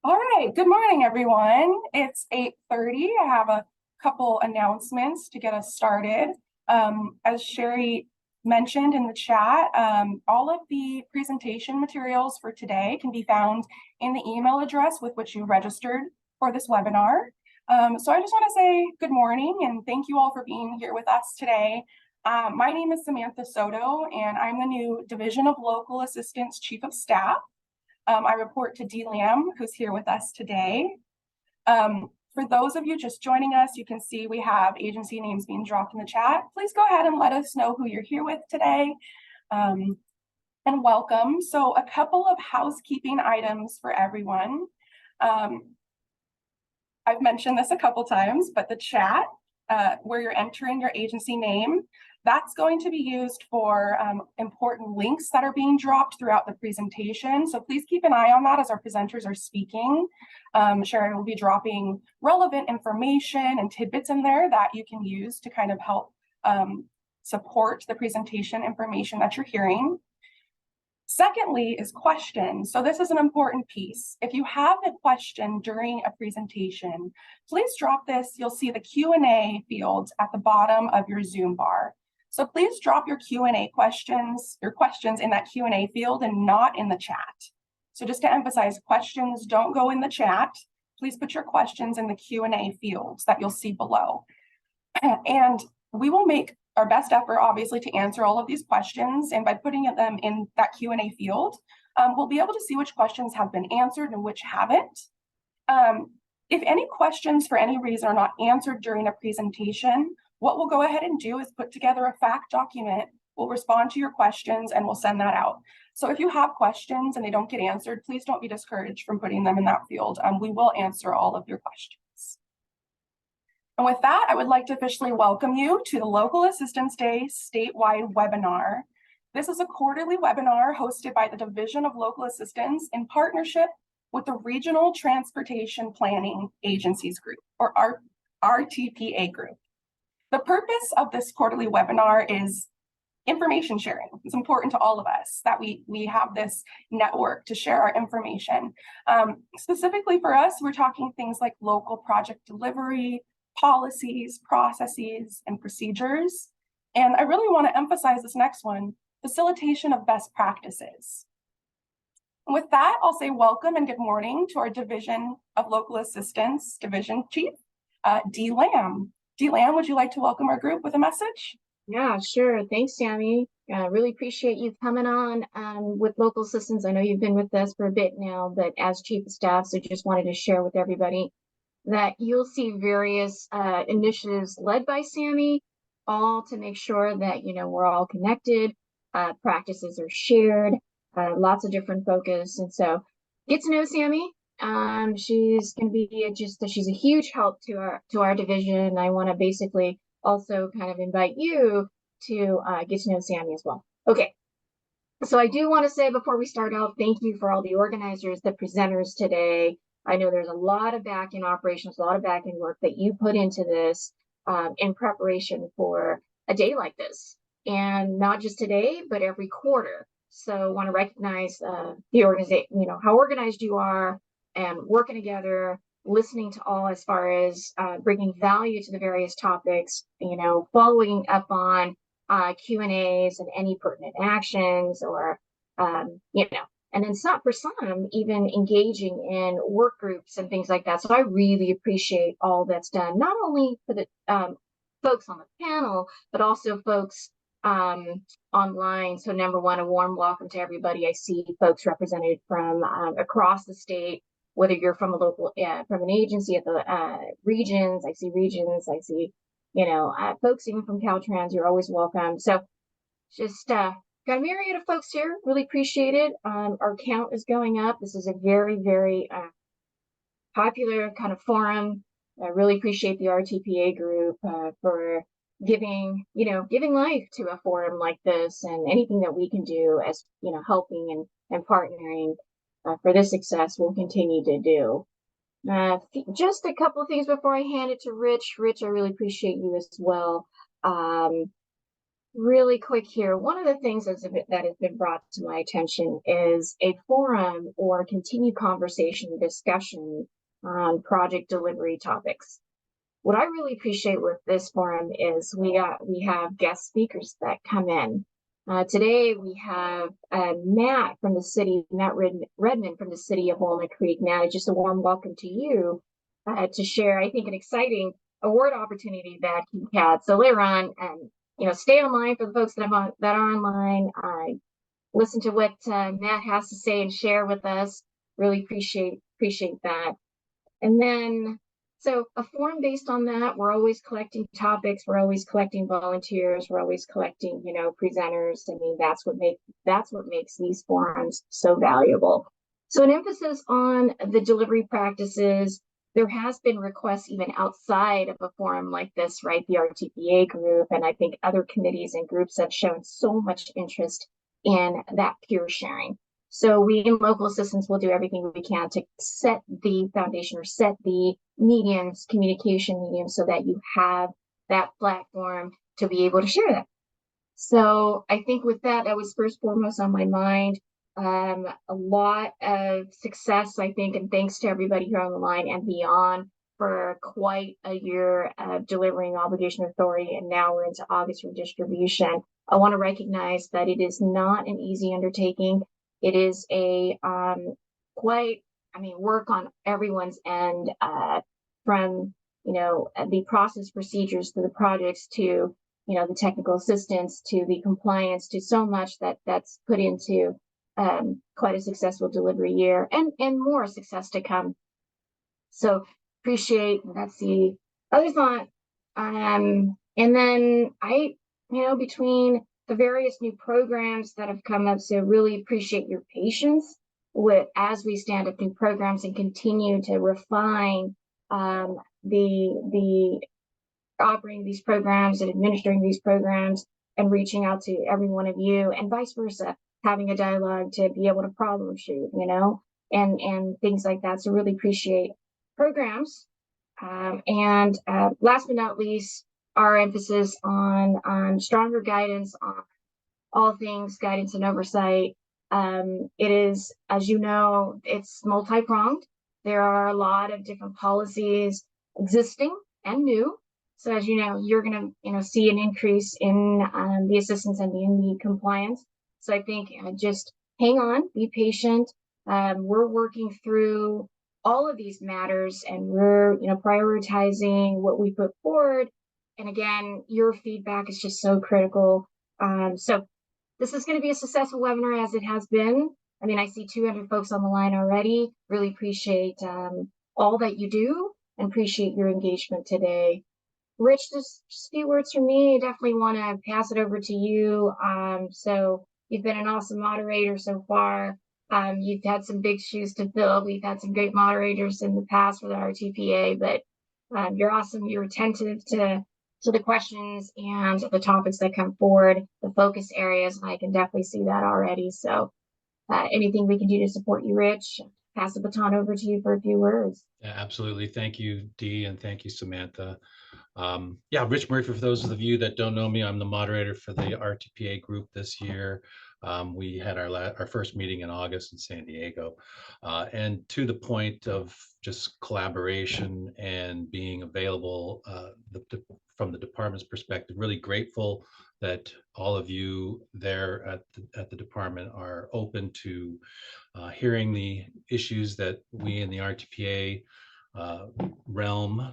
All right, good morning, everyone. It's 8:30. I have a couple announcements to get us started. As Sherry mentioned in the chat, all of the presentation materials for today can be found in the email address with which you registered for this webinar. So I just want to say good morning and thank you all for being here with us today. My name is Samantha Soto, and I'm the new Division of Local Assistance Chief of Staff. I report to Dee Lamb, who's here with us today. For those of you just joining us, you can see we have agency names being dropped in the chat. Please go ahead and let us know who you're here with today. And welcome. So a couple of housekeeping items for everyone. I've mentioned this a couple times, but the chat where you're entering your agency name, that's going to be used for important links that are being dropped throughout the presentation. So please keep an eye on that as our presenters are speaking. Sherry will be dropping relevant information and tidbits in there that you can use to kind of help support the presentation information that you're hearing. Secondly is questions. So this is an important piece. If you have a question during a presentation, please drop this. You'll see the Q&A field at the bottom of your Zoom bar. So please drop your Q&A questions, in that Q&A field and not in the chat. So just to emphasize, questions don't go in the chat. Please put your questions in the Q&A fields that you'll see below. And we will make our best effort, obviously, to answer all of these questions. And by putting them in that Q&A field, we'll be able to see which questions have been answered and which haven't. If any questions for any reason are not answered during a presentation, what we'll go ahead and do is put together a fact document. We'll respond to your questions and we'll send that out. So if you have questions and they don't get answered, please don't be discouraged from putting them in that field. We will answer all of your questions. And with that, I would like to officially welcome you to the Local Assistance Day statewide webinar. This is a quarterly webinar hosted by the Division of Local Assistance in partnership with the Regional Transportation Planning Agencies Group, or RTPA Group. The purpose of this quarterly webinar is information sharing. It's important to all of us that we have this network to share our information. Specifically for us, we're talking things like local project delivery, policies, processes, and procedures. And I really want to emphasize this next one, facilitation of best practices. And with that, I'll say welcome and good morning to our Division of Local Assistance Division Chief, Dee Lamb. Dee Lamb, would you like to welcome our group with a message? Yeah, sure. Thanks, Sammy. Really appreciate you coming on with Local Assistance. I know you've been with us for a bit now, but as Chief of Staff, so just wanted to share with everybody that you'll see various initiatives led by Sammy, all to make sure that, we're all connected, practices are shared, lots of different focus. And so get to know Sammy. She's going to be she's a huge help to our division. I want to basically also kind of invite you to get to know Sammy as well. Okay. So I do want to say before we start out, thank you for all the organizers, the presenters today. I know there's a lot of back-end operations, a lot of back-end work that you put into this in preparation for a day like this. And not just today, but every quarter. So I want to recognize the organization, how organized you are and working together, listening to all as far as bringing value to the various topics, following up on Q&As and any pertinent actions or, and then for some, even engaging in work groups and things like that. So I really appreciate all that's done, not only for the folks on the panel, but also folks online. So number one, a warm welcome to everybody. I see folks represented from across the state, whether you're from a local, from an agency at the regions. I see regions, I see, folks even from Caltrans, you're always welcome. So just got a myriad of folks here, really appreciate it. Our count is going up. This is a very, very popular kind of forum. I really appreciate the RTPA group for giving life to a forum like this, and anything that we can do as, helping and partnering for this success, we'll continue to do. Just a couple of things before I hand it to Rich. Rich, I really appreciate you as well. really quick here. One of the things that has been brought to my attention is a forum or continued conversation and discussion on project delivery topics. What I really appreciate with this forum is we have guest speakers that come in. Today we have Matt Redmond from the city of Walnut Creek. Matt, just a warm welcome to you to share, I think, an exciting award opportunity that he had. So later on, stay online for the folks that are online. Listen to what Matt has to say and share with us. Really appreciate that. And then, so a forum based on that, we're always collecting topics, we're always collecting volunteers, we're always collecting, presenters. I mean, that's what makes these forums so valuable. So an emphasis on the delivery practices. There has been requests even outside of a forum like this, right? The RTPA group, and I think other committees and groups have shown so much interest in that peer sharing. So we in local assistance will do everything we can to set the foundation or set the communication mediums, so that you have that platform to be able to share that. So I think with that was first foremost on my mind. A lot of success, I think, and thanks to everybody here on the line and beyond for quite a year of delivering obligation authority, and now we're into August redistribution. I want to recognize that it is not an easy undertaking. It is a work on everyone's end, from the process procedures to the projects to the technical assistance to the compliance, to so much that's put into quite a successful delivery year, and more success to come. So appreciate, that's the other thought. And then between the various new programs that have come up, so really appreciate your patience as we stand up new programs and continue to refine the operating these programs and administering these programs, and reaching out to every one of you, and vice versa, having a dialogue to be able to problem shoot, and things like that. So really appreciate programs. And last but not least, our emphasis on stronger guidance on all things guidance and oversight. It is, as you know, it's multi-pronged. There are a lot of different policies existing and new. So as you know, you're going to see an increase in the assistance and in the compliance. So I think just hang on, be patient. We're working through all of these matters, and we're prioritizing what we put forward. And again, your feedback is just so critical. So this is going to be a successful webinar, as it has been. I mean, I see 200 folks on the line already. Really appreciate all that you do, and appreciate your engagement today. Rich, just a few words from me. Definitely want to pass it over to you. So you've been an awesome moderator so far. You've had some big shoes to fill. We've had some great moderators in the past for the RTPA, but you're awesome. You're attentive to the questions and the topics that come forward, the focus areas, and I can definitely see that already. So anything we can do to support you, Rich, pass the baton over to you for a few words. Yeah, absolutely. Thank you, Dee, and thank you, Samantha. Rich Murphy, for those of you that don't know me, I'm the moderator for the RTPA group this year. We had our first meeting in August in San Diego, and to the point of just collaboration and being available from the department's perspective. Really grateful that all of you there at the department are open to hearing the issues that we in the RTPA realm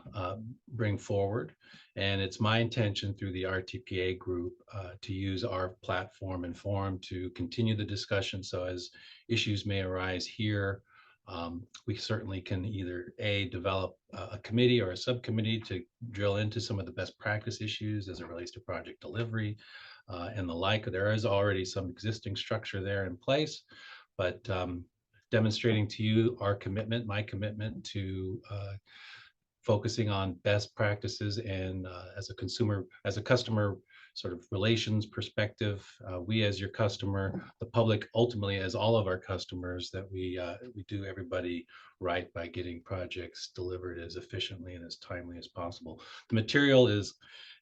bring forward. And it's my intention through the RTPA group to use our platform and forum to continue the discussion. So as issues may arise here, we certainly can either develop a committee or a subcommittee to drill into some of the best practice issues as it relates to project delivery and the like. There is already some existing structure there in place, but demonstrating to you our commitment, my commitment to focusing on best practices, and as a customer sort of relations perspective. We as your customer, the public ultimately as all of our customers, that we do everybody right by getting projects delivered as efficiently and as timely as possible. The material is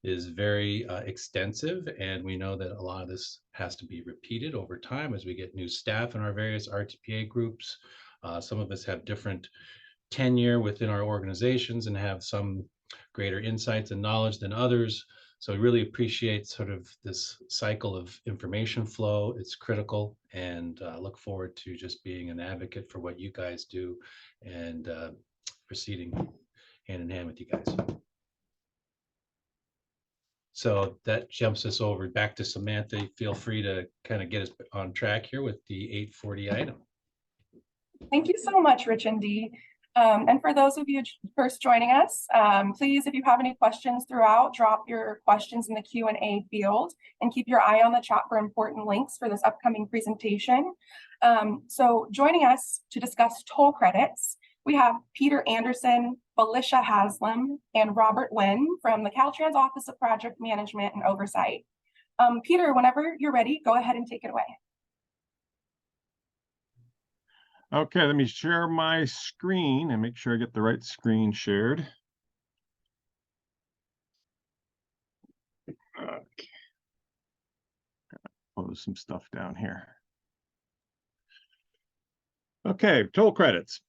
very extensive, and we know that a lot of this has to be repeated over time as we get new staff in our various RTPA groups. Some of us have different tenure within our organizations and have some greater insights and knowledge than others. So I really appreciate sort of this cycle of information flow. It's critical, and look forward to just being an advocate for what you guys do and proceeding hand in hand with you guys. So that jumps us over back to Samantha. Feel free to kind of get us on track here with the 840 item. Thank you so much, Rich and Dee. And for those of you first joining us, please, if you have any questions throughout, drop your questions in the Q&A field and keep your eye on the chat for important links for this upcoming presentation. So joining us to discuss toll credits, we have Peter Anderson, Felicia Haslam, and Robert Wynn from the Caltrans Office of Project Management and Oversight. Peter, whenever you're ready, go ahead and take it away. Okay, let me share my screen and make sure I get the right screen shared. Okay. Close some stuff down here. Okay, toll credits.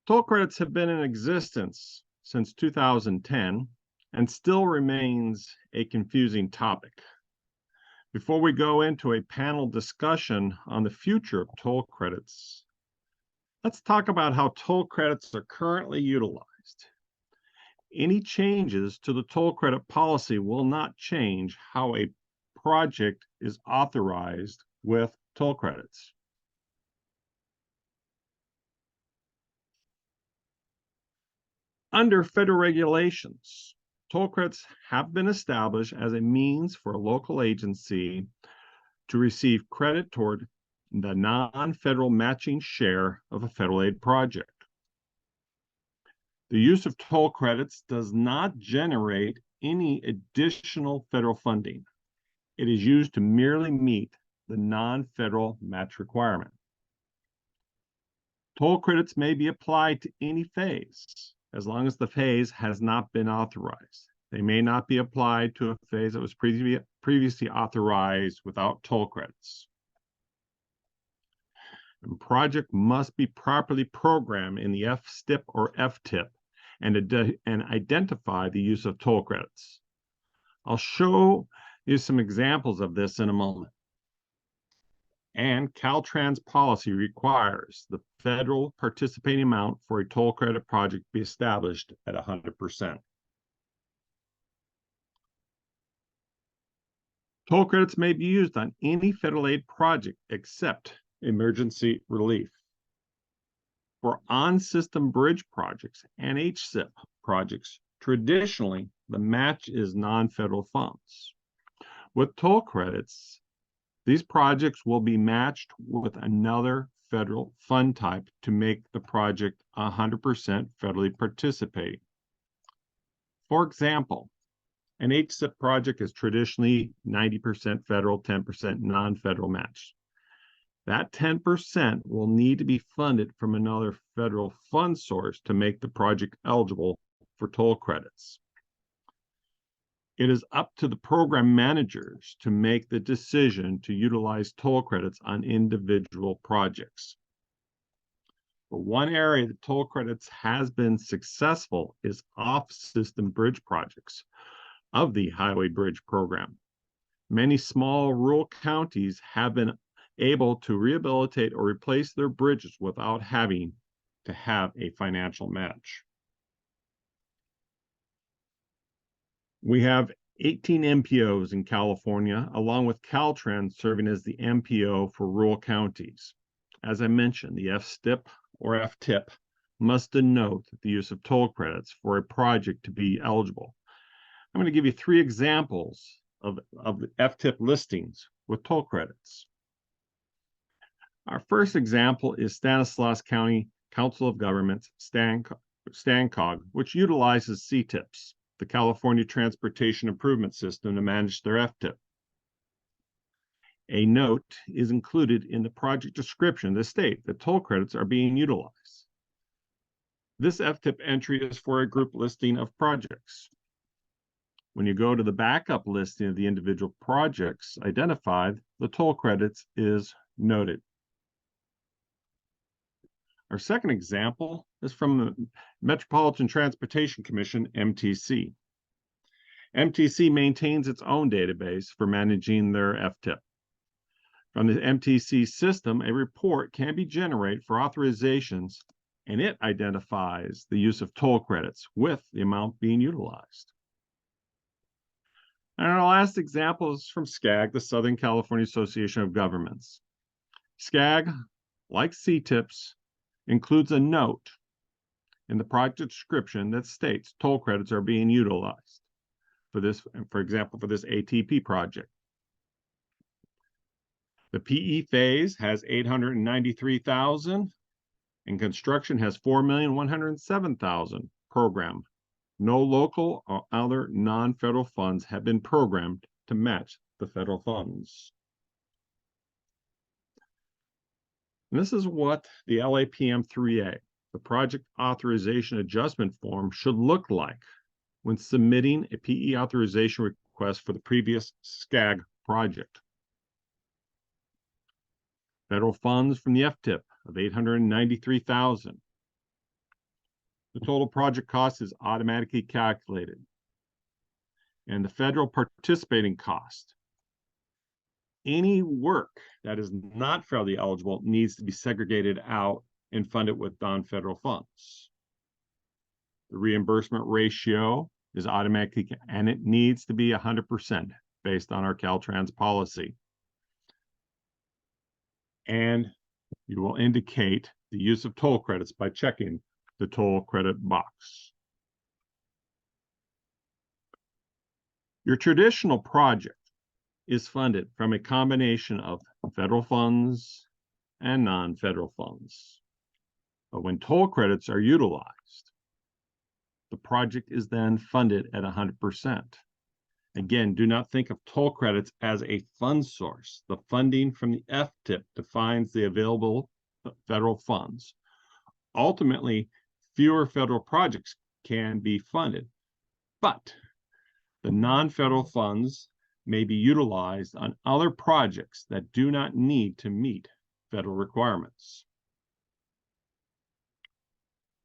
Toll credits have been in existence since 2010 and still remains a confusing topic. Before we go into a panel discussion on the future of toll credits, let's talk about how toll credits are currently utilized. Any changes to the toll credit policy will not change how a project is authorized with toll credits. Under federal regulations, toll credits have been established as a means for a local agency to receive credit toward the non-federal matching share of a federal aid project. The use of toll credits does not generate any additional federal funding. It is used to merely meet the non-federal match requirement. Toll credits may be applied to any phase, as long as the phase has not been authorized. They may not be applied to a phase that was previously authorized without toll credits. The project must be properly programmed in the FSTIP or FTIP and identify the use of toll credits. I'll show you some examples of this in a moment. And Caltrans policy requires the federal participating amount for a toll credit project be established at 100%. Toll credits may be used on any federal aid project except emergency relief. For on-system bridge projects and HSIP projects, traditionally, the match is non-federal funds. With toll credits, these projects will be matched with another federal fund type to make the project 100% federally participating. For example, an HSIP project is traditionally 90% federal, 10% non-federal match. That 10% will need to be funded from another federal fund source to make the project eligible for toll credits. It is up to the program managers to make the decision to utilize toll credits on individual projects. But one area that toll credits has been successful is off-system bridge projects of the Highway Bridge Program. Many small rural counties have been able to rehabilitate or replace their bridges without having to have a financial match. We have 18 MPOs in California, along with Caltrans serving as the MPO for rural counties. As I mentioned, the FSTIP or FTIP must denote the use of toll credits for a project to be eligible. I'm going to give you 3 examples of the FTIP listings with toll credits. Our first example is Stanislaus County Council of Governments, STANCOG, which utilizes CTIPs. the California Transportation Improvement System to manage their FTIP. A note is included in the project description to state that toll credits are being utilized. This FTIP entry is for a group listing of projects. When you go to the backup listing of the individual projects identified, the toll credits is noted. Our second example is from the Metropolitan Transportation Commission, MTC. MTC maintains its own database for managing their FTIP. From the MTC system, a report can be generated for authorizations, and it identifies the use of toll credits with the amount being utilized. And our last example is from SCAG, the Southern California Association of Governments. SCAG, like CTIPs, includes a note in the project description that states toll credits are being utilized for this, for example, for this ATP project. The PE phase has 893,000 and construction has 4,107,000 programmed. No local or other non-federal funds have been programmed to match the federal funds. And this is what the LAPM 3A, the Project Authorization Adjustment Form, should look like when submitting a PE authorization request for the previous SCAG project. Federal funds from the FTIP of 893,000. The total project cost is automatically calculated. And the federal participating cost. Any work that is not federally eligible needs to be segregated out and funded with non-federal funds. The reimbursement ratio is automatically, and it needs to be 100% based on our Caltrans policy. And you will indicate the use of toll credits by checking the toll credit box. Your traditional project is funded from a combination of federal funds and non-federal funds. But when toll credits are utilized, the project is then funded at 100%. Again, do not think of toll credits as a fund source. The funding from the FTIP defines the available federal funds. Ultimately, fewer federal projects can be funded, but the non-federal funds may be utilized on other projects that do not need to meet federal requirements.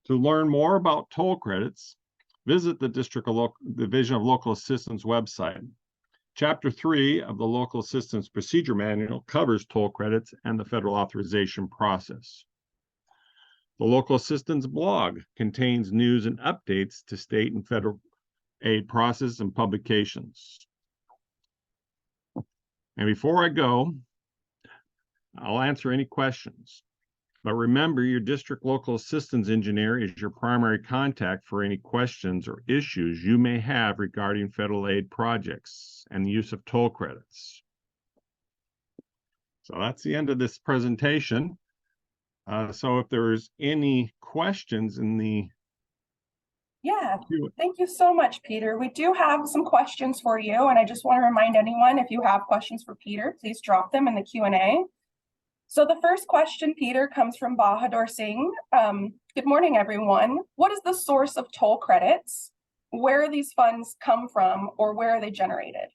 To learn more about toll credits, visit the Division of Local Assistance website. Chapter 3 of the Local Assistance Procedure Manual covers toll credits and the federal authorization process. The Local Assistance blog contains news and updates to state and federal aid process and publications. And before I go, I'll answer any questions. But remember, your district local assistance engineer is your primary contact for any questions or issues you may have regarding federal aid projects and the use of toll credits. So that's the end of this presentation. So if there's any questions in the Yeah, thank you so much, Peter. We do have some questions for you, and I just want to remind anyone, if you have questions for Peter, please drop them in the Q&A. So the first question, Peter, comes from Bahadur Singh. Good morning, everyone. What is the source of toll credits? Where these funds come from, or where are they generated?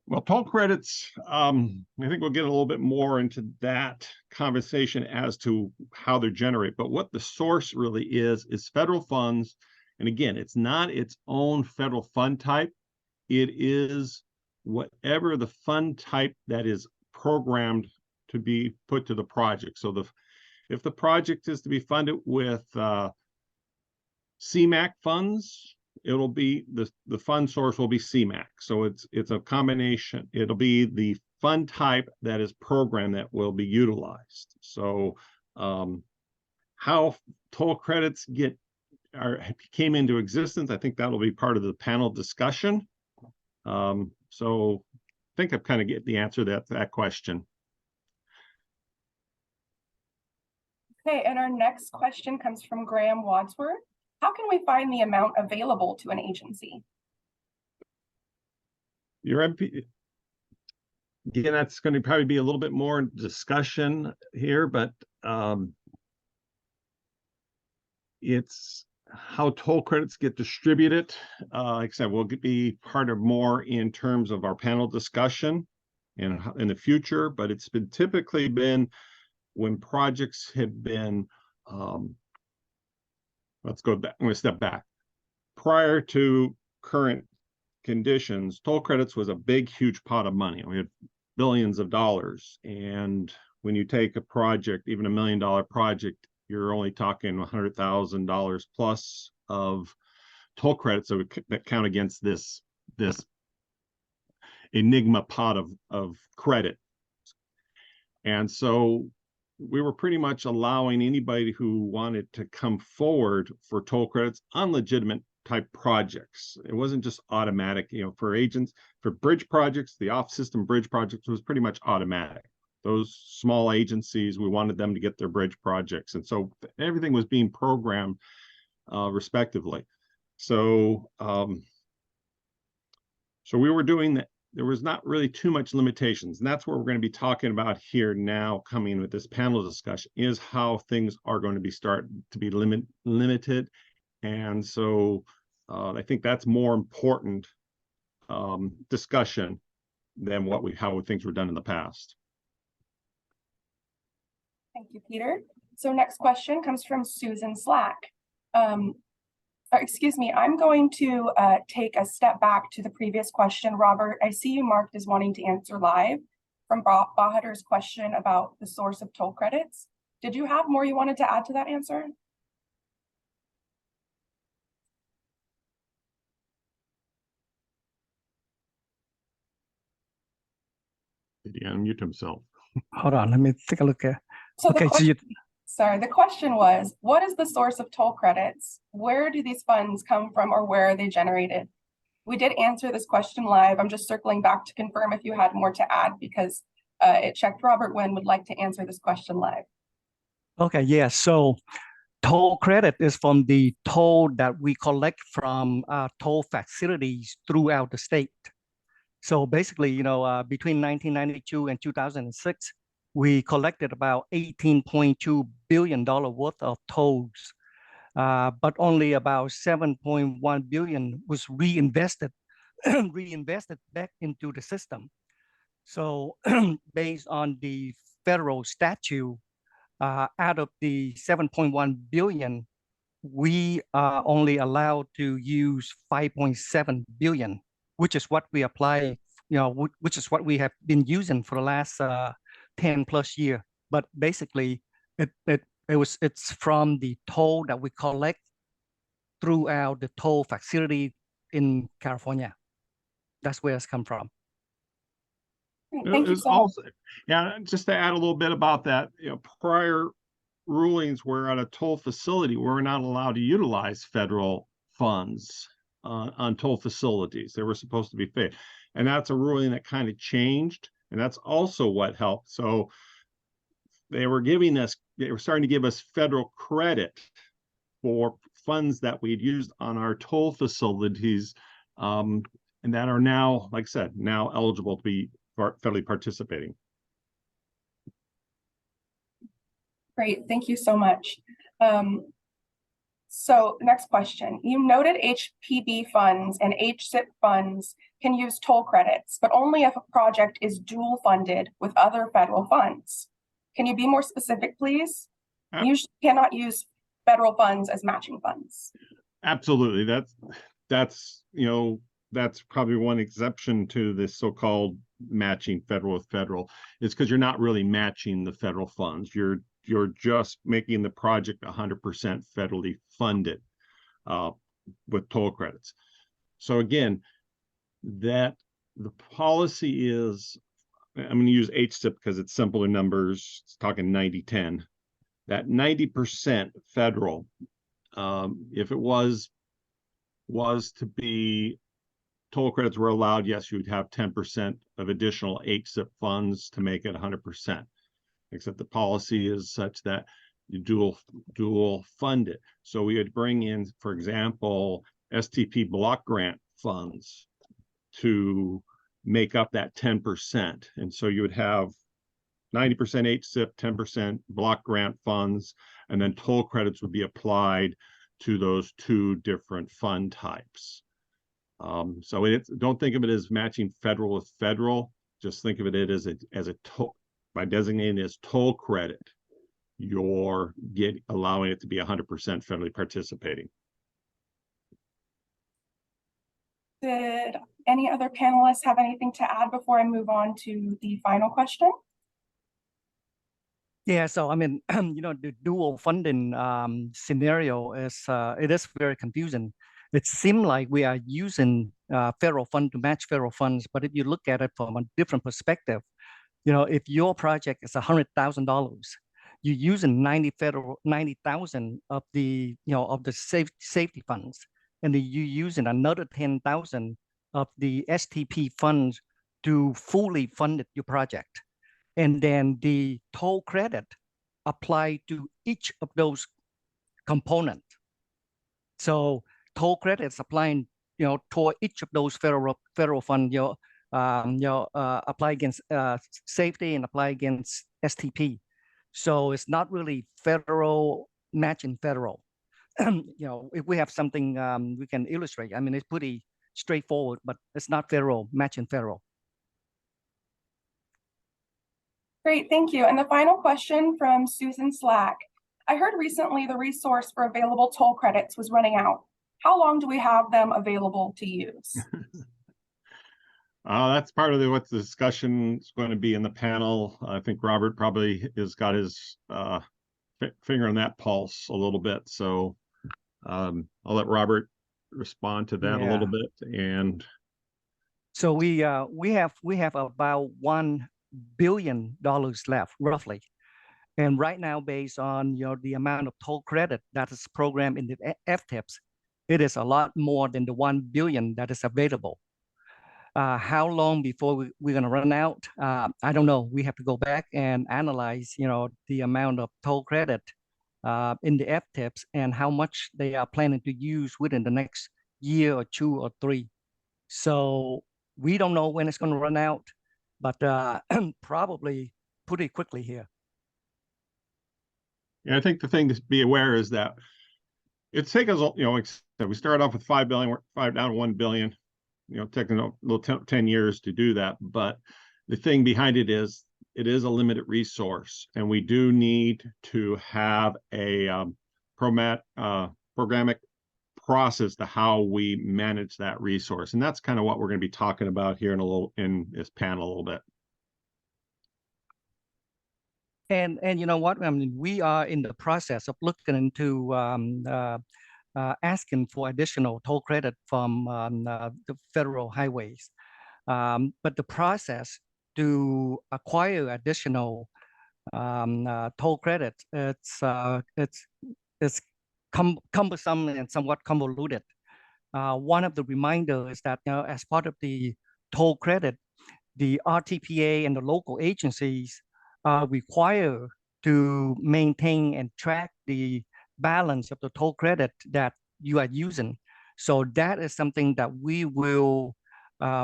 Well, toll credits, I think we'll get a little bit more into that conversation as to how they're generated. But what the source really is federal funds. And again, it's not its own federal fund type. It is whatever the fund type that is programmed to be put to the project. So if the project is to be funded with CMAQ funds, it'll be the fund source will be CMAQ. So it's a combination. It'll be the fund type that is programmed that will be utilized. So how toll credits came into existence, I think that'll be part of the panel discussion. So I think I've kind of get the answer to that question. Okay, and our next question comes from Graham Wadsworth. how can we find the amount available to an agency? Your MP, again, that's going to probably be a little bit more discussion here, but it's how toll credits get distributed. Like I said, will be part of more in terms of our panel discussion in the future, but it's been typically been when projects have been, let's go back, I'm going to step back. Prior to current conditions, toll credits was a big, huge pot of money. We had billions of dollars. And when you take a project, even $1 million project, you're only talking $100,000 plus of toll credits that count against this enigma pot of credit. And so we were pretty much allowing anybody who wanted to come forward for toll credits on legitimate type projects. It wasn't just automatic, for agents, for bridge projects, the off-system bridge projects was pretty much automatic. Those small agencies, we wanted them to get their bridge projects. And so everything was being programmed respectively. So, so we were doing that. There was not really too much limitations. And that's what we're going to be talking about here now, coming with this panel discussion, is how things are going to be limited. And so I think that's more important discussion than how things were done in the past. Thank you, Peter. So next question comes from Susan Slack. Excuse me, I'm going to take a step back to the previous question. Robert, I see you marked as wanting to answer live from Bahadur's question about the source of toll credits. Did you have more you wanted to add to that answer? Did he unmute himself? Hold on, let me take a look here. So Okay, so you, sorry, the question was, what is the source of toll credits? Where do these funds come from, or where are they generated? We did answer this question live. I'm just circling back to confirm if you had more to add, because it checked Robert Wynn would like to answer this question live. okay, yeah, so toll credit is from the toll that we collect from toll facilities throughout the state. So basically, between 1992 and 2006, we collected about $18.2 billion worth of tolls, but only about $7.1 billion was reinvested back into the system. So based on the federal statute, out of the $7.1 billion, we are only allowed to use $5.7 billion, which is what we apply, which is what we have been using for the last 10 plus years. But basically, it's from the toll that we collect throughout the toll facility in California. That's where it's come from. Thank you so much. Also, yeah, just to add a little bit about that, prior rulings were at a toll facility, we're not allowed to utilize federal funds on toll facilities. They were supposed to be paid. And that's a ruling that kind of changed. And that's also what helped. So they were starting to give us federal credit for funds that we'd used on our toll facilities, and that are now, like I said, now eligible to be federally participating. Great, thank you so much. So next question, you noted HPB funds and HSIP funds can use toll credits, but only if a project is dual funded with other federal funds. Can you be more specific, please? You usually cannot use federal funds as matching funds. Absolutely, that's probably one exception to this so-called matching federal with federal. It's because you're not really matching the federal funds. You're just making the project 100% federally funded with toll credits. So again, that the policy is, I'm going to use HSIP because it's simpler numbers. It's talking 90-10. That 90% federal, if it was to be toll credits were allowed, yes, you would have 10% of additional HSIP funds to make it 100%. Except the policy is such that you dual fund it. So we would bring in, for example, STP block grant funds to make up that 10%. And so you would have 90% HSIP, 10% block grant funds, and then toll credits would be applied to those two different fund types. So don't think of it as matching federal with federal. Just think of it as a toll. By designating it as toll credit, you're allowing it to be 100% federally participating. Did any other panelists have anything to add before I move on to the final question? Yeah, so I mean, the dual funding scenario is it is very confusing. It seems like we are using federal fund to match federal funds, but if you look at it from a different perspective, if your project is $100,000, you're using 90,000 of the safety funds, and then you're using another 10,000 of the STP funds to fully fund your project. And then the toll credit apply to each of those components. So toll credits applying, toward each of those federal fund, apply against safety and apply against STP. So it's not really federal matching federal. If we have something we can illustrate, I mean, it's pretty straightforward, but it's not federal matching federal. Great, thank you. And the final question from Susan Slack. I heard recently the resource for available toll credits was running out. How long do we have them available to use? That's part of what the discussion is going to be in the panel. I think Robert probably has got his finger on that pulse a little bit. So I'll let Robert respond to that a little bit. And so we have about $1 billion left, roughly. And right now, based on the amount of toll credit that is programmed in the FTAPs, it is a lot more than the 1 billion that is available. How long before we're going to run out? I don't know. We have to go back and analyze, the amount of toll credit in the FTAPs and how much they are planning to use within the next year or 2 or 3. So we don't know when it's going to run out, but probably pretty quickly here. Yeah, I think the thing to be aware is that it takes us, we started off with 5 billion, we're 5 down to 1 billion, taking a little 10 years to do that. But the thing behind it is a limited resource, and we do need to have a programmatic process to how we manage that resource. And that's kind of what we're going to be talking about here in this panel a little bit. And you know what? I mean, we are in the process of looking into asking for additional toll credit from the federal highways. But the process to acquire additional toll credit, it's cumbersome and somewhat convoluted. One of the reminders is that as part of the toll credit, the RTPA and the local agencies are required to maintain and track the balance of the toll credit that you are using. So that is something that we will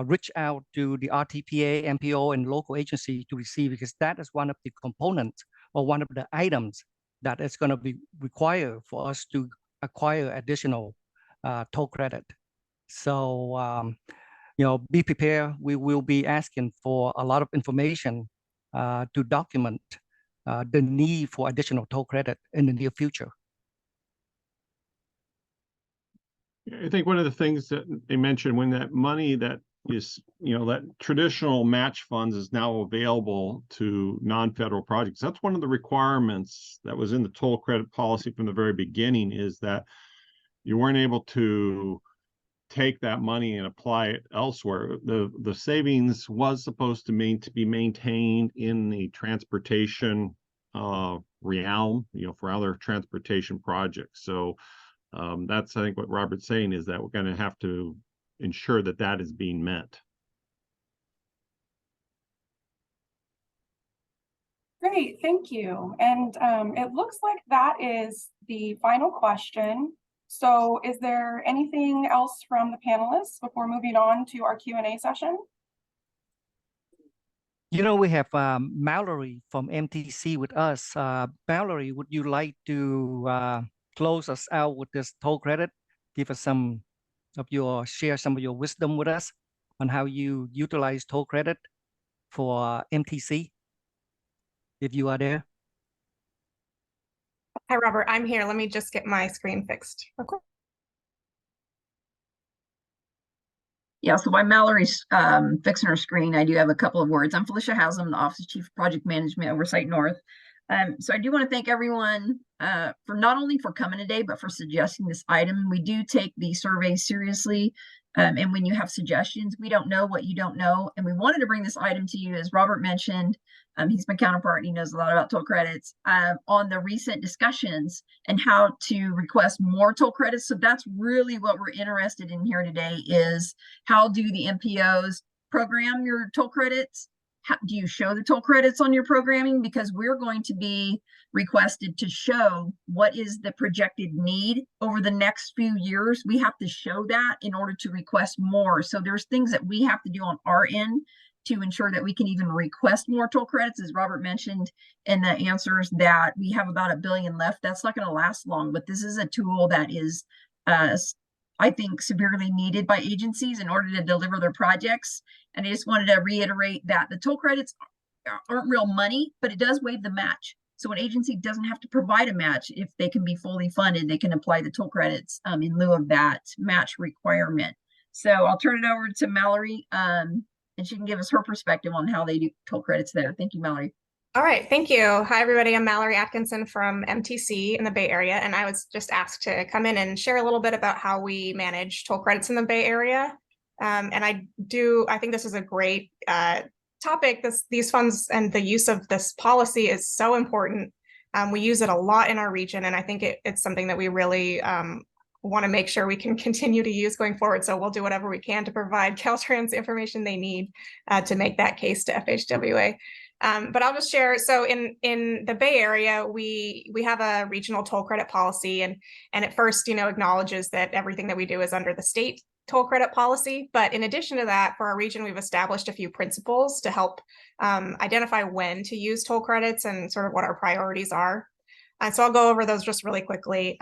reach out to the RTPA, MPO, and local agency to receive, because that is one of the components or one of the items that is going to be required for us to acquire additional toll credit. So, be prepared. We will be asking for a lot of information to document the need for additional toll credit in the near future. I think one of the things that they mentioned, when that money that is, that traditional match funds is now available to non-federal projects, that's one of the requirements that was in the toll credit policy from the very beginning, is that you weren't able to take that money and apply it elsewhere. The savings was supposed to be maintained in the transportation realm, for other transportation projects. So that's, I think, what Robert's saying, is that we're going to have to ensure that that is being met. Great, thank you. And it looks like that is the final question. So is there anything else from the panelists before moving on to our Q&A session? You know, we have Mallory from MTC with us. Mallory, would you like to close us out with this toll credit? Give us share some of your wisdom with us on how you utilize toll credit for MTC, if you are there. Hi, Robert, I'm here. Let me just get my screen fixed real quick. Yeah, so while Mallory's fixing her screen, I do have a couple of words. I'm Felicia Haslam, the Office of Chief of Project Management, Oversight North. So I do want to thank everyone for not only for coming today, but for suggesting this item. We do take the survey seriously. And when you have suggestions, we don't know what you don't know. And we wanted to bring this item to you, as Robert mentioned. He's my counterpart and he knows a lot about toll credits on the recent discussions and how to request more toll credits. So that's really what we're interested in here today is how do the MPOs program your toll credits? How do you show the toll credits on your programming? Because we're going to be requested to show what is the projected need over the next few years. We have to show that in order to request more. So there's things that we have to do on our end to ensure that we can even request more toll credits. As Robert mentioned in the answers, that we have about $1 billion left. That's not going to last long, but this is a tool that is I think severely needed by agencies in order to deliver their projects. And I just wanted to reiterate that the toll credits aren't real money, but it does waive the match. So an agency doesn't have to provide a match. If they can be fully funded, they can apply the toll credits in lieu of that match requirement. So I'll turn it over to Mallory and she can give us her perspective on how they do toll credits there. Thank you, Mallory. All right, thank you. Hi, everybody. I'm Mallory Atkinson from MTC in the Bay Area, and I was just asked to come in and share a little bit about how we manage toll credits in the Bay Area. And I think this is a great topic. These funds and the use of this policy is so important. We use it a lot in our region, and I think it's something that we really want to make sure we can continue to use going forward. So we'll do whatever we can to provide Caltrans the information they need to make that case to FHWA. But I'll just share. So in the Bay Area, we have a regional toll credit policy, and at first, acknowledges that everything that we do is under the state toll credit policy. But in addition to that, for our region, we've established a few principles to help identify when to use toll credits and sort of what our priorities are. And so I'll go over those just really quickly.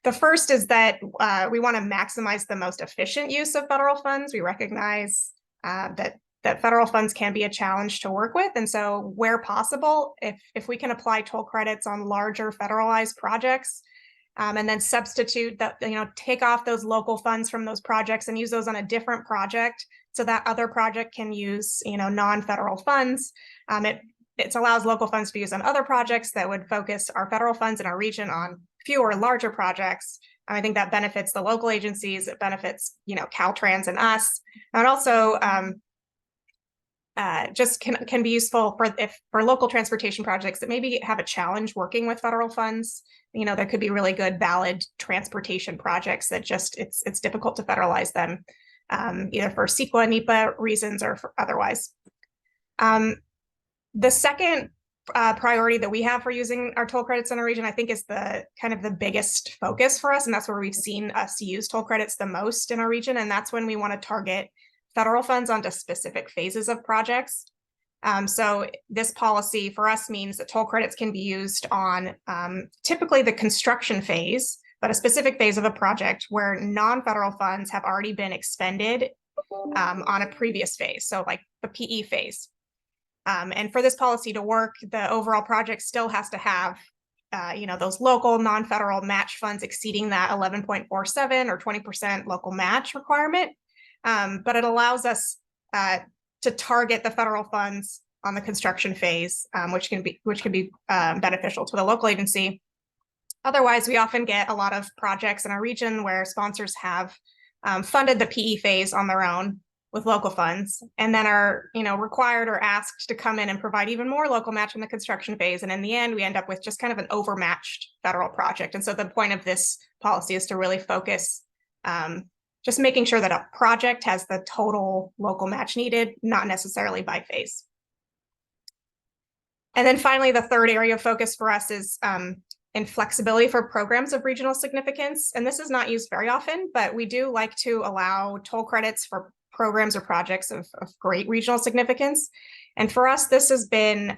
The first is that we want to maximize the most efficient use of federal funds. We recognize that federal funds can be a challenge to work with. And so where possible, if we can apply toll credits on larger federalized projects, and then substitute that, take off those local funds from those projects and use those on a different project so that other project can use, non-federal funds. It allows local funds to be used on other projects that would focus our federal funds in our region on fewer larger projects. And I think that benefits the local agencies. It benefits, Caltrans and us. And it also just can be useful for local transportation projects that maybe have a challenge working with federal funds. There could be really good, valid transportation projects that just it's difficult to federalize them, either for CEQA, NEPA reasons or for otherwise. The second priority that we have for using our toll credits in our region, I think, is the kind of the biggest focus for us, and that's where we've seen us use toll credits the most in our region, and that's when we want to target federal funds onto specific phases of projects. So this policy for us means that toll credits can be used on typically the construction phase, but a specific phase of a project where non-federal funds have already been expended on a previous phase, so like the PE phase. And for this policy to work, the overall project still has to have those local non-federal match funds exceeding that 11.47 or 20% local match requirement. But it allows us to target the federal funds on the construction phase, which can be beneficial to the local agency. Otherwise, we often get a lot of projects in our region where sponsors have funded the PE phase on their own with local funds, and then are required or asked to come in and provide even more local match in the construction phase. And in the end, we end up with just kind of an overmatched federal project. And so the point of this policy is to really focus just making sure that a project has the total local match needed, not necessarily by phase. And then finally, the third area of focus for us is in flexibility for programs of regional significance. And this is not used very often, but we do like to allow toll credits for programs or projects of great regional significance. And for us, this has been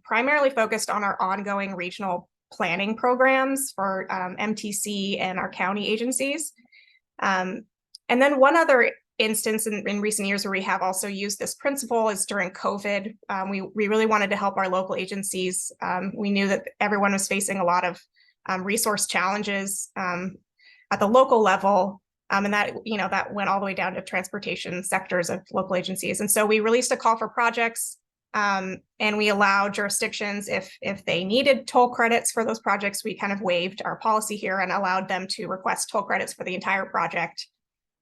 primarily focused on our ongoing regional planning programs for MTC and our county agencies. And then one other instance in recent years where we have also used this principle is during COVID. We really wanted to help our local agencies. We knew that everyone was facing a lot of resource challenges at the local level. And that, that went all the way down to transportation sectors of local agencies. And so we released a call for projects, and we allowed jurisdictions, if they needed toll credits for those projects, we kind of waived our policy here and allowed them to request toll credits for the entire project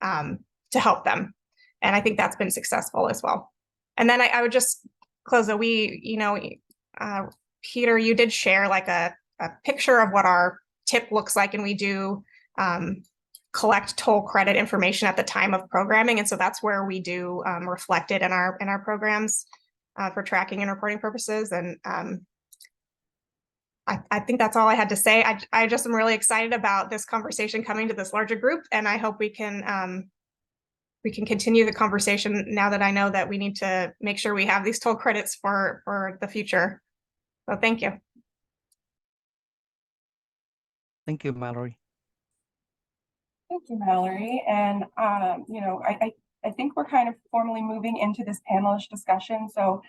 to help them. And I think that's been successful as well. And then I would just close that Peter, you did share like a picture of what our tip looks like, and we do collect toll credit information at the time of programming. And so that's where we do reflect it in our programs for tracking and reporting purposes. And I think that's all I had to say. I just am really excited about this conversation coming to this larger group, and I hope we can continue the conversation now that I know that we need to make sure we have these toll credits for the future. So thank you. Thank you, Mallory. Thank you, Mallory. And, I think we're kind of formally moving into this panelist discussion. So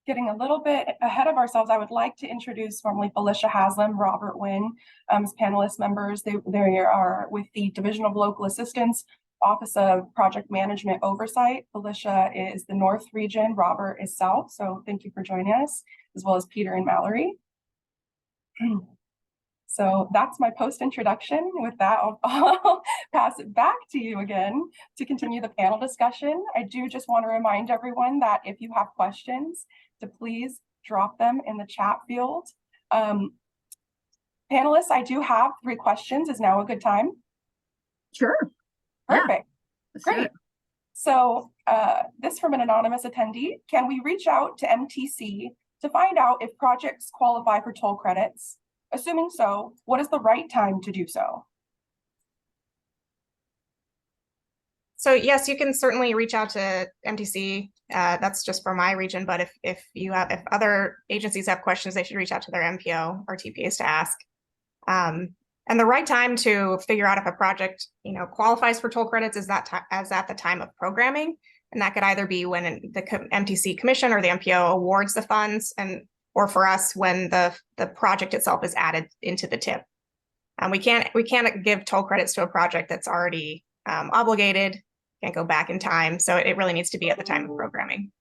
getting a little bit ahead of ourselves, I would like to introduce formally Felicia Haslam, Robert Wynn as panelist members. They are with the Division of Local Assistance, Office of Project Management Oversight. Felicia is the North region, Robert is South. So thank you for joining us, as well as Peter and Mallory. So that's my post introduction. With that, I'll pass it back to you again to continue the panel discussion. I do just want to remind everyone that if you have questions, to please drop them in the chat field. Panelists, I do have 3 questions. Is now a good time? Sure. Perfect. Yeah. Great. So this from an anonymous attendee. Can we reach out to MTC to find out if projects qualify for toll credits? Assuming so, what is the right time to do so? So yes, you can certainly reach out to MTC. That's just for my region, but if other agencies have questions, they should reach out to their MPO or TPAs to ask. And the right time to figure out if a project qualifies for toll credits is at the time of programming, and that could either be when the MTC Commission or the MPO awards the funds, or for us when the project itself is added into the tip. We can't give toll credits to a project that's already obligated, can't go back in time. So it really needs to be at the time of programming.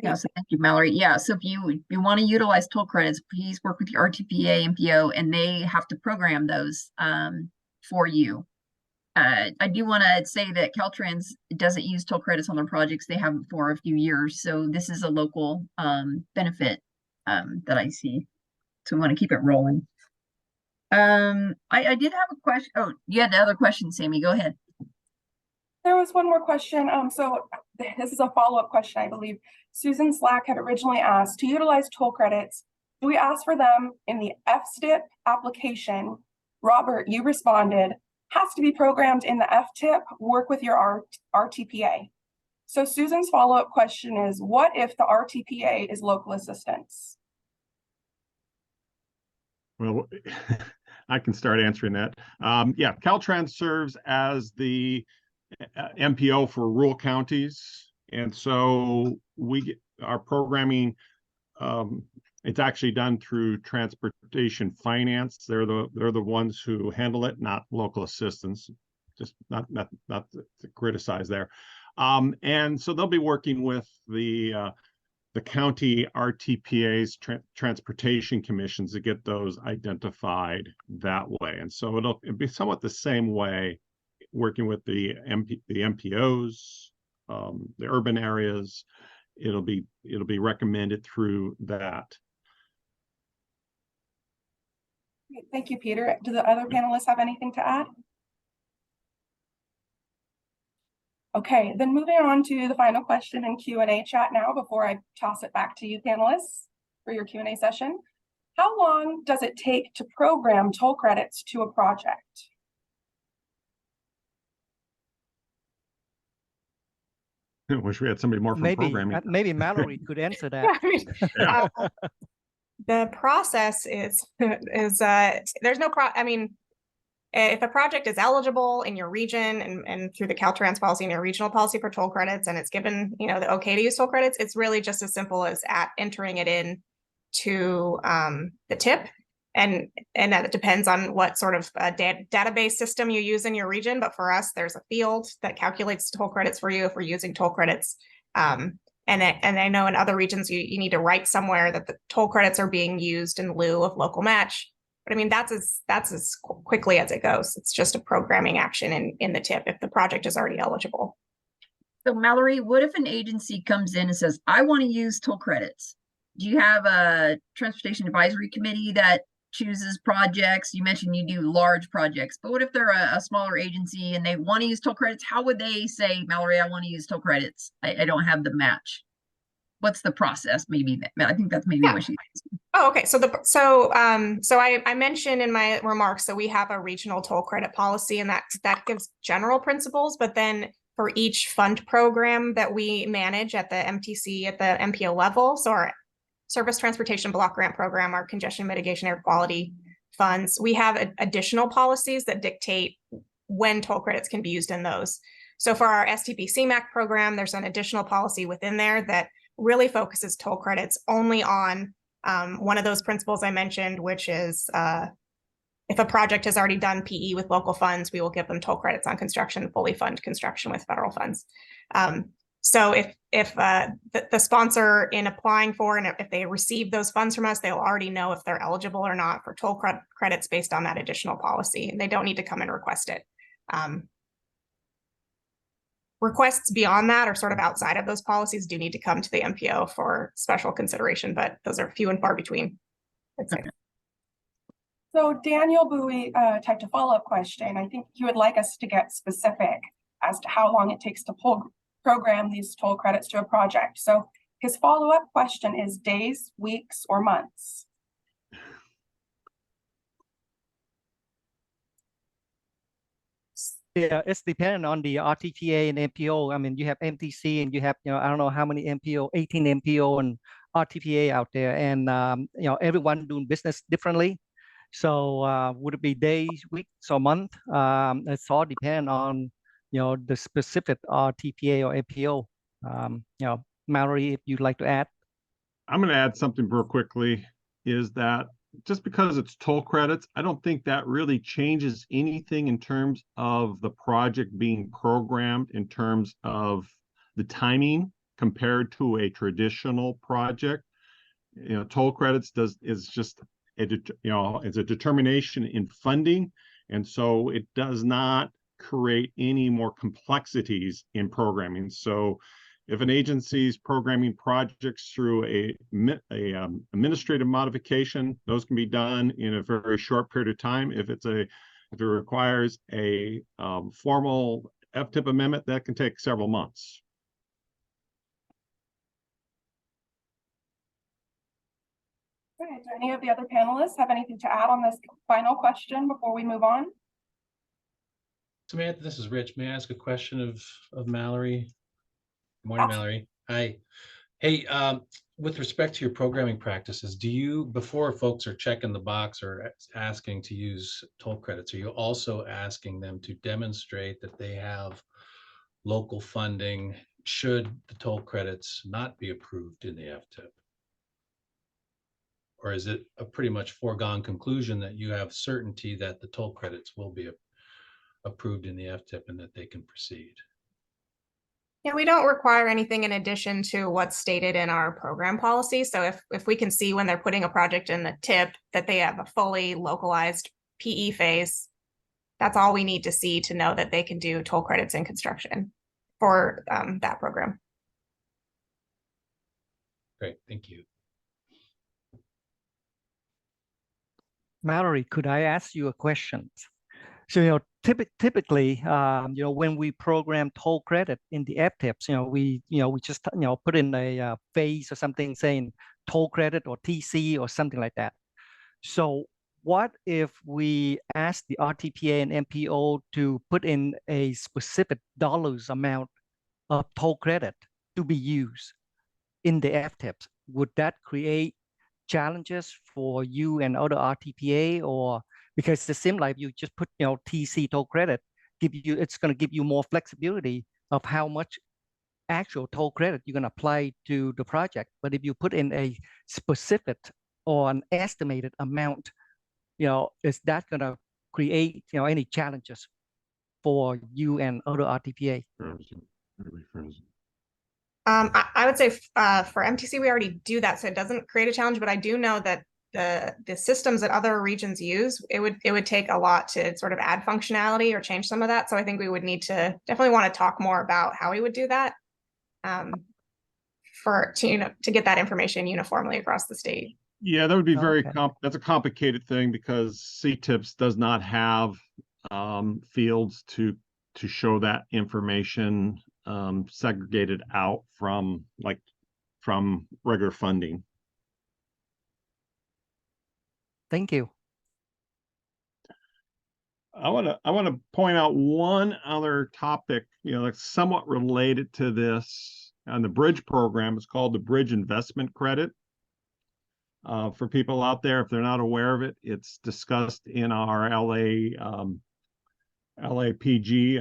Yeah, so thank you, Mallory. Yeah, so if you want to utilize toll credits, please work with your RTPA, MPO, and they have to program those for you. I do want to say that Caltrans doesn't use toll credits on their projects. They haven't for a few years. So this is a local benefit that I see. So we want to keep it rolling. I did have a question. Oh, you had the other question, Sammy. Go ahead. There was one more question. So this is a follow-up question, I believe. Susan Slack had originally asked to utilize toll credits. Do we ask for them in the FSTIP application? Robert, you responded, has to be programmed in the FTIP, work with your RTPA. So Susan's follow-up question is, what if the RTPA is local assistance? Well, I can start answering that. Yeah, Caltrans serves as the MPO for rural counties. And so we get our programming, it's actually done through transportation finance. They're the ones who handle it, not local assistance. Just not to criticize there. And so they'll be working with the county RTPA's transportation commissions to get those identified that way. And so it'll be somewhat the same way, working with the MPOs, the urban areas. It'll be recommended through that. Thank you, Peter. Do the other panelists have anything to add? Okay, then moving on to the final question and Q&A chat now before I toss it back to you panelists for your Q&A session. How long does it take to program toll credits to a project? I wish we had somebody more from programming. Maybe Mallory could answer that. Yeah, I mean, Yeah. the process is there's no I mean, if a project is eligible in your region and through the Caltrans policy and your regional policy for toll credits, and it's given, you know, the okay to use toll credits, it's really just as simple as entering it in to the TIP. And that depends on what sort of database system you use in your region. But for us, there's a field that calculates toll credits for you if we're using toll credits. And I know in other regions, you need to write somewhere that the toll credits are being used in lieu of local match. But I mean, that's as quickly as it goes. It's just a programming action in the TIP if the project is already eligible. So Mallory, what if an agency comes in and says, I want to use toll credits? Do you have a transportation advisory committee that chooses projects? You mentioned you do large projects, but what if they're a smaller agency and they want to use toll credits? How would they say, Mallory, I want to use toll credits? I don't have the match. What's the process? Maybe I think that's maybe what she's asking. Oh, okay. So I mentioned in my remarks that we have a regional toll credit policy, and that gives general principles, but then for each fund program that we manage at the MTC at the MPO level, so our Surface Transportation Block Grant Program, our Congestion Mitigation Air Quality funds, we have additional policies that dictate when toll credits can be used in those. So for our STP CMAQ program, there's an additional policy within there that really focuses toll credits only on one of those principles I mentioned, which is if a project has already done PE with local funds, we will give them toll credits on construction, fully fund construction with federal funds. So if the sponsor in applying for, and if they receive those funds from us, they'll already know if they're eligible or not for toll credits based on that additional policy. They don't need to come and request it. Requests beyond that or sort of outside of those policies do need to come to the MPO for special consideration, but those are few and far between, I'd say. So Daniel Bowie typed a follow-up question. I think he would like us to get specific as to how long it takes to program these toll credits to a project. So his follow-up question is days, weeks, or months? Yeah, it's dependent on the RTPA and MPO. I mean, you have MTC and you have, I don't know how many MPO, 18 MPO and RTPA out there. And, everyone doing business differently. So would it be days, weeks, or month? It's all depend on, the specific RTPA or MPO. Mallory, if you'd like to add. I'm going to add something real quickly, is that just because it's toll credits, I don't think that really changes anything in terms of the project being programmed in terms of the timing compared to a traditional project. Toll credits is just it's a determination in funding, and so it does not create any more complexities in programming. So if an agency is programming projects through a administrative modification, those can be done in a very short period of time. If it requires a formal FTIP amendment, that can take several months. Okay, do any of the other panelists have anything to add on this final question before we move on? Samantha, this is Rich. May I ask a question of Mallory? Good morning, Mallory. Hi. Hey, with respect to your programming practices, before folks are checking the box or asking to use toll credits, are you also asking them to demonstrate that they have local funding should the toll credits not be approved in the FTIP? Or is it a pretty much foregone conclusion that you have certainty that the toll credits will be approved in the FTIP and that they can proceed? Yeah, we don't require anything in addition to what's stated in our program policy. So if we can see when they're putting a project in the TIP that they have a fully localized PE phase, that's all we need to see to know that they can do toll credits in construction for that program. Great, thank you. Mallory, could I ask you a question? So, typically, when we program toll credit in the FTIPs, we just, put in a phase or something saying toll credit or TC or something like that. So what if we ask the RTPA and MPO to put in a specific dollars amount of toll credit to be used in the FTIPs? Would that create challenges for you and other RTPA, or because it seems like you just put TC toll credit, it's going to give you more flexibility of how much actual toll credit you're going to apply to the project. But if you put in a specific or an estimated amount, is that going to create any challenges for you and other RTPA? I would say for MTC, we already do that, so it doesn't create a challenge, but I do know that the systems that other regions use, it would take a lot to sort of add functionality or change some of that. So I think we would need to definitely want to talk more about how we would do that to get that information uniformly across the state. Yeah, that would be very Okay. that's a complicated thing because CTIPS does not have fields to show that information segregated out from regular funding. Thank you. I want to point out one other topic, that's somewhat related to this on the bridge program. It's called the Bridge Investment Credit. For people out there, if they're not aware of it, it's discussed in our LAPG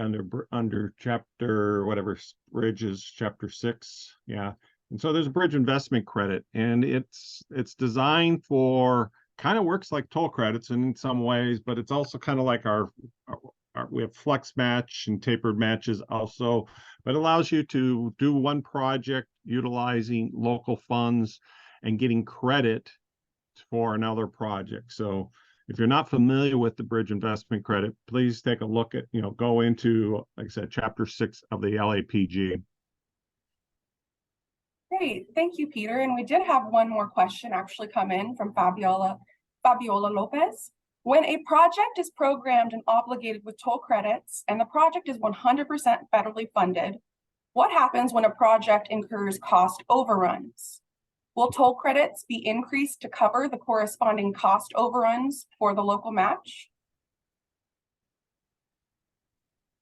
under chapter whatever bridges, chapter 6. Yeah. And so there's a bridge investment credit, and it's designed for, kind of works like toll credits in some ways, but it's also kind of like our we have flex match and tapered matches also, but allows you to do one project utilizing local funds and getting credit for another project. So if you're not familiar with the bridge investment credit, please take a look at, go into, like I said, chapter 6 of the LAPG. Great, thank you, Peter. And we did have one more question actually come in from Fabiola Lopez. When a project is programmed and obligated with toll credits and the project is 100% federally funded, what happens when a project incurs cost overruns? Will toll credits be increased to cover the corresponding cost overruns for the local match?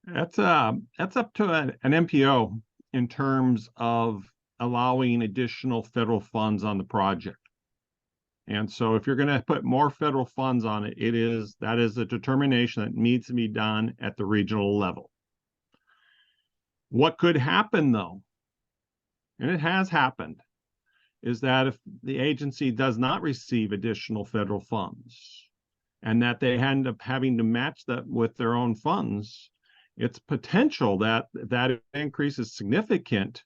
That's up to an MPO in terms of allowing additional federal funds on the project. And so if you're going to put more federal funds on it, that is a determination that needs to be done at the regional level. What could happen though, and it has happened, is that if the agency does not receive additional federal funds and that they end up having to match that with their own funds, it's potential that that increase is significant,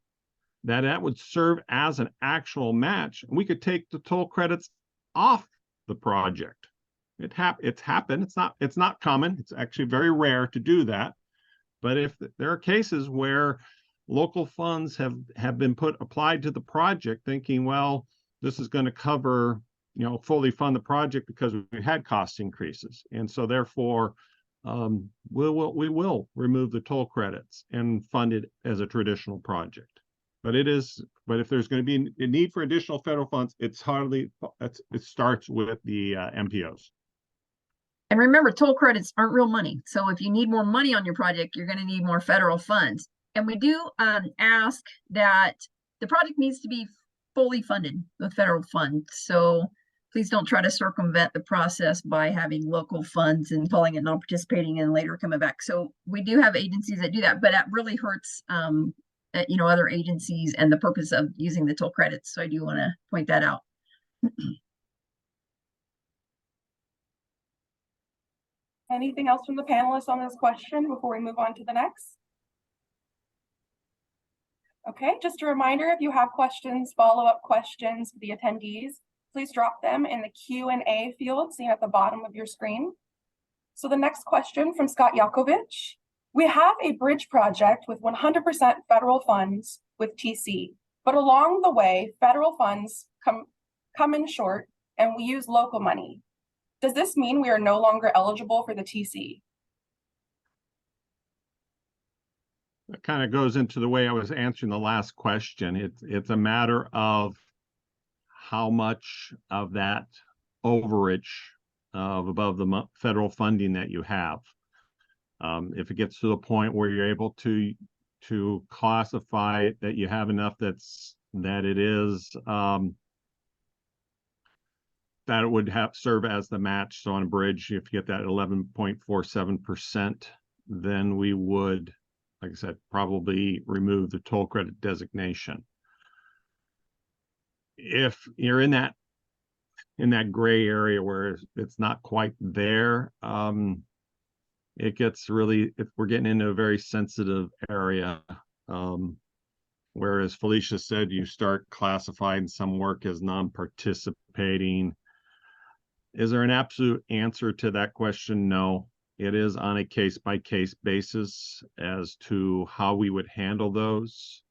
that would serve as an actual match. We could take the toll credits off the project. It's happened. It's not common. It's actually very rare to do that. But if there are cases where local funds have been applied to the project thinking, well, this is going to cover, fully fund the project because we had cost increases. And so therefore, we will remove the toll credits and fund it as a traditional project. But if there's going to be a need for additional federal funds, it starts with the MPOs. And remember, toll credits aren't real money. So if you need more money on your project, you're going to need more federal funds. And we do ask that the project needs to be fully funded with federal funds. So please don't try to circumvent the process by having local funds and pulling it, not participating, and later coming back. So we do have agencies that do that, but that really hurts other agencies and the purpose of using the toll credits. So I do want to point that out. Anything else from the panelists on this question before we move on to the next? Okay, just a reminder, if you have questions, follow-up questions for the attendees, please drop them in the Q&A field seen at the bottom of your screen. So the next question from Scott Yakovich. We have a bridge project with 100% federal funds with TC, but along the way, federal funds come in short and we use local money. Does this mean we are no longer eligible for the TC? it kind of goes into the way I was answering the last question. It's a matter of how much of that overage of above the federal funding that you have. If it gets to the point where you're able to classify it that you have enough that it is that it would serve as the match. So on a bridge, if you get that 11.47%, then we would, like I said, probably remove the toll credit designation. If you're in that gray area where it's not quite there, it gets really, we're getting into a very sensitive area. Whereas Felicia said, you start classifying some work as non-participating. Is there an absolute answer to that question? No. It is on a case-by-case basis as to how we would handle those.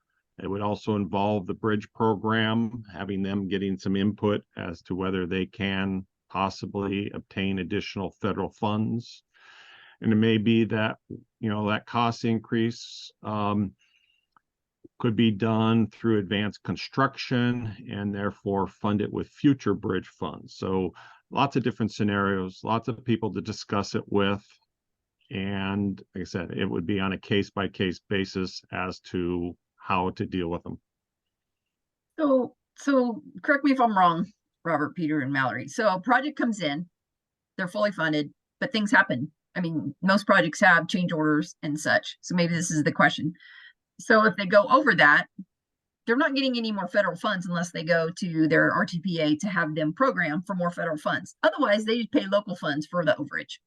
It would also involve the bridge program, having them getting some input as to whether they can possibly obtain additional federal funds. And it may be that, that cost increase could be done through advanced construction and therefore fund it with future bridge funds. So lots of different scenarios, lots of people to discuss it with. And like I said, it would be on a case-by-case basis as to how to deal with them. So correct me if I'm wrong, Robert, Peter, and Mallory. So a project comes in, they're fully funded, but things happen. I mean, most projects have change orders and such. So maybe this is the question. So if they go over that, they're not getting any more federal funds unless they go to their RTPA to have them program for more federal funds. Otherwise, they just pay local funds for the overage.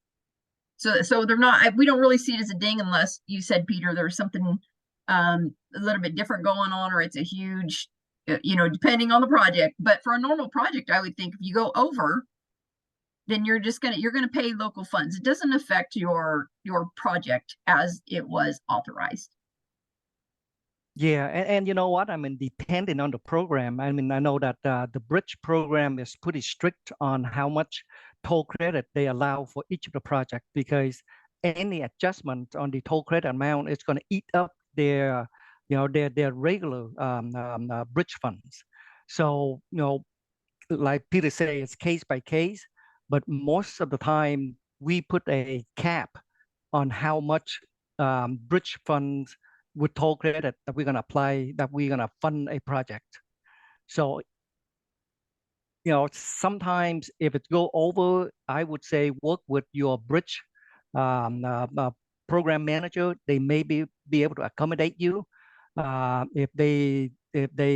So they're not, we don't really see it as a ding unless you said, Peter, there's something a little bit different going on, or it's a huge, depending on the project. But for a normal project, I would think if you go over, then you're gonna pay local funds. It doesn't affect your project as it was authorized. Yeah, and you know what? I mean, depending on the program, I mean, I know that the bridge program is pretty strict on how much toll credit they allow for each of the project, because any adjustment on the toll credit amount is going to eat up their regular bridge funds. So, like Peter said, it's case by case, but most of the time we put a cap on how much bridge funds with toll credit that we're going to apply, that we're going to fund a project. So, sometimes if it go over, I would say work with your bridge program manager. They may be able to accommodate you. If they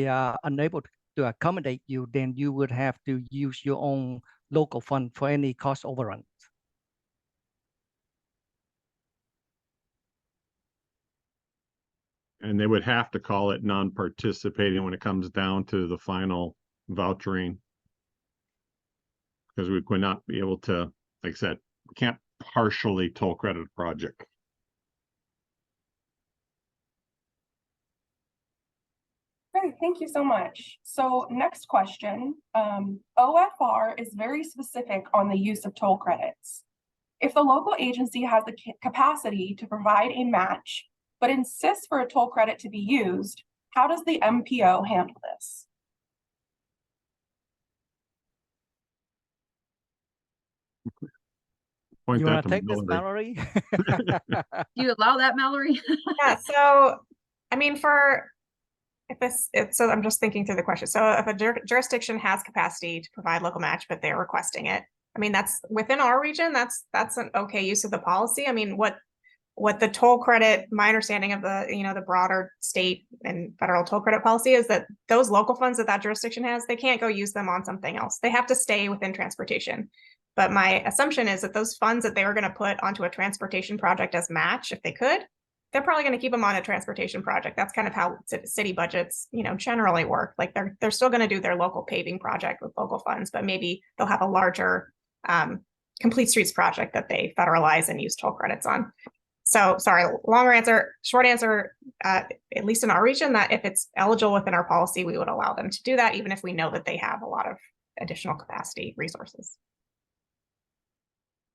are unable to accommodate you, then you would have to use your own local fund for any cost overruns. And they would have to call it non-participating when it comes down to the final vouchering. Because we could not be able to, like I said, we can't partially toll credit a project. Okay, thank you so much. So next question, OFR is very specific on the use of toll credits. If the local agency has the capacity to provide a match, but insists for a toll credit to be used, how does the MPO handle this? Point You that want to to take this, Mallory. Mallory? Do you allow that, Mallory? Yeah, so I mean, so I'm just thinking through the question. So if a jurisdiction has capacity to provide local match, but they're requesting it, I mean, that's within our region, that's an okay use of the policy. I mean, what the toll credit, my understanding of the broader state and federal toll credit policy is that those local funds that jurisdiction has, they can't go use them on something else. They have to stay within transportation. But my assumption is that those funds that they were going to put onto a transportation project as match, if they could, they're probably going to keep them on a transportation project. That's kind of how city budgets, generally work. Like they're still going to do their local paving project with local funds, but maybe they'll have a larger complete streets project that they federalize and use toll credits on. So sorry, longer answer, short answer, at least in our region, that if it's eligible within our policy, we would allow them to do that, even if we know that they have a lot of additional capacity resources.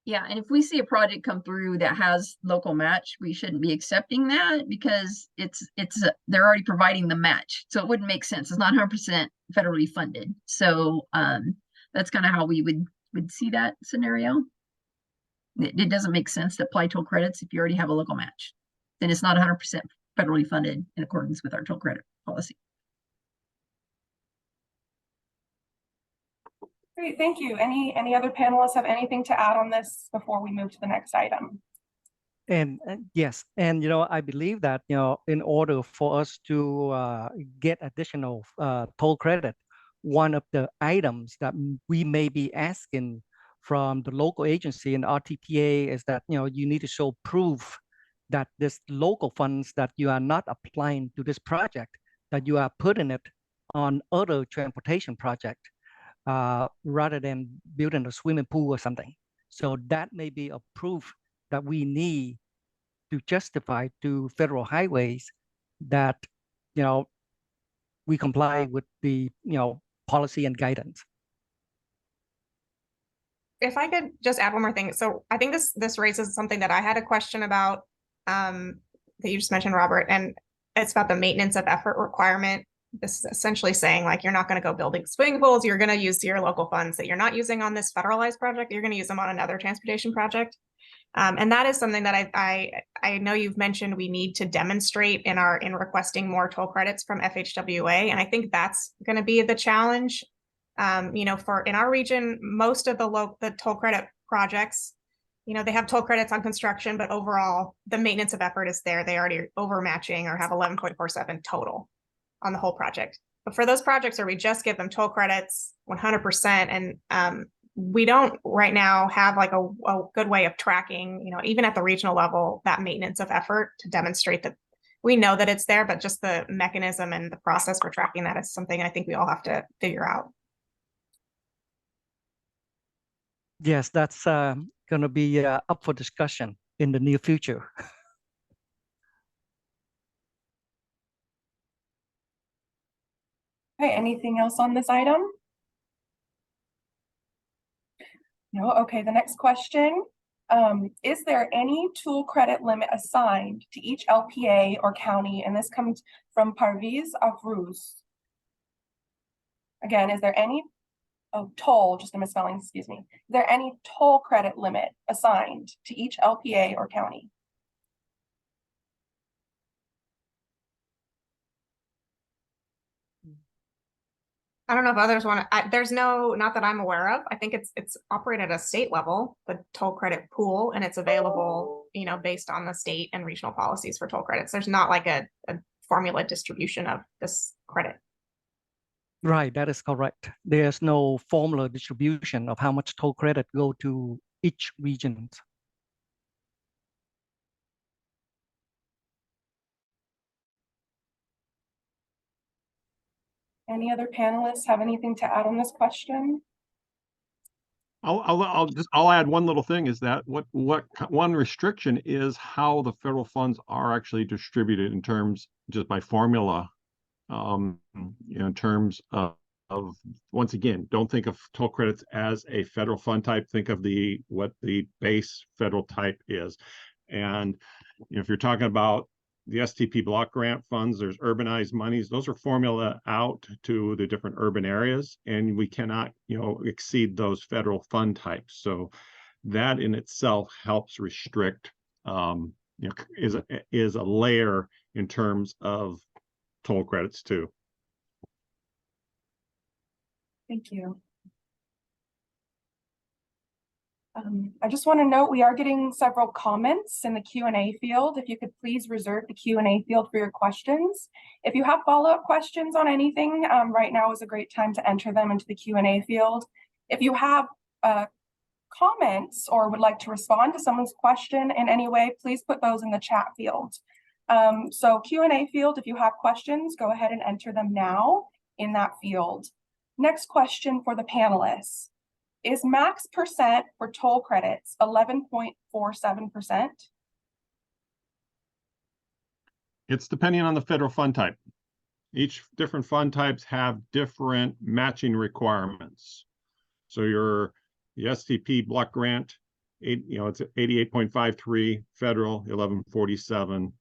Yeah, and if we see a project come through that has local match, we shouldn't be accepting that because they're already providing the match. So it wouldn't make sense. It's not 100% federally funded. So that's kind of how we would see that scenario. It doesn't make sense to apply toll credits if you already have a local match. Then it's not 100% federally funded in accordance with our toll credit policy. Great, thank you. Any other panelists have anything to add on this before we move to the next item? And yes, and I believe that in order for us to get additional toll credit, one of the items that we may be asking from the local agency and RTPA is that you need to show proof that this local funds that you are not applying to this project, that you are putting it on other transportation project rather than building a swimming pool or something. So that may be a proof that we need to justify to federal highways that we comply with the policy and guidance. If I could just add one more thing. So I think this raises something that I had a question about that you just mentioned, Robert, and it's about the maintenance of effort requirement. This is essentially saying like, you're not going to go building swimming pools. You're going to use your local funds that you're not using on this federalized project. You're going to use them on another transportation project. And that is something that I know you've mentioned we need to demonstrate in requesting more toll credits from FHWA. And I think that's going to be the challenge. For in our region, most of the toll credit projects, they have toll credits on construction, but overall the maintenance of effort is there. They already overmatching or have 11.47 total on the whole project. But for those projects where we just give them toll credits 100%, and we don't right now have like a good way of tracking, even at the regional level, that maintenance of effort to demonstrate that we know that it's there, but just the mechanism and the process for tracking that is something I think we all have to figure out. Yes, that's going to be up for discussion in the near future. Okay, anything else on this item? No, okay, the next question. Is there any tool credit limit assigned to each LPA or county? And this comes from Parviz Afruz. Again, is there any toll, just a misspelling, excuse me. Is there any toll credit limit assigned to each LPA or county? I don't know if others want to, there's not that I'm aware of. I think it's operated at a state level, the toll credit pool, and it's available, based on the state and regional policies for toll credits. There's not like a formula distribution of this credit. Right, that is correct. There's no formula distribution of how much toll credit go to each region. Any other panelists have anything to add on this question? I'll add one little thing is that what one restriction is how the federal funds are actually distributed in terms just by formula, in terms of once again, don't think of toll credits as a federal fund type. Think of what the base federal type is, and if you're talking about the STP block grant funds, there's urbanized monies. Those are formula out to the different urban areas, and we cannot, exceed those federal fund types. So that in itself helps restrict, is a layer in terms of toll credits too. Thank you. I just want to note we are getting several comments in the Q&A field. If you could please reserve the Q&A field for your questions. If you have follow-up questions on anything, right now is a great time to enter them into the Q&A field. If you have comments or would like to respond to someone's question in any way, please put those in the chat field. So Q&A field, if you have questions, go ahead and enter them now in that field. Next question for the panelists. Is max percent for toll credits 11.47%? It's depending on the federal fund type. Each different fund types have different matching requirements. So the STP block grant it's 88.53 federal, 1147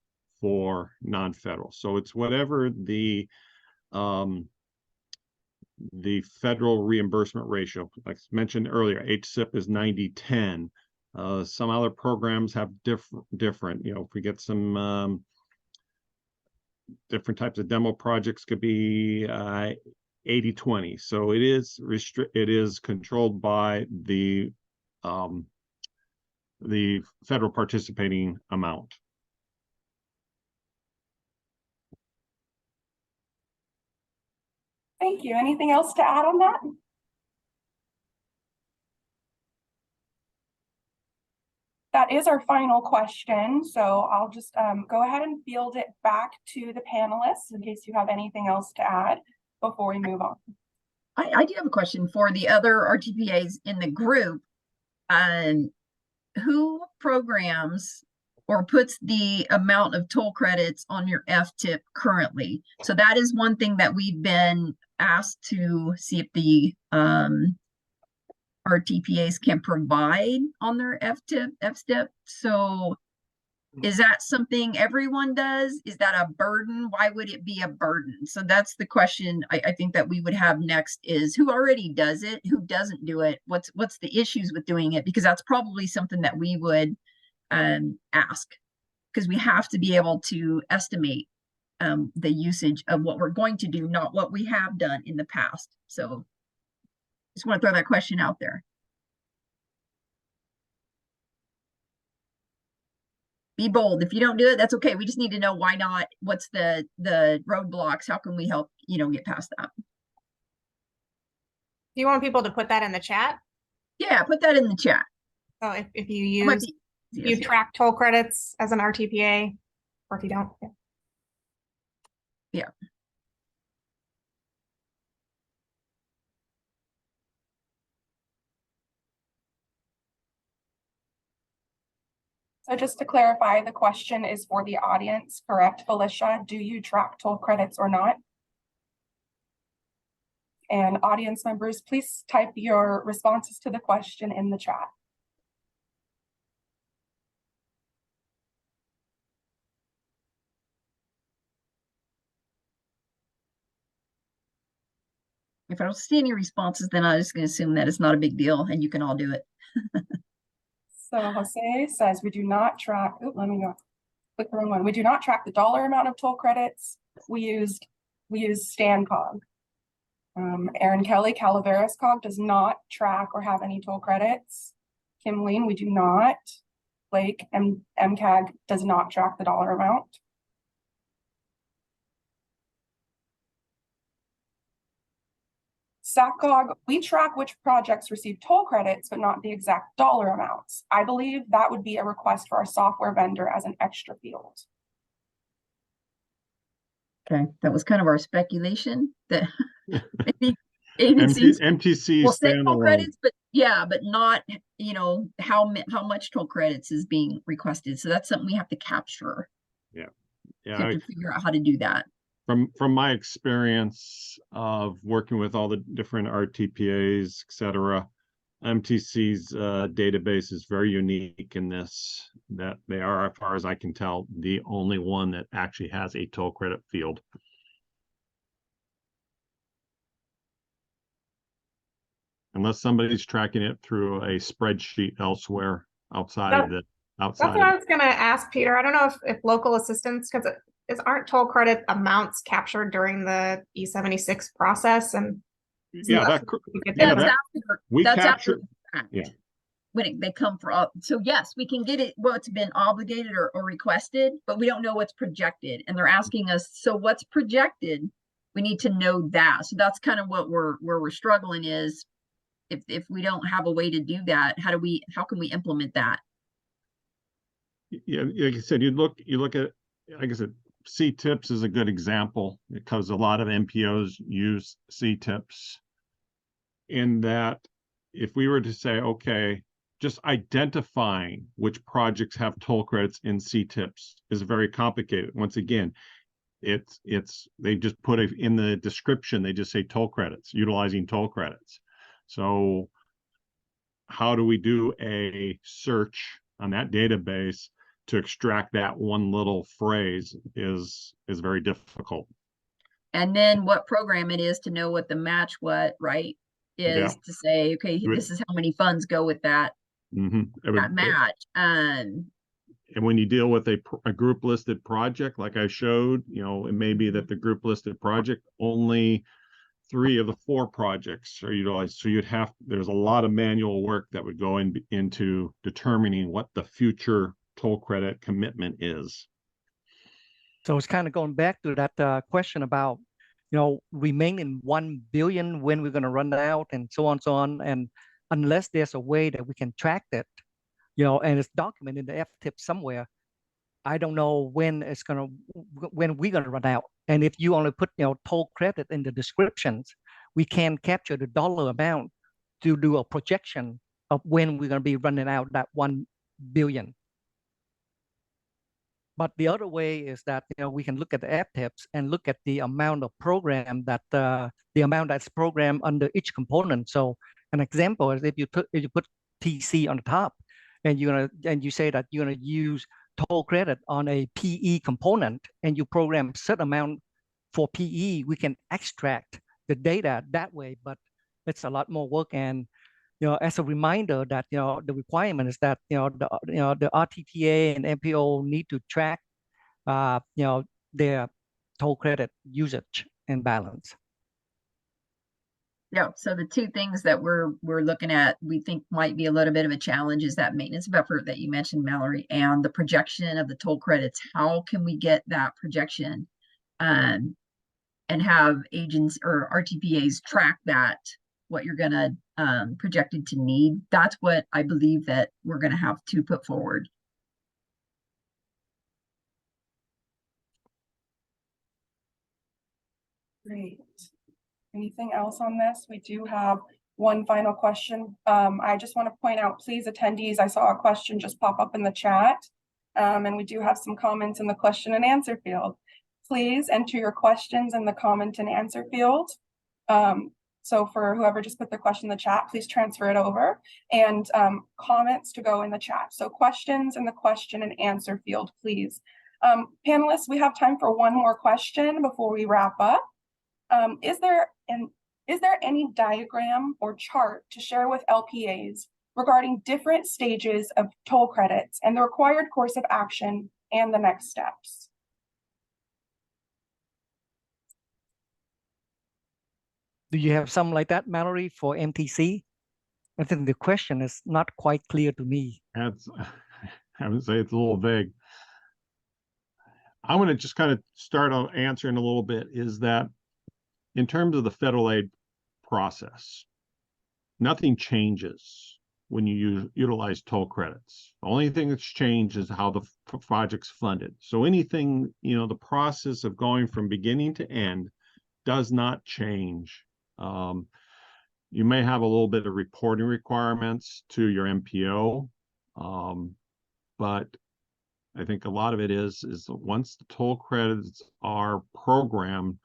for non-federal. So it's whatever the federal reimbursement ratio, like mentioned earlier, HSIP is 90-10. Some other programs have different, if we get some different types of demo projects, could be 80-20. So it is controlled by the federal participating amount. Thank you. Anything else to add on that? That is our final question. So I'll just go ahead and field it back to the panelists in case you have anything else to add before we move on. I do have a question for the other RTPAs in the group. Who programs or puts the amount of toll credits on your FTIP currently? So that is one thing that we've been asked to see if the RTPAs can provide on their FTIP. So is that something everyone does? Is that a burden? Why would it be a burden? So that's the question I think that we would have next is who already does it? Who doesn't do it? What's the issues with doing it? Because that's probably something that we would ask, because we have to be able to estimate the usage of what we're going to do, not what we have done in the past. So just want to throw that question out there. Be bold. If you don't do it, that's okay. We just need to know why not. What's the roadblocks? How can we help, get past that? Do you want people to put that in the chat? Yeah, put that in the chat. So if you track toll credits as an RTPA, or if you don't. Yeah. So just to clarify, the question is for the audience, correct, Felicia? Do you track toll credits or not? And audience members, please type your responses to the question in the chat. If I don't see any responses, then I'm just going to assume that it's not a big deal and you can all do it. So Jose says we do not track, let me go, click the wrong one. We do not track the dollar amount of toll credits. We use StanCog. Aaron Kelly, Calaveras Cog does not track or have any toll credits. Kim Lean, we do not. Blake, MCAG does not track the dollar amount. SACCOG, we track which projects receive toll credits, but not the exact dollar amounts. I believe that would be a request for our software vendor as an extra field. Okay, that was kind of our speculation that maybe agencies MTC will say toll standalone. credits, but yeah, but not, how much toll credits is being requested. So that's something we have to capture. Yeah, We have to figure out how to do that. From my experience of working with all the different RTPAs, et cetera, MTC's database is very unique in this, that they are, as far as I can tell, the only one that actually has a toll credit field. Unless somebody's tracking it through a spreadsheet elsewhere outside of it. That's what I was going to ask, Peter. I don't know if local assistance, because aren't toll credit amounts captured during the E76 process? And yeah, that's after yeah. When they come for so yes, we can get it what's been obligated or requested, but we don't know what's projected, and they're asking us, so what's projected? We need to know that. So that's kind of what we're struggling is if we don't have a way to do that, how can we implement that? Yeah, like I said, you look at, like I said, CTIPs is a good example because a lot of MPOs use CTIPs. In that, if we were to say, okay, just identifying which projects have toll credits in CTIPs is very complicated. Once again, they just put it in the description, they just say toll credits, utilizing toll credits. So how do we do a search on that database to extract that one little phrase is very difficult. And then what program it is to know what the match right is, to say, okay, this is how many funds go with that, that match. And when you deal with a group listed project, like I showed, you know, it may be that the group listed project, only 3 of the 4 projects are utilized. So there's a lot of manual work that would go into determining what the future toll credit commitment is. So it's kind of going back to that question about, you know, remaining 1 billion, when we're going to run out, and so on. And unless there's a way that we can track that, you know, and it's documented in the FTIP somewhere, I don't know when we're gonna run out. And if you only put, you know, toll credit in the descriptions, we can capture the dollar amount to do a projection of when we're gonna be running out that 1 billion. But the other way is that, you know, we can look at the FTIPs and look at the amount of program that the amount that's programmed under each component. So an example is if you put TC on the top, and you say that you're gonna use toll credit on a PE component, and you program certain amount for PE, we can extract the data that way, but it's a lot more work. And, you know, as a reminder that, you know, the requirement is that, you know, the RTPA and MPO need to track, you know, their toll credit usage and balance. Yeah, so the 2 things that we're looking at, we think might be a little bit of a challenge, is that maintenance buffer that you mentioned, Mallory, and the projection of the toll credits. How can we get that projection and have agents or RTPAs track that, what you're gonna projected to need? That's what I believe that we're gonna have to put forward. Great. Anything else on this? We do have one final question. I just want to point out, please, attendees, I saw a question just pop up in the chat. And we do have some comments in the question and answer field. Please enter your questions in the comment and answer field. So for whoever just put their question in the chat, please transfer it over, and comments to go in the chat. So questions in the question and answer field, please. Panelists, we have time for one more question before we wrap up. Is there any diagram or chart to share with LPAs regarding different stages of toll credits and the required course of action and the next steps? Do you have something like that, Mallory, for MTC? I think the question is not quite clear to me. I would say it's a little vague. I'm going to just kind of start on answering a little bit, is that in terms of the federal aid process, nothing changes when you utilize toll credits. The only thing that's changed is how the project's funded. So anything, you know, the process of going from beginning to end does not change. You may have a little bit of reporting requirements to your MPO, but I think a lot of it is once the toll credits are programmed,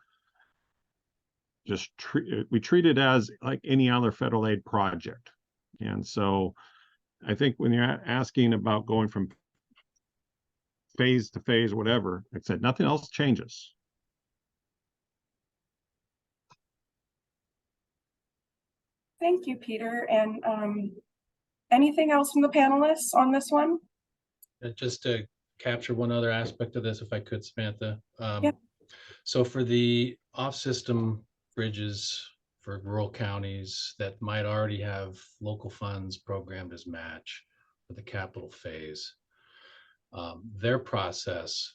we treat it as like any other federal aid project. And so I think when you're asking about going from phase to phase, whatever, like I said, nothing else changes. Thank you, Peter. And anything else from the panelists on this one? Just to capture one other aspect of this, if I could, Samantha. Yep. So for the off-system bridges for rural counties that might already have local funds programmed as match for the capital phase, their process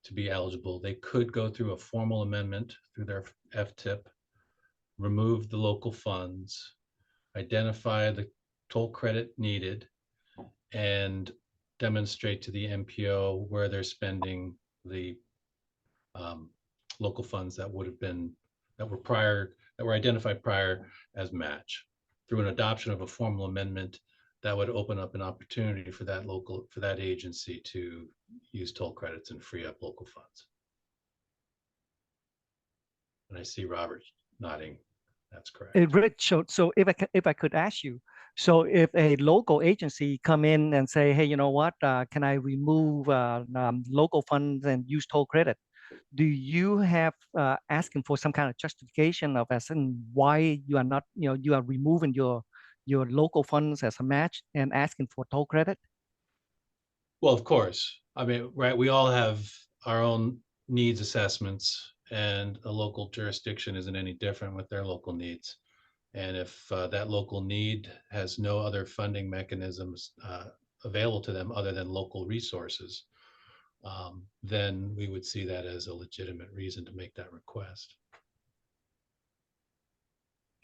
to be eligible, they could go through a formal amendment through their FTIP, remove the local funds, identify the toll credit needed, and demonstrate to the MPO where they're spending the local funds that were identified prior as match. Through an adoption of a formal amendment, that would open up an opportunity for that agency to use toll credits and free up local funds. And I see Robert nodding. That's correct. Rich, so if I could ask you, So if a local agency come in and say, hey, you know what, can I remove local funds and use toll credit? Do you have asking for some kind of justification of as in why you are not, you are removing your local funds as a match and asking for toll credit? Well, of course. I mean, right, we all have our own needs assessments, and a local jurisdiction isn't any different with their local needs. And if that local need has no other funding mechanisms available to them other than local resources, then we would see that as a legitimate reason to make that request.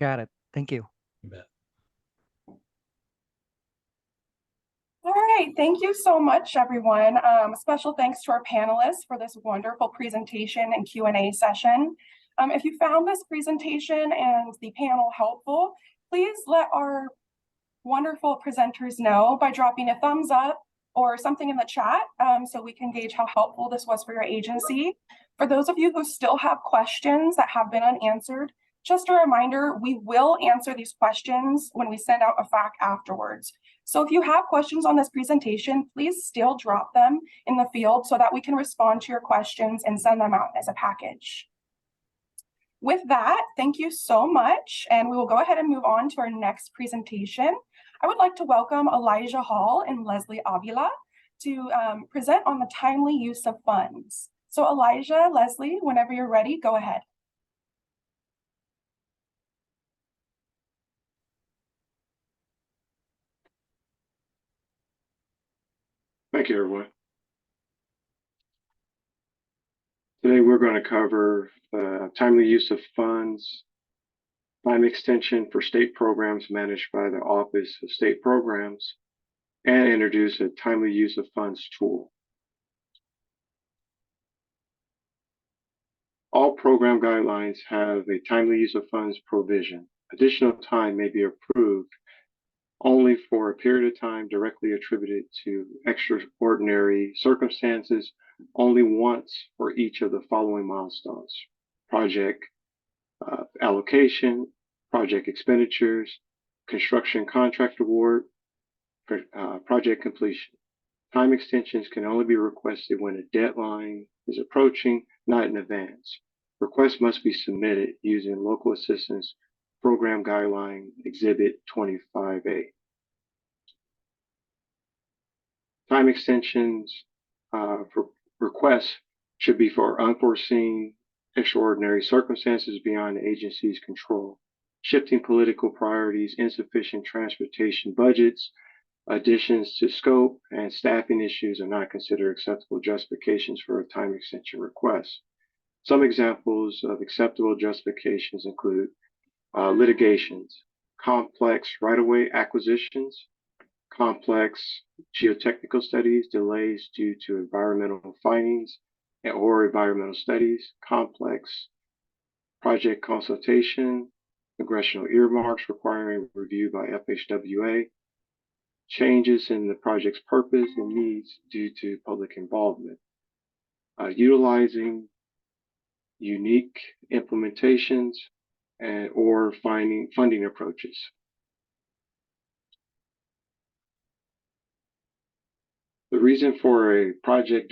Got it. Thank you. You bet. All right, thank you so much, everyone. Special thanks to our panelists for this wonderful presentation and Q&A session. If you found this presentation and the panel helpful, please let our wonderful presenters know by dropping a thumbs up or something in the chat so we can gauge how helpful this was for your agency. For those of you who still have questions that have been unanswered, just a reminder, we will answer these questions when we send out a FAQ afterwards. So if you have questions on this presentation, please still drop them in the field so that we can respond to your questions and send them out as a package. With that, thank you so much, and we will go ahead and move on to our next presentation. I would like to welcome Elijah Hall and Leslie Avila to present on the timely use of funds. So Elijah, Leslie, whenever you're ready, go ahead. Thank you, everyone. Today, we're going to cover timely use of funds, time extension for state programs managed by the Office of State Programs, and introduce a timely use of funds tool. All program guidelines have a timely use of funds provision. Additional time may be approved only for a period of time directly attributed to extraordinary circumstances, only once for each of the following milestones: project allocation, project expenditures, construction contract award, project completion. Time extensions can only be requested when a deadline is approaching, not in advance. Requests must be submitted using Local Assistance Program Guideline Exhibit 25A. Time extensions for requests should be for unforeseen, extraordinary circumstances beyond the agency's control, shifting political priorities, insufficient transportation budgets, additions to scope, and staffing issues are not considered acceptable justifications for a time extension request. Some examples of acceptable justifications include litigations, complex right-of-way acquisitions, complex geotechnical studies, delays due to environmental findings or environmental studies, complex project consultation, congressional earmarks requiring review by FHWA, changes in the project's purpose and needs due to public involvement, utilizing unique implementations or funding approaches. The reason for a project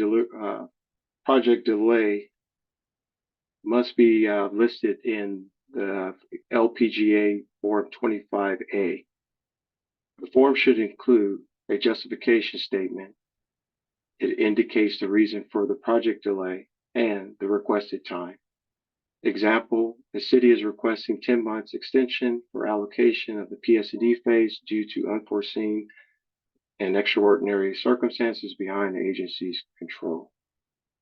delay must be listed in the LPGA Form 25A. The form should include a justification statement. It indicates the reason for the project delay and the requested time. Example, the city is requesting 10 months extension for allocation of the PS&D phase due to unforeseen and extraordinary circumstances behind the agency's control.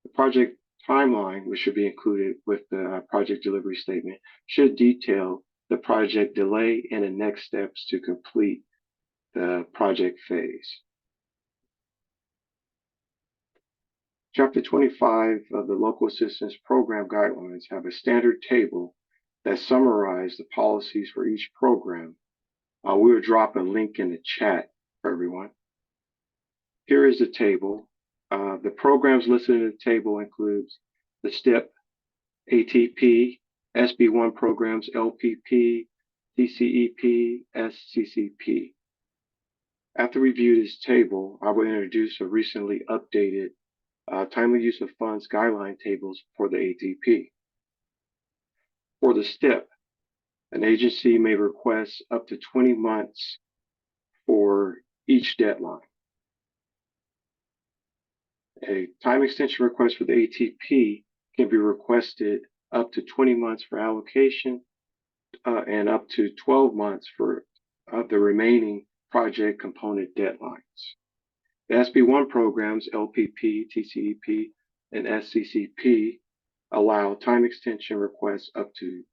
The project timeline, which should be included with the project delivery statement, should detail the project delay and the next steps to complete the project phase. Chapter 25 of the Local Assistance Program Guidelines have a standard table that summarizes the policies for each program. We will drop a link in the chat for everyone. Here is the table. The programs listed in the table includes the STIP, ATP, SB1 programs, LPP, CCEP, SCCP. After review this table, I will introduce a recently updated timely use of funds guideline tables for the ATP. For the STIP, an agency may request up to 20 months for each deadline. A time extension request for the ATP can be requested up to 20 months for allocation and up to 12 months for the remaining project component deadlines. The SB1 programs, LPP, TCEP, and SCCP, allow time extension requests up to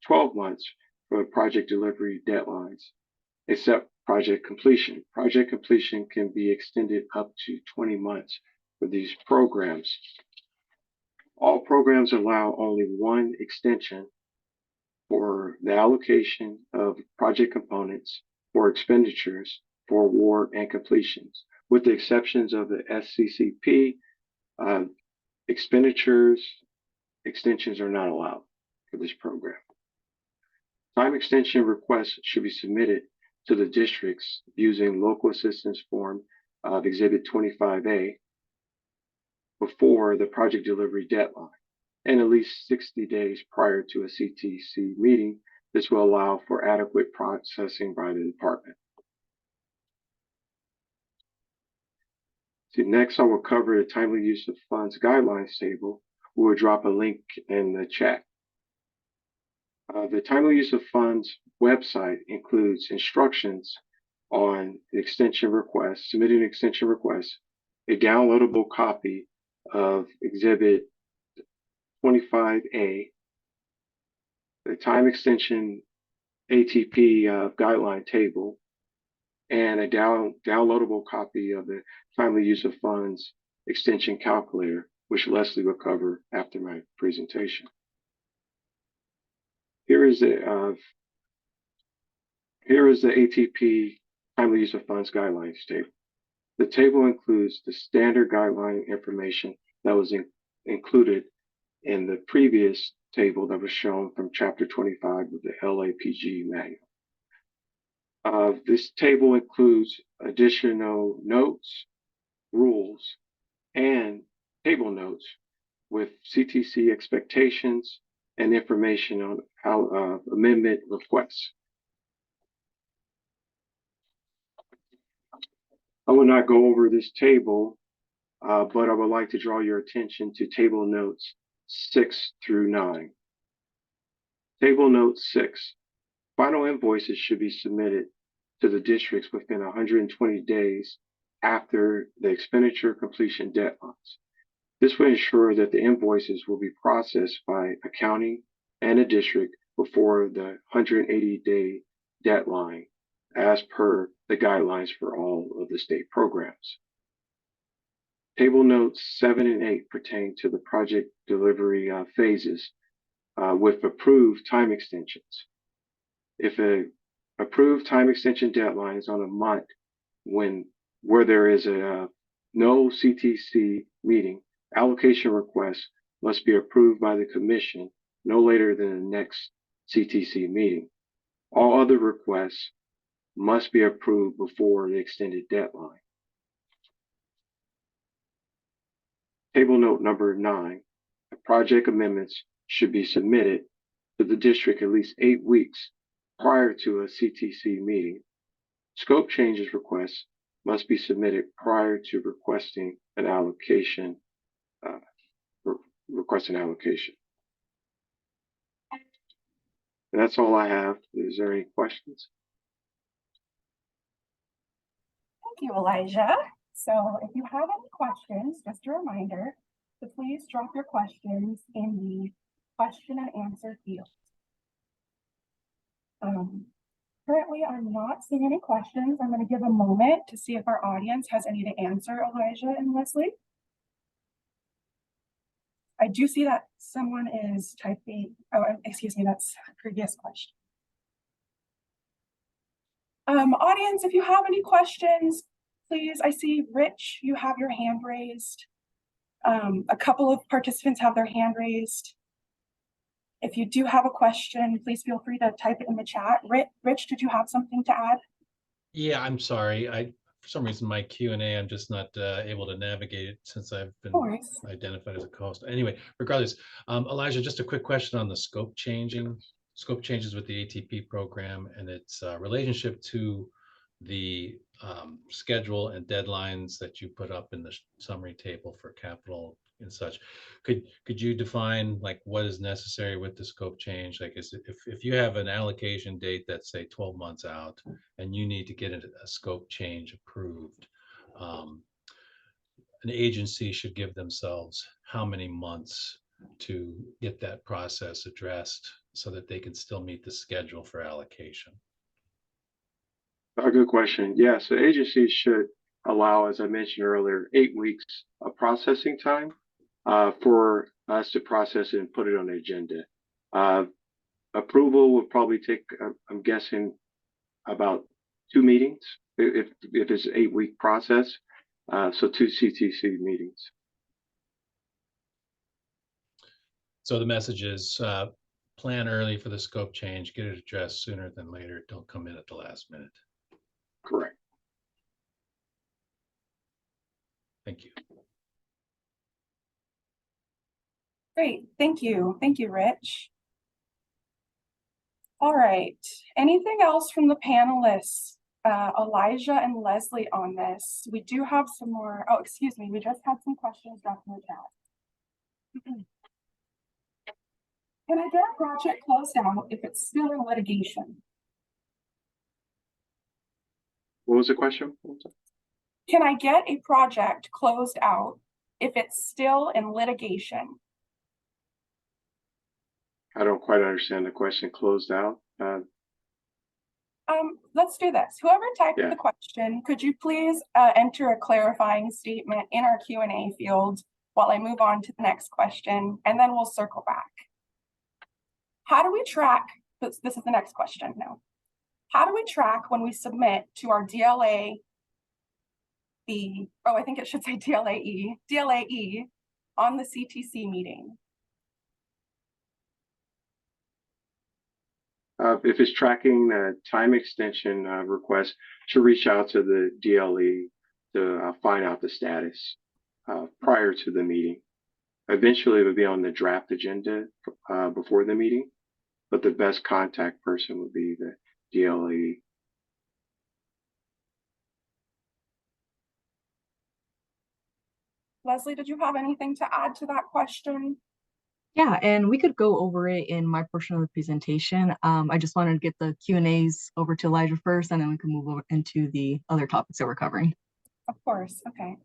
12 months for project delivery deadlines, except project completion. Project completion can be extended up to 20 months for these programs. All programs allow only one extension for the allocation of project components for expenditures for award and completions, with the exceptions of the SCCP. Expenditures extensions are not allowed for this program. Time extension requests should be submitted to the districts using local assistance form of Exhibit 25A before the project delivery deadline and at least 60 days prior to a CTC meeting. This will allow for adequate processing by the department. So next, I will cover the timely use of funds guidelines table. We will drop a link in the chat. The timely use of funds website includes instructions on the extension request, submitting an extension request, a downloadable copy of Exhibit 25A, the time extension ATP guideline table, and a downloadable copy of the timely use of funds extension calculator, which Leslie will cover after my presentation. Here is the ATP timely use of funds guidelines table. The table includes the standard guideline information that was included in the previous table that was shown from Chapter 25 of the LAPG manual. This table includes additional notes, rules, and table notes with CTC expectations and information on how amendment requests. I will not go over this table, but I would like to draw your attention to table notes 6 through 9. Table note 6. Final invoices should be submitted to the districts within 120 days after the expenditure completion deadlines. This will ensure that the invoices will be processed by accounting and a district before the 180-day deadline, as per the guidelines for all of the state programs. Table notes 7 and 8 pertain to the project delivery phases with approved time extensions. If an approved time extension deadline is on a month where there is no CTC meeting, allocation requests must be approved by the commission no later than the next CTC meeting. All other requests must be approved before the extended deadline. Table note number 9, the project amendments should be submitted to the district at least 8 weeks prior to a CTC meeting. Scope changes requests must be submitted prior to requesting an allocation. And that's all I have. Is there any questions? Thank you, Elijah. So if you have any questions, just a reminder to please drop your questions in the question and answer field. Currently, I'm not seeing any questions. I'm going to give a moment to see if our audience has any to answer Elijah and Leslie. I do see that someone is typing. Oh, excuse me, that's a previous question. Audience, if you have any questions, please, I see Rich, you have your hand raised. A couple of participants have their hand raised. If you do have a question, please feel free to type it in the chat. Rich, did you have something to add? Yeah, I'm sorry. for some reason, my Q&A, I'm just not able to navigate it since I've been No worries. identified as a host. Anyway, regardless, Elijah, just a quick question on the scope changes with the ATP program and its relationship to the schedule and deadlines that you put up in the summary table for capital and such. Could you define like what is necessary with the scope change? Like, if you have an allocation date that's say 12 months out and you need to get a scope change approved, an agency should give themselves how many months to get that process addressed so that they can still meet the schedule for allocation? A good question. Yeah, so agencies should allow, as I mentioned earlier, 8 weeks of processing time for us to process it and put it on the agenda. Approval would probably take, I'm guessing, about 2 meetings if it's an 8-week process. So 2 CTC meetings. So the message is plan early for the scope change, get it addressed sooner than later. Don't come in at the last minute. Correct. Thank you. Great, thank you. Thank you, Rich. All right, anything else from the panelists, Elijah and Leslie on this? We do have some more, oh, excuse me, we just had some questions dropped in the chat. Can I get a project closed out if it's still in litigation? What was the question? Can I get a project closed out if it's still in litigation? I don't quite understand the question. Closed out. Let's do this. Whoever typed Yeah. the question, could you please enter a clarifying statement in our Q&A field while I move on to the next question, and then we'll circle back. How do we track, this is the next question now. How do we track when we submit to our DLAE, I think it should say DLAE on the CTC meeting? If it's tracking the time extension request, to reach out to the DLE to find out the status prior to the meeting. Eventually, it would be on the draft agenda before the meeting, but the best contact person would be the DLE. Leslie, did you have anything to add to that question? Yeah, and we could go over it in my portion of the presentation. I just wanted to get the Q&As over to Elijah first, and then we can move over into the other topics that we're covering. Of course, okay.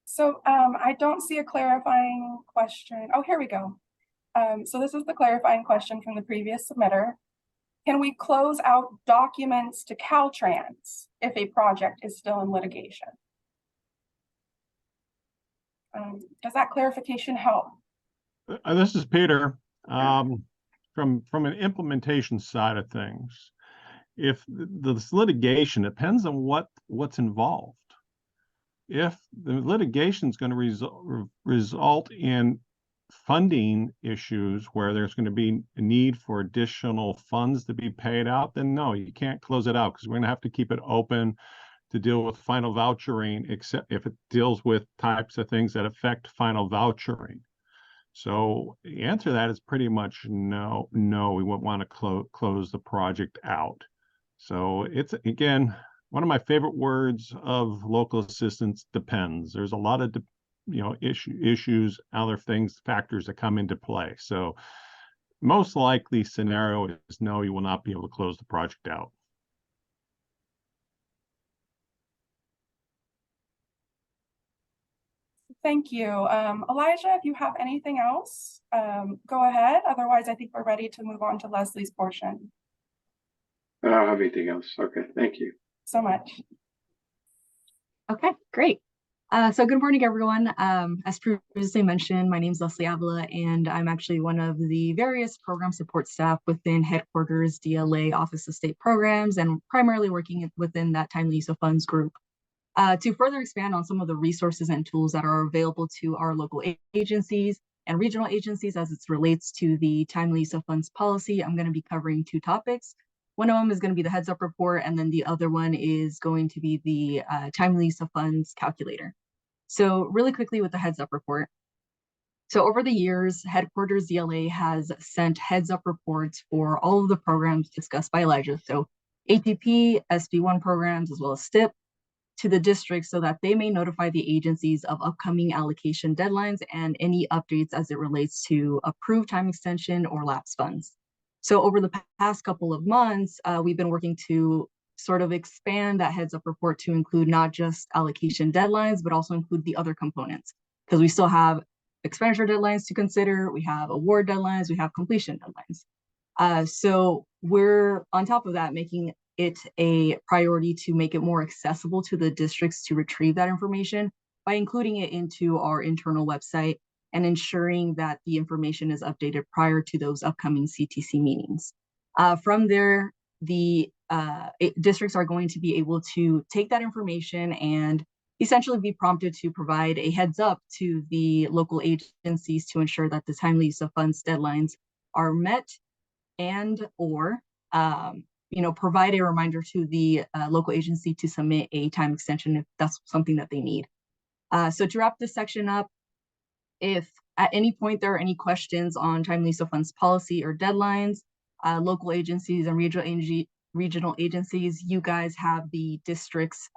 So I don't see a clarifying question. Oh, here we go. So this is the clarifying question from the previous submitter. Can we close out documents to Caltrans if a project is still in litigation? Does that clarification help? This is Peter. From an implementation side of things, if this litigation depends on what's involved. If the litigation is going to result in funding issues where there's going to be a need for additional funds to be paid out, then no, you can't close it out because we're going to have to keep it open to deal with final vouchering, except if it deals with types of things that affect final vouchering. So the answer to that is pretty much no, we wouldn't want to close the project out. So it's, again, one of my favorite words of local assistance, depends. There's a lot of, issues, other things, factors that come into play. So most likely scenario is no, you will not be able to close the project out. Thank you. Elijah, if you have anything else, go ahead. Otherwise, I think we're ready to move on to Leslie's portion. I don't have anything else. Okay, thank you so much. Okay, great. So good morning, everyone. As previously mentioned, my name is Leslie Avila, and I'm actually one of the various program support staff within Headquarters DLA Office of State Programs, and primarily working within that timely use of funds group. To further expand on some of the resources and tools that are available to our local agencies and regional agencies as it relates to the timely use of funds policy, I'm going to be covering 2 topics. One of them is going to be the heads up report, and then the other one is going to be the timely use of funds calculator. So really quickly with the heads up report. So over the years, headquarters DLA has sent heads up reports for all of the programs discussed by Elijah. So ATP, SB1 programs, as well as STIP, to the district so that they may notify the agencies of upcoming allocation deadlines and any updates as it relates to approved time extension or lapse funds. So over the past couple of months, we've been working to sort of expand that heads up report to include not just allocation deadlines, but also include the other components, because we still have expenditure deadlines to consider, we have award deadlines, we have completion deadlines. So we're on top of that, making it a priority to make it more accessible to the districts to retrieve that information by including it into our internal website and ensuring that the information is updated prior to those upcoming CTC meetings. From there, the districts are going to be able to take that information and essentially be prompted to provide a heads up to the local agencies to ensure that the timely use of funds deadlines are met, and or provide a reminder to the local agency to submit a time extension if that's something that they need. So to wrap this section up, if at any point there are any questions on timely use of funds policy or deadlines, local agencies and regional agencies, you guys have the district's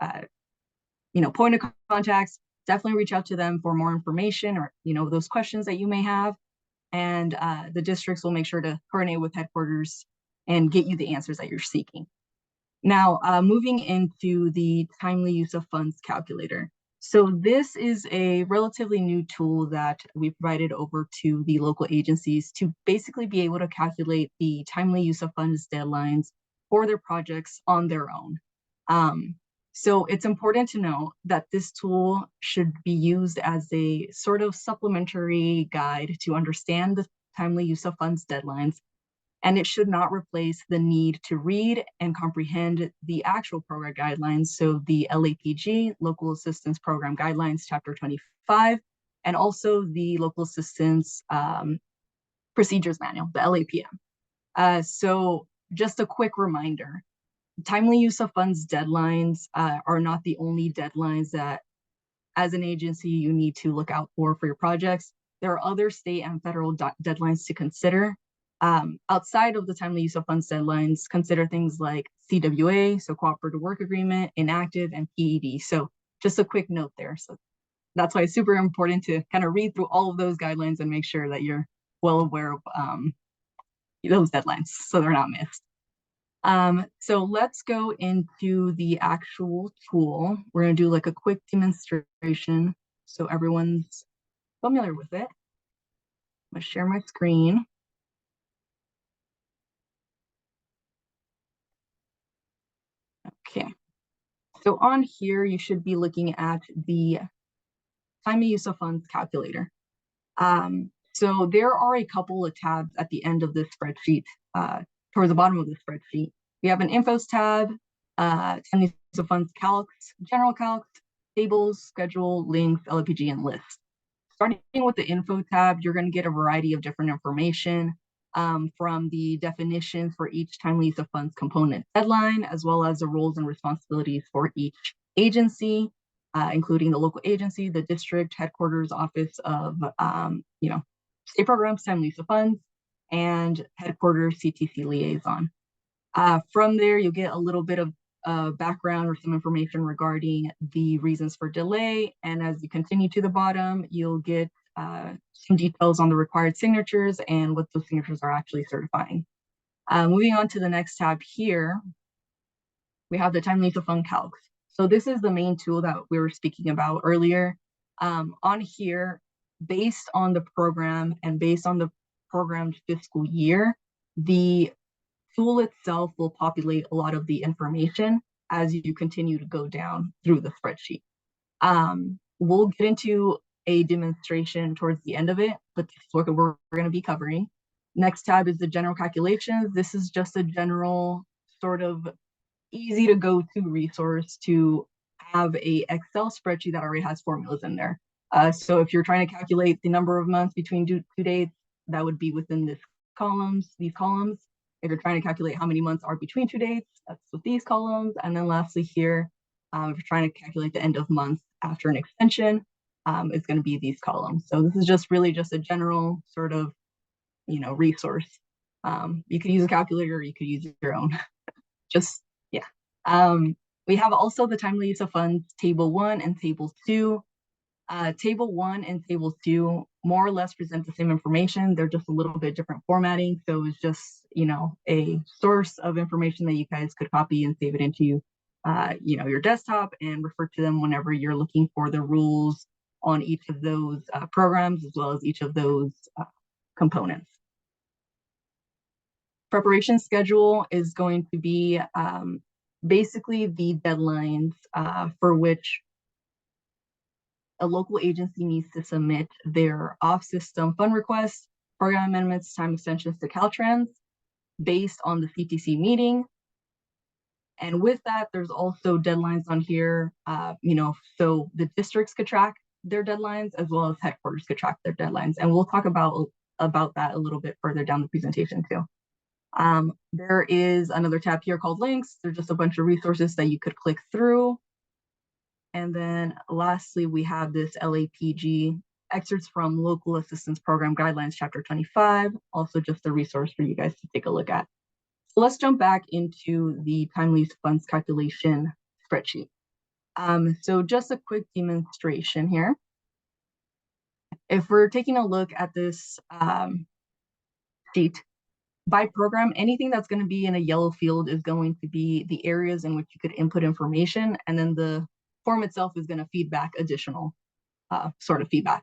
point of contacts. Definitely reach out to them for more information or those questions that you may have, and the districts will make sure to coordinate with headquarters and get you the answers that you're seeking. Now, moving into the timely use of funds calculator. So this is a relatively new tool that we provided over to the local agencies to basically be able to calculate the timely use of funds deadlines for their projects on their own. So it's important to know that this tool should be used as a sort of supplementary guide to understand the timely use of funds deadlines, and it should not replace the need to read and comprehend the actual program guidelines. So the LAPG, Local Assistance Program Guidelines, Chapter 25, and also the Local Assistance Procedures Manual, the LAPM. So just a quick reminder, timely use of funds deadlines are not the only deadlines that as an agency you need to look out for your projects. There are other state and federal deadlines to consider. Outside of the timely use of funds deadlines, consider things like CWA, so Cooperative Work Agreement, Inactive, and PED. So just a quick note there. So that's why it's super important to kind of read through all of those guidelines and make sure that you're well aware of those deadlines so they're not missed. So let's go into the actual tool. We're going to do like a quick demonstration so everyone's familiar with it. I'm going to share my screen. Okay, so on here, you should be looking at the timely use of funds calculator. So there are a couple of tabs at the end of this spreadsheet, towards the bottom of the spreadsheet. We have an infos tab, timely use of funds calcs, general calcs, tables, schedule, links, LPG, and lists. Starting with the info tab, you're going to get a variety of different information. From the definitions for each timely use of funds component deadline, as well as the roles and responsibilities for each agency, including the local agency, the district, headquarters, office of, state programs, timely use of funds, and headquarters CTC liaison. From there, you'll get a little bit of background or some information regarding the reasons for delay. And as you continue to the bottom, you'll get some details on the required signatures and what those signatures are actually certifying. Moving on to the next tab here, we have the timely use of fund calcs. So this is the main tool that we were speaking about earlier. On here, based on the program and based on the programmed fiscal year, the tool itself will populate a lot of the information as you continue to go down through the spreadsheet. We'll get into a demonstration towards the end of it, but this is what we're going to be covering. Next tab is the general calculations. This is just a general sort of easy to go to resource to have a Excel spreadsheet that already has formulas in there. So if you're trying to calculate the number of months between due dates, that would be within these columns. if you're trying to calculate how many months are between two dates, that's with these columns. And then lastly here, if you're trying to calculate the end of month after an extension, it's going to be these columns. So this is just really just a general sort of, resource. You could use a calculator, or you could use your own. Just, yeah. We have also the timely use of funds, table 1 and table 2. Table 1 and table 2 more or less present the same information. They're just a little bit different formatting. So it's just, a source of information that you guys could copy and save it into, your desktop and refer to them whenever you're looking for the rules on each of those programs, as well as each of those components. Preparation schedule is going to be basically the deadlines for which a local agency needs to submit their off-system fund requests, program amendments, time extensions to Caltrans based on the CTC meeting. And with that, there's also deadlines on here, so the districts could track their deadlines as well as headquarters could track their deadlines. And we'll talk about that a little bit further down the presentation too. There is another tab here called links. There's just a bunch of resources that you could click through. And then lastly, we have this LAPG excerpts from Local Assistance Program Guidelines, Chapter 25, also just a resource for you guys to take a look at. So let's jump back into the timely use of funds calculation spreadsheet. So just a quick demonstration here. If we're taking a look at this sheet, by program, anything that's going to be in a yellow field is going to be the areas in which you could input information, and then the form itself is going to feed back additional sort of feedback.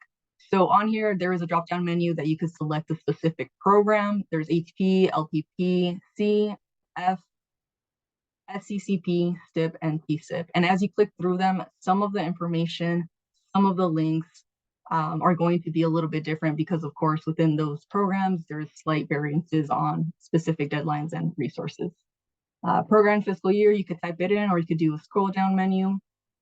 So on here, there is a drop-down menu that you could select a specific program. There's ATP, LTP, C, F, SCCP, STIP, and PSIP. And as you click through them, some of the information, some of the links are going to be a little bit different because, of course, within those programs, there's slight variances on specific deadlines and resources. Program fiscal year, you could type it in, or you could do a scroll down menu.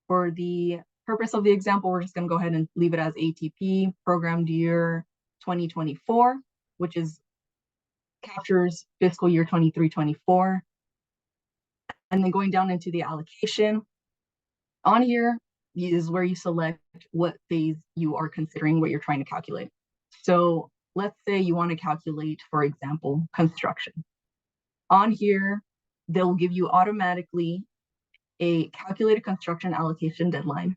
For the purpose of the example, we're just going to go ahead and leave it as ATP, programmed year 2024, which captures fiscal year 23-24. And then going down into the allocation, on here is where you select what phase you are considering, what you're trying to calculate. So let's say you want to calculate, for example, construction. On here, they'll give you automatically a calculated construction allocation deadline.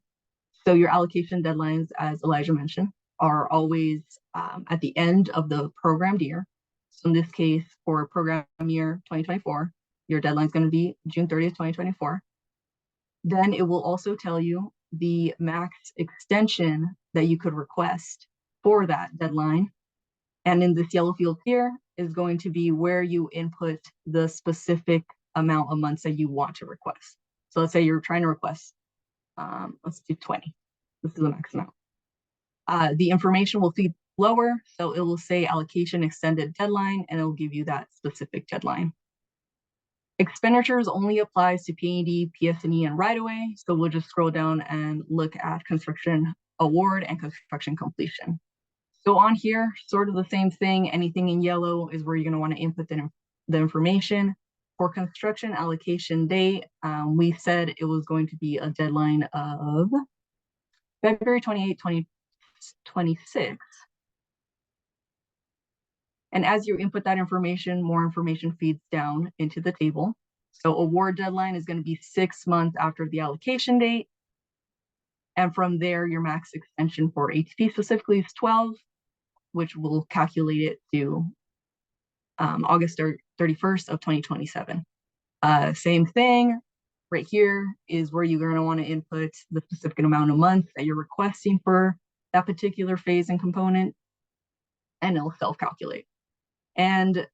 So your allocation deadlines, as Elijah mentioned, are always at the end of the programmed year. So in this case, for program year 2024, your deadline is going to be June 30th, 2024. Then it will also tell you the max extension that you could request for that deadline. And in this yellow field here is going to be where you input the specific amount of months that you want to request. So let's say you're trying to request, let's do 20. This is the max amount. The information will feed lower, so it will say allocation extended deadline, and it will give you that specific deadline. Expenditures only applies to PAD, PS&E, and right-of-way. So we'll just scroll down and look at construction award and construction completion. So on here, sort of the same thing. Anything in yellow is where you're going to want to input the information. For construction allocation date, we said it was going to be a deadline of February 28, 2026. And as you input that information, more information feeds down into the table. So award deadline is going to be 6 months after the allocation date. And from there, your max extension for ATP specifically is 12, which will calculate it to August 31st of 2027. Same thing, right here is where you're going to want to input the specific amount of months that you're requesting for that particular phase and component, and it'll self-calculate. And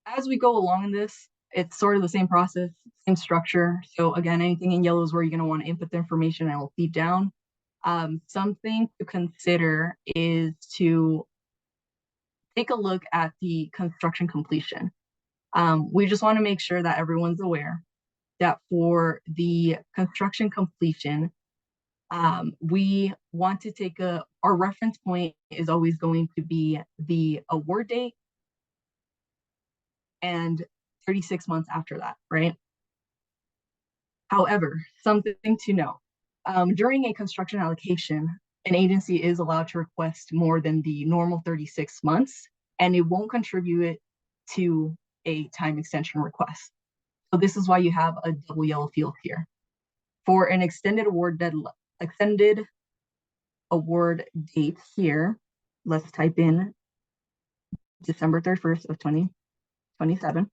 as we go along in this, it's sort of the same process, same structure. So again, anything in yellow is where you're going to want to input the information and it'll feed down. Something to consider is to take a look at the construction completion. We just want to make sure that everyone's aware that for the construction completion, we want to take our reference point is always going to be the award date and 36 months after that, right? However, something to know, during a construction allocation, an agency is allowed to request more than the normal 36 months, and it won't contribute to a time extension request. So this is why you have a double yellow field here. For an extended award date here, let's type in December 31st of 2027.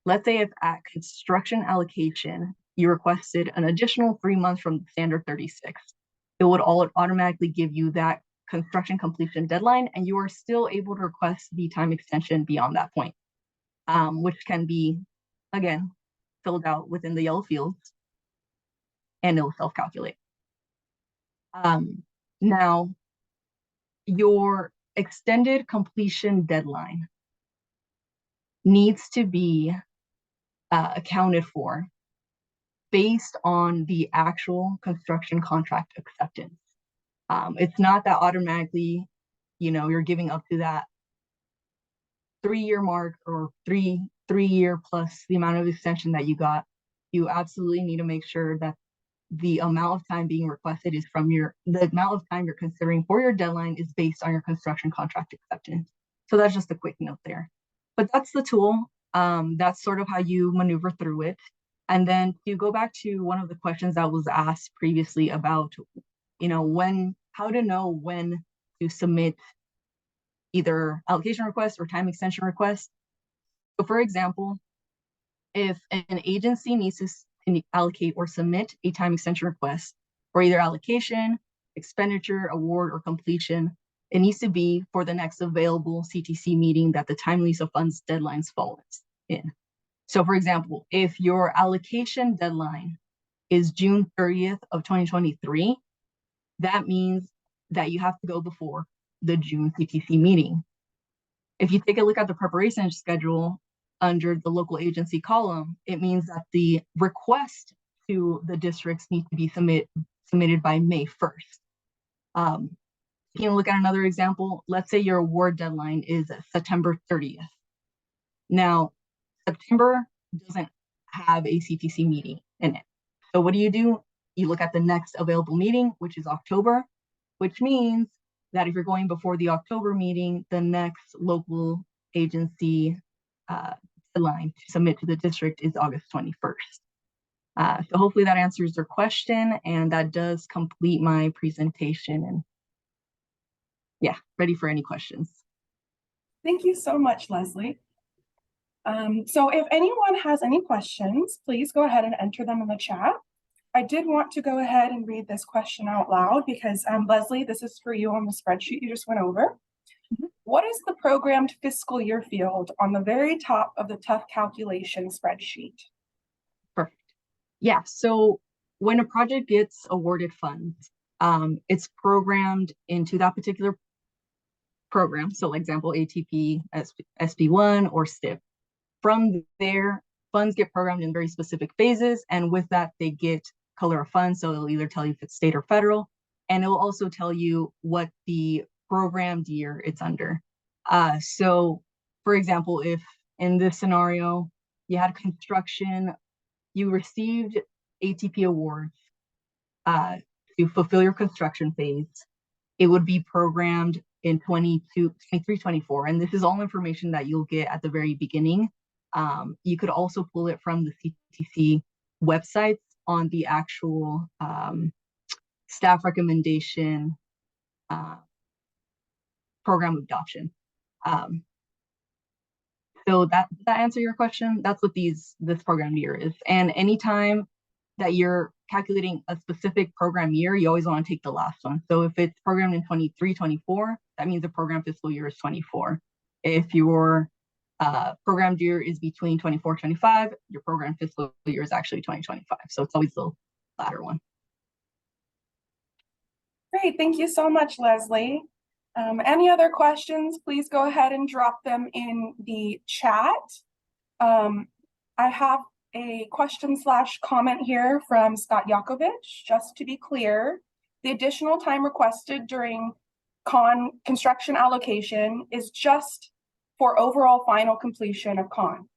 Let's say if at construction allocation, you requested an additional 3 months from the standard 36, it would automatically give you that construction completion deadline, and you are still able to request the time extension beyond that point, which can be, again, filled out within the yellow fields, and it'll self-calculate. Now, your extended completion deadline needs to be accounted for based on the actual construction contract acceptance. It's not that automatically, you're giving up to that 3-year mark or three year plus the amount of extension that you got. You absolutely need to make sure that the amount of time being requested is from the amount of time you're considering for your deadline is based on your construction contract acceptance. So that's just a quick note there. But that's the tool. That's sort of how you maneuver through it. And then to go back to one of the questions that was asked previously about, how to know when to submit either allocation request or time extension request. So for example, if an agency needs to allocate or submit a time extension request for either allocation, expenditure, award, or completion, it needs to be for the next available CTC meeting that the time release of funds deadlines falls in. So for example, if your allocation deadline is June 30th of 2023, that means that you have to go before the June CTC meeting. If you take a look at the preparation schedule under the local agency column, it means that the request to the districts need to be submitted by May 1st. You can look at another example. Let's say your award deadline is September 30th. Now, September doesn't have a CTC meeting in it. So what do? You look at the next available meeting, which is October, which means that if you're going before the October meeting, the next local agency deadline to submit to the district is August 21st. So hopefully that answers your question, and that does complete my presentation. And yeah, ready for any questions. Thank you so much, Leslie. So if anyone has any questions, please go ahead and enter them in the chat. I did want to go ahead and read this question out loud because Leslie, this is for you on the spreadsheet you just went over. Mm-hmm. What is the programmed fiscal year field on the very top of the tough calculation spreadsheet? Perfect. Yeah, so when a project gets awarded funds, it's programmed into that particular program. So example, ATP, SB1, or STIP. From there, funds get programmed in very specific phases, and with that, they get color of funds. So it'll either tell you if it's state or federal, and it'll also tell you what the programmed year it's under. So for example, if in this scenario, you had construction, you received ATP awards to fulfill your construction phase, it would be programmed in 22, 23, 24. And this is all information that you'll get at the very beginning. You could also pull it from the CTC websites on the actual staff recommendation program adoption. So that answer your question? That's what this program year is. And anytime that you're calculating a specific program year, you always want to take the last one. So if it's programmed in 23, 24, that means the program fiscal year is 24. If your programmed year is between 24, 25, your program fiscal year is actually 2025. So it's always the latter one. Great, thank you so much, Leslie. Any other questions, please go ahead and drop them in the chat. I have a question/comment here from Scott Yakovich. Just to be clear, the additional time requested during construction allocation is just for overall final completion of con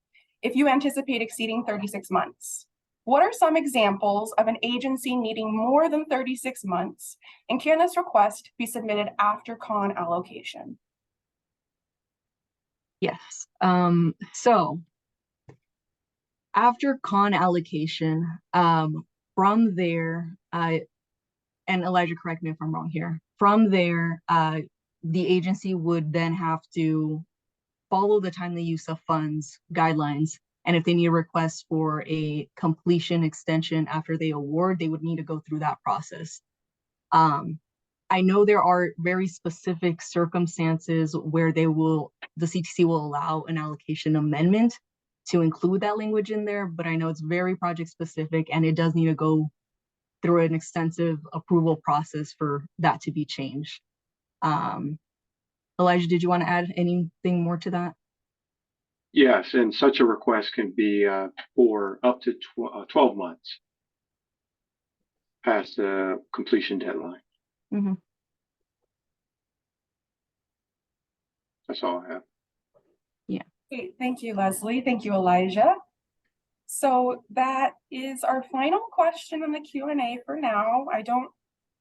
if you anticipate exceeding 36 months? What are some examples of an agency needing more than 36 months, and can this request be submitted after con allocation? Yes. So after con allocation, from there, and Elijah, correct me if I'm wrong here. From there, the agency would then have to follow the timely use of funds guidelines. And if they need a request for a completion extension after they award, they would need to go through that process. I know there are very specific circumstances where the CTC will allow an allocation amendment to include that language in there, but I know it's very project specific and it does need to go through an extensive approval process for that to be changed. Elijah, did you want to add anything more to that? Yes, and such a request can be for up to 12 months past the completion deadline. Mm-hmm. That's all I have. Great, thank you, Leslie. Thank you, Elijah. So that is our final question in the Q&A for now. I don't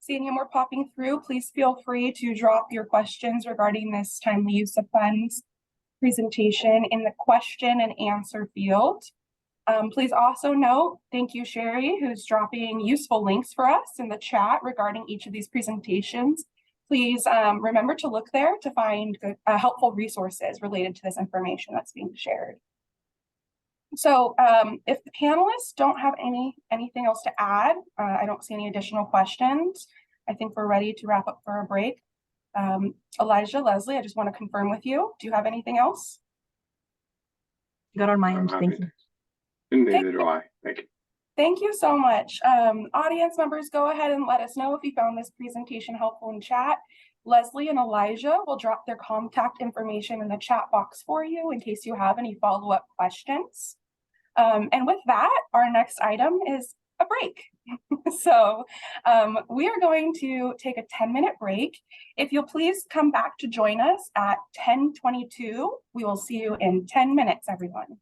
see any more popping through. Please feel free to drop your questions regarding this timely use of funds presentation in the question and answer field. Please also note, thank you, Sherry, who's dropping useful links for us in the chat regarding each of these presentations. Please remember to look there to find good, helpful resources related to this information that's being shared. So if the panelists don't have anything else to add, I don't see any additional questions. I think we're ready to wrap up for a break. Elijah, Leslie, I just want to confirm with you. Do you have anything else? Got on my end. Thank you. And neither do I. Thank you. Thank you so much. Audience members, go ahead and let us know if you found this presentation helpful in chat. Leslie and Elijah will drop their contact information in the chat box for you in case you have any follow-up questions. And with that, our next item is a break. So we are going to take a 10-minute break. If you'll please come back to join us at 10:22. We will see you in 10 minutes, everyone.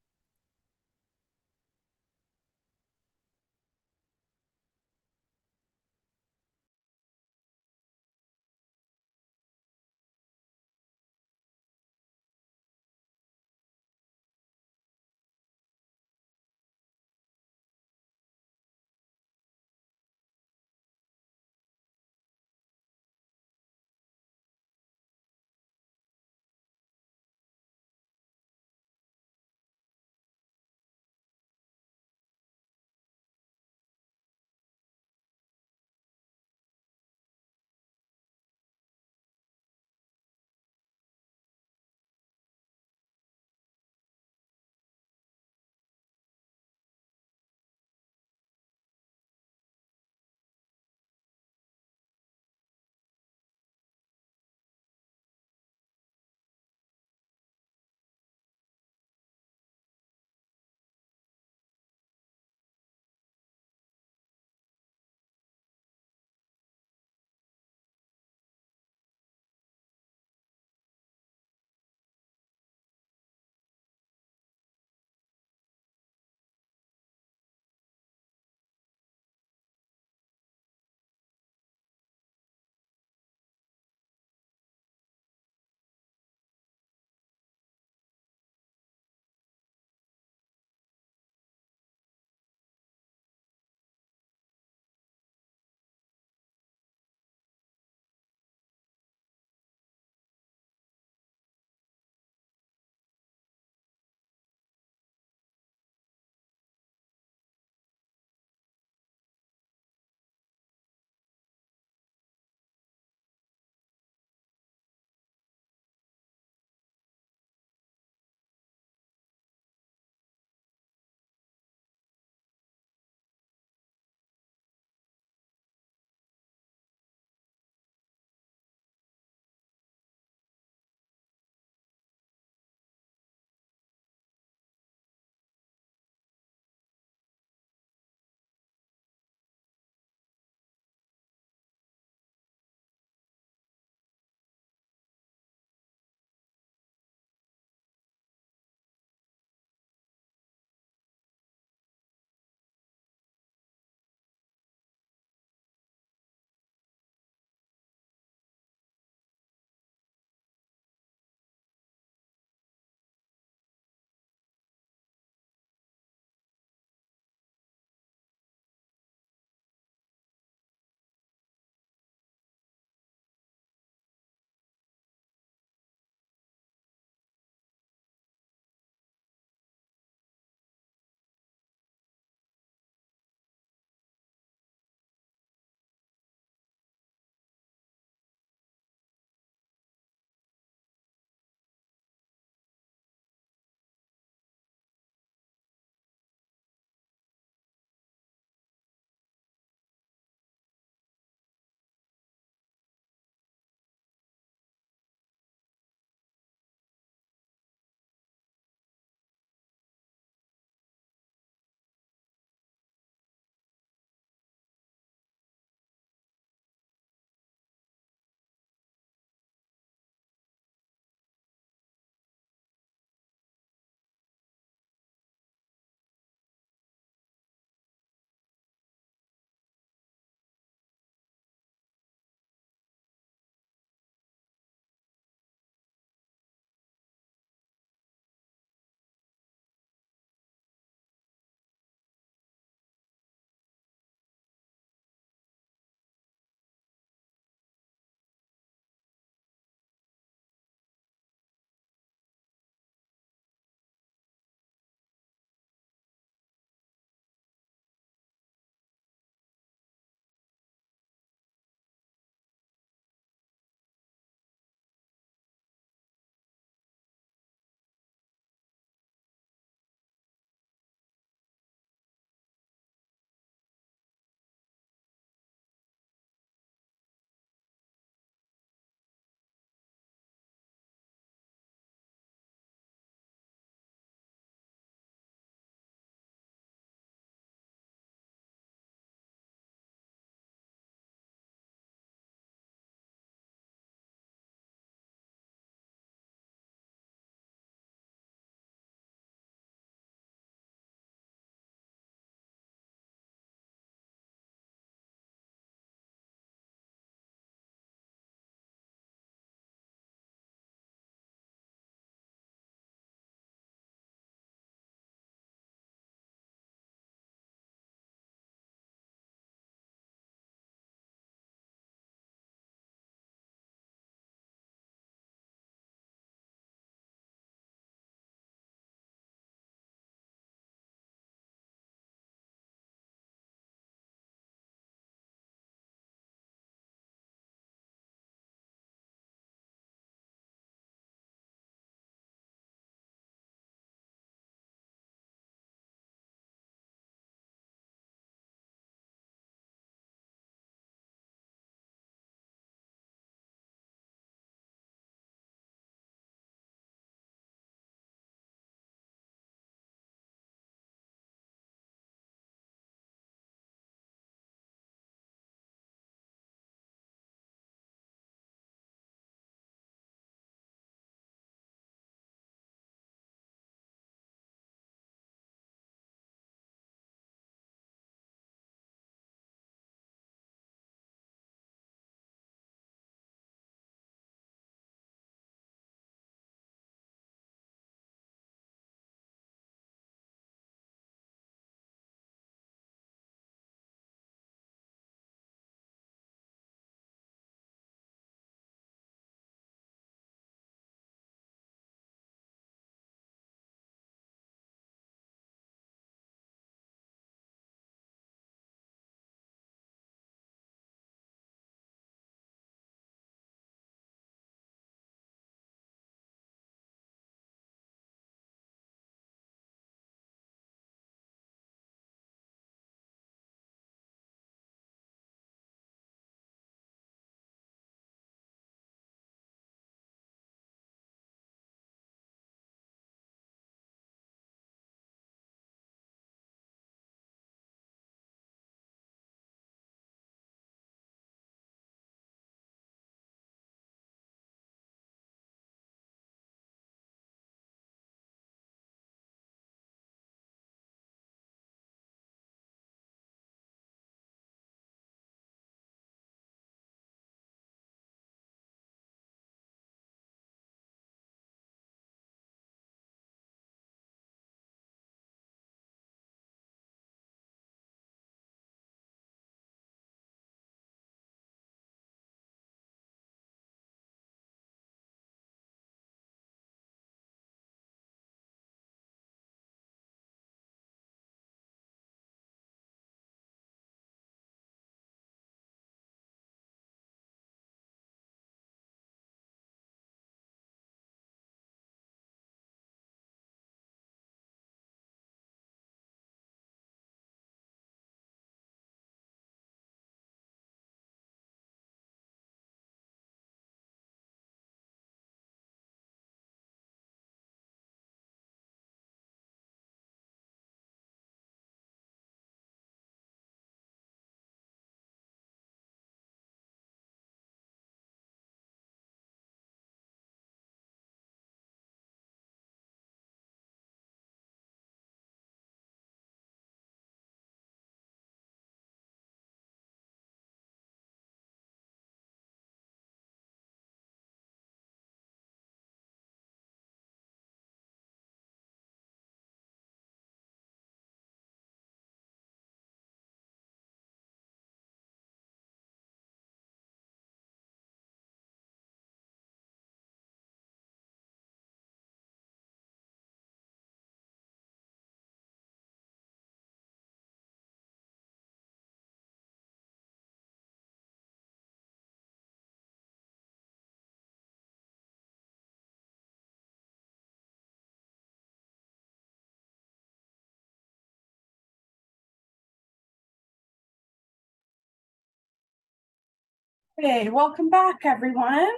Hey, welcome back, everyone.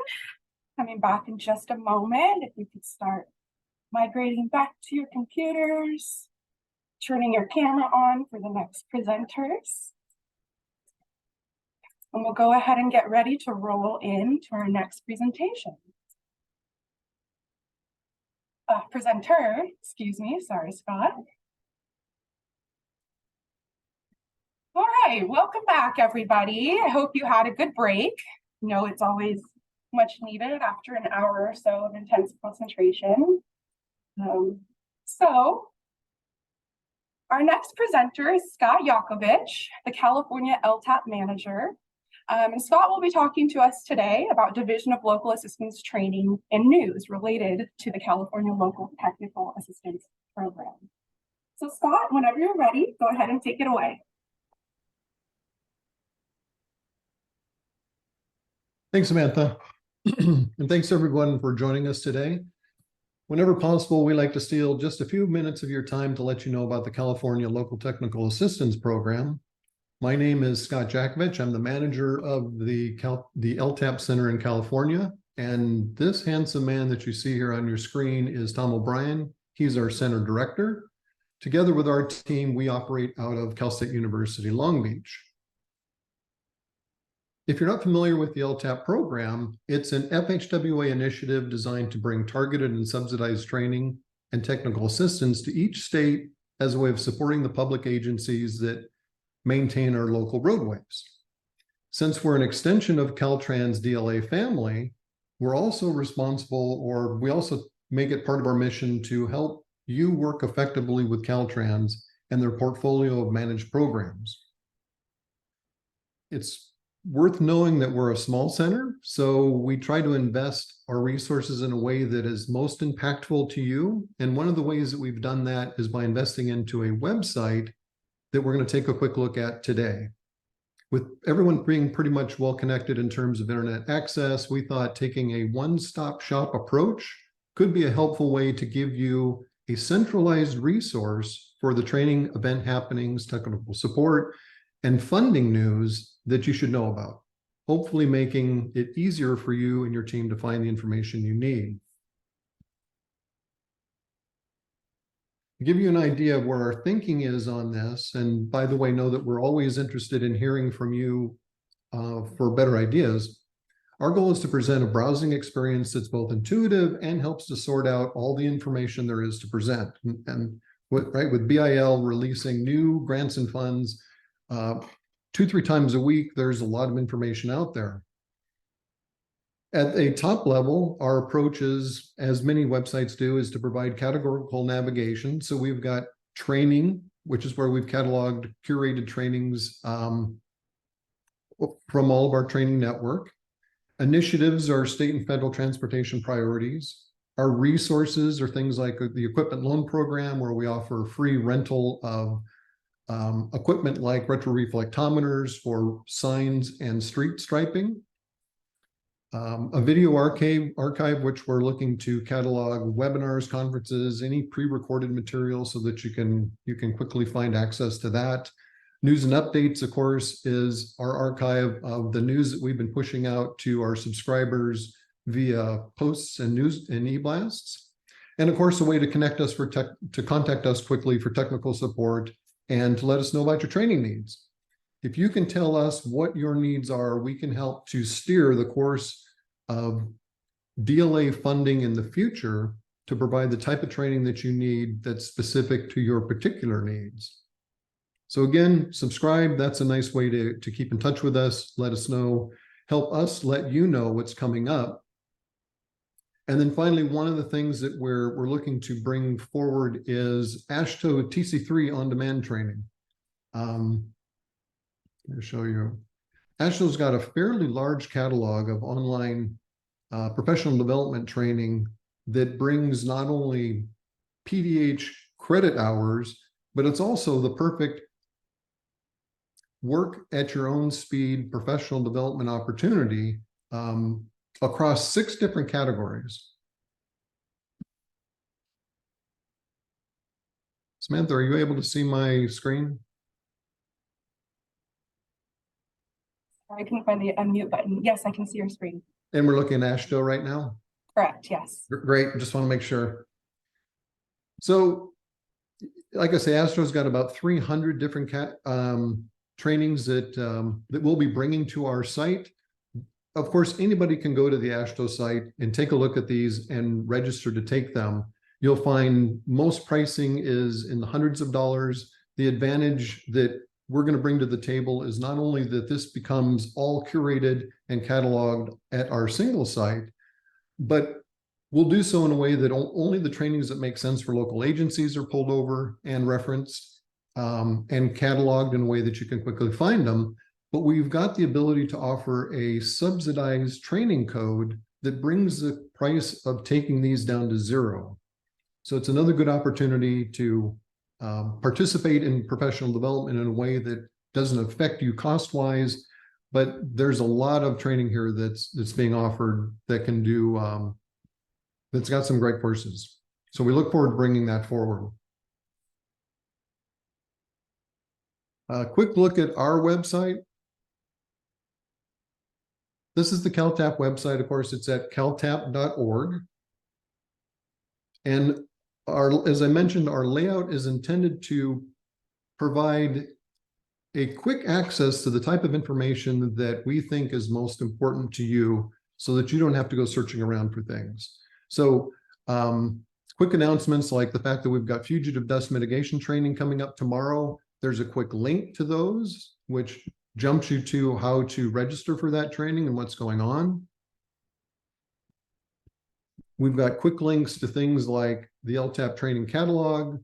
Coming back in just a moment. If you could start migrating back to your computers, turning your camera on for the next presenters. And we'll go ahead and get ready to roll into our next presentation. Presenter, excuse me, sorry, Scott. All right, welcome back, everybody. I hope you had a good break. You know, it's always much needed after an hour or so of intense concentration. So our next presenter is Scott Yakovich, the California LTAP manager. And Scott will be talking to us today about Division of Local Assistance Training and news related to the California Local Technical Assistance Program. So Scott, whenever you're ready, go ahead and take it away. Thanks, Samantha. And thanks everyone for joining us today. Whenever possible, we like to steal just a few minutes of your time to let you know about the California Local Technical Assistance Program. My name is Scott Yakovich. I'm the manager of the LTAP Center in California. And this handsome man that you see here on your screen is Tom O'Brien. He's our center director. Together with our team, we operate out of Cal State University, Long Beach. If you're not familiar with the LTAP program, it's an FHWA initiative designed to bring targeted and subsidized training and technical assistance to each state as a way of supporting the public agencies that maintain our local roadways. Since we're an extension of Caltrans DLA family, we're also responsible, or we also make it part of our mission to help you work effectively with Caltrans and their portfolio of managed programs. It's worth knowing that we're a small center, so we try to invest our resources in a way that is most impactful to you. And one of the ways that we've done that is by investing into a website that we're going to take a quick look at today. With everyone being pretty much well connected in terms of internet access, we thought taking a one-stop shop approach could be a helpful way to give you a centralized resource for the training, event happenings, technical support, and funding news that you should know about, hopefully making it easier for you and your team to find the information you need. To give you an idea of where our thinking is on this, and by the way, know that we're always interested in hearing from you for better ideas. Our goal is to present a browsing experience that's both intuitive and helps to sort out all the information there is to present. And with BIL releasing new grants and funds 2-3 times a week, there's a lot of information out there. At a top level, our approach is, as many websites do, is to provide categorical navigation. So we've got training, which is where we've cataloged curated trainings from all of our training network. Initiatives are state and federal transportation priorities. Our resources are things like the equipment loan program, where we offer free rental of equipment like retroreflectometers for signs and street striping. A video archive, which we're looking to catalog webinars, conferences, any pre-recorded material so that you can quickly find access to that. News and updates, of course, is our archive of the news that we've been pushing out to our subscribers via posts and news and e-blasts. And of course, a way to connect us to contact us quickly for technical support and to let us know about your training needs. If you can tell us what your needs are, we can help to steer the course of DLA funding in the future to provide the type of training that you need that's specific to your particular needs. So again, subscribe. That's a nice way to keep in touch with us. Let us know, help us let you know what's coming up. And then finally, one of the things that we're looking to bring forward is AASHTO TC3 on-demand training. I'll show you. AASHTO's got a fairly large catalog of online professional development training that brings not only PDH credit hours, but it's also the perfect work at your own speed professional development opportunity across 6 different categories. Samantha, are you able to see my screen? I couldn't find the unmute button. Yes, I can see your screen. And we're looking at AASHTO right now? Correct, yes. Great, just want to make sure. So, like I say, AASHTO's got about 300 different trainings that that we'll be bringing to our site. Of course, anybody can go to the AASHTO site and take a look at these and register to take them. You'll find most pricing is in the hundreds of dollars. The advantage that we're going to bring to the table is not only that this becomes all curated and cataloged at our single site, but we'll do so in a way that only the trainings that make sense for local agencies are pulled over and referenced and cataloged in a way that you can quickly find them. But we've got the ability to offer a subsidized training code that brings the price of taking these down to zero. So it's another good opportunity to participate in professional development in a way that doesn't affect you cost-wise, but there's a lot of training here that's being offered that can do, that's got some great courses. So we look forward to bringing that forward. A quick look at our website. This is the CalTAP website. Of course, it's at caltap.org. And as I mentioned, our layout is intended to provide a quick access to the type of information that we think is most important to you so that you don't have to go searching around for things. So quick announcements like the fact that we've got fugitive dust mitigation training coming up tomorrow. There's a quick link to those, which jumps you to how to register for that training and what's going on. We've got quick links to things like the LTAP training catalog,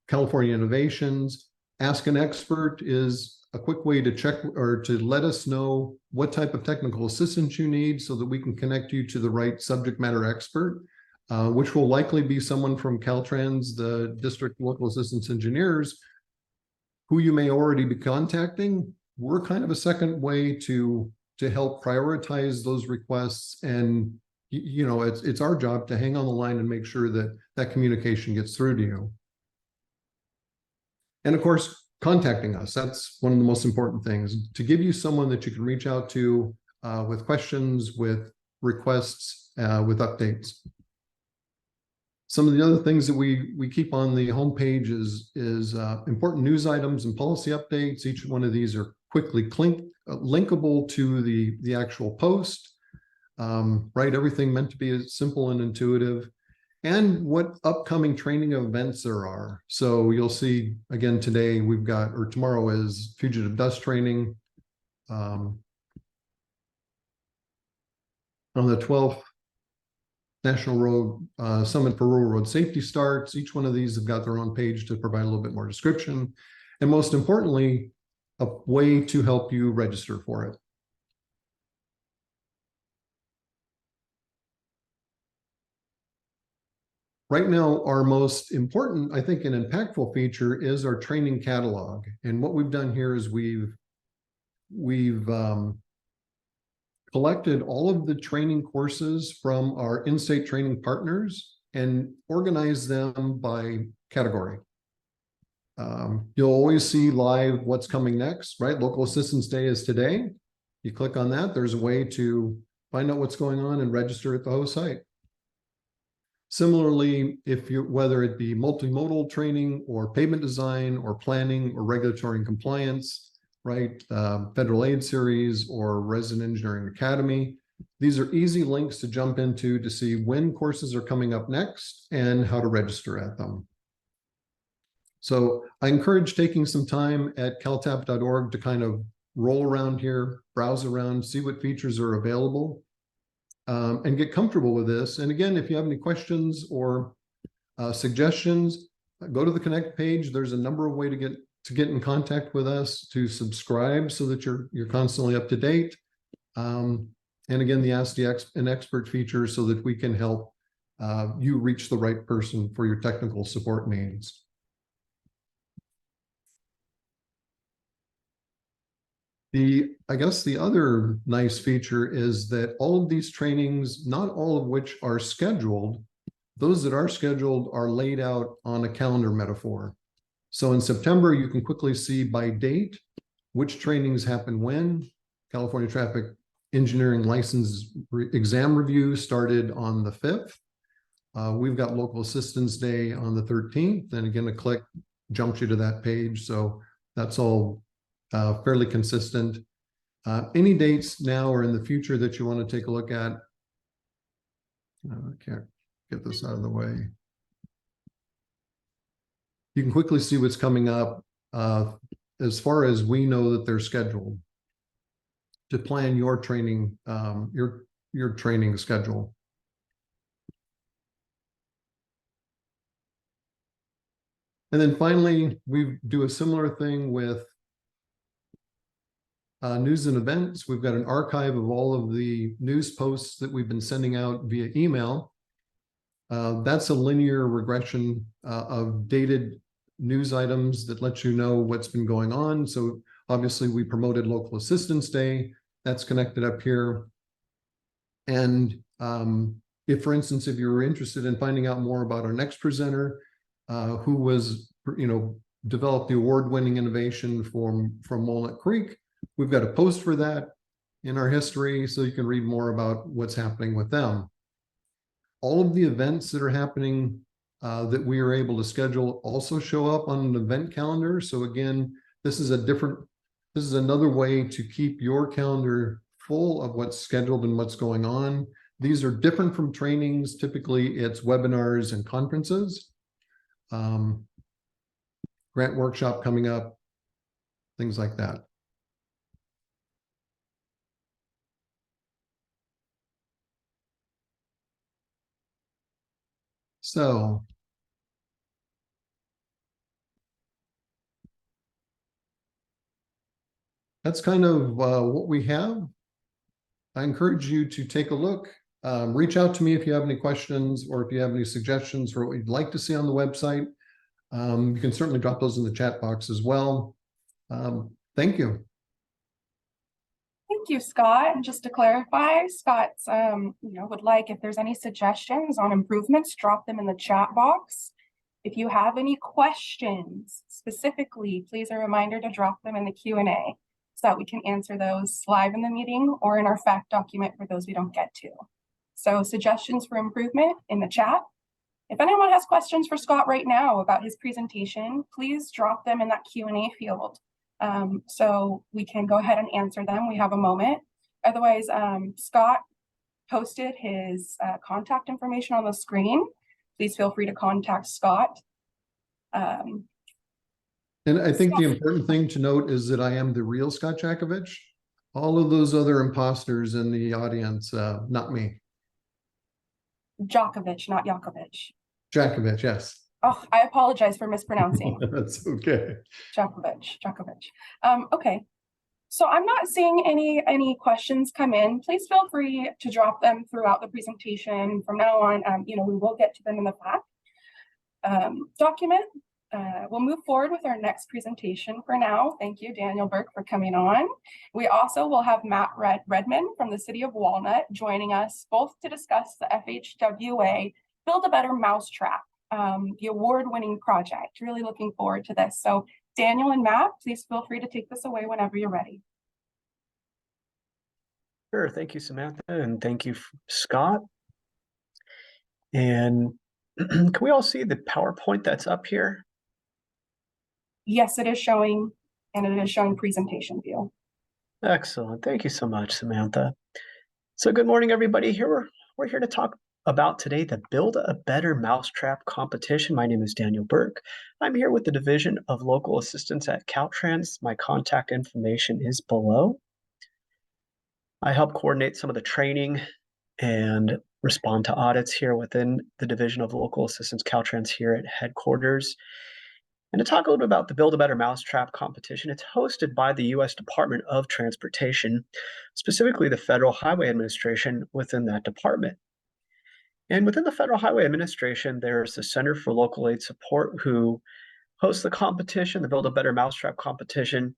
California innovations. Ask an expert is a quick way to check or to let us know what type of technical assistance you need so that we can connect you to the right subject matter expert, which will likely be someone from Caltrans, the district local assistance engineers, who you may already be contacting. We're kind of a second way to help prioritize those requests, and you know, it's our job to hang on the line and make sure that that communication gets through to you. And of course, contacting us, that's one of the most important things, to give you someone that you can reach out to with questions, with requests, with updates. Some of the other things that we keep on the homepage is important news items and policy updates. Each one of these are quickly linkable to the actual post. Right, everything meant to be as simple and intuitive, and what upcoming training events there are. So you'll see again today we've got, or tomorrow is fugitive dust training. On the 12th, National Road Summit for Rural Road Safety starts. Each one of these have got their own page to provide a little bit more description, and most importantly, a way to help you register for it. Right now, our most important, I think, and impactful feature is our training catalog. And what we've done here is we've collected all of the training courses from our in-state training partners and organized them by category. You'll always see live what's coming next, right? Local Assistance Day is today. You click on that, there's a way to find out what's going on and register at the host site. Similarly, whether it be multimodal training or pavement design or planning or regulatory and compliance, right? Federal aid series or resident engineering academy. These are easy links to jump into to see when courses are coming up next and how to register at them. So I encourage taking some time at caltap.org to kind of roll around here, browse around, see what features are available. And get comfortable with this. And again, if you have any questions or suggestions, go to the Connect page. There's a number of ways to get in contact with us, to subscribe so that you're constantly up to date. And again, the Ask an Expert feature so that we can help you reach the right person for your technical support needs. I guess the other nice feature is that all of these trainings, not all of which are scheduled, those that are scheduled are laid out on a calendar metaphor. So in September, you can quickly see by date which trainings happen when, California Traffic Engineering License Exam Review started on the 5th. We've got Local Assistance Day on the 13th, and again, a click jumps you to that page. So that's all fairly consistent. Any dates now or in the future that you want to take a look at? I can't get this out of the way. You can quickly see what's coming up as far as we know that they're scheduled to plan your training, your training schedule. And then finally, we do a similar thing with news and events. We've got an archive of all of the news posts that we've been sending out via email. That's a linear regression of dated news items that lets you know what's been going on. So obviously we promoted Local Assistance Day. That's connected up here. And if, for instance, if you were interested in finding out more about our next presenter, who was, developed the award-winning innovation from Walnut Creek, we've got a post for that in our history, so you can read more about what's happening with them. All of the events that are happening that we are able to schedule also show up on an event calendar. So again, this is another way to keep your calendar full of what's scheduled and what's going on. These are different from trainings. Typically, it's webinars and conferences. Grant workshop coming up, things like that. So that's kind of what we have. I encourage you to take a look. Reach out to me if you have any questions or if you have any suggestions for what you'd like to see on the website. You can certainly drop those in the chat box as well. Thank you. Thank you, Scott. And just to clarify, Scott's, would like, if there's any suggestions on improvements, drop them in the chat box. If you have any questions specifically, please a reminder to drop them in the Q&A so that we can answer those live in the meeting or in our fact document for those we don't get to. So suggestions for improvement in the chat. If anyone has questions for Scott right now about his presentation, please drop them in that Q&A field. So we can go ahead and answer them. We have a moment. Otherwise, Scott posted his contact information on the screen. Please feel free to contact Scott. And I think the important thing to note is that I am the real Scott Jakovich. All of those other imposters in the audience, not me. Jakovich, not Jakovich. Jakovich, yes. Oh, I apologize for mispronouncing. That's okay. Jakovich. Okay. So I'm not seeing any questions come in. Please feel free to drop them throughout the presentation. From now on, we will get to them in the fact document. We'll move forward with our next presentation for now. Thank you, Daniel Burke, for coming on. We also will have Matt Redman from the city of Walnut joining us, both to discuss the FHWA Build a Better Mousetrap, the award-winning project. Really looking forward to this. So Daniel and Matt, please feel free to take this away whenever you're ready. Sure, thank you, Samantha, and thank you, Scott. And can we all see the PowerPoint that's up here? Yes, it is showing, and it is showing presentation view. Excellent. Thank you so much, Samantha. So good morning, everybody. We're here to talk about today the Build a Better Mousetrap competition. My name is Daniel Burke. I'm here with the Division of Local Assistance at Caltrans. My contact information is below. I help coordinate some of the training and respond to audits here within the Division of Local Assistance Caltrans here at headquarters. And to talk a little bit about the Build a Better Mousetrap competition, it's hosted by the U.S. Department of Transportation, specifically the Federal Highway Administration within that department. And within the Federal Highway Administration, there's the Center for Local Aid Support who hosts the competition, the Build a Better Mousetrap competition.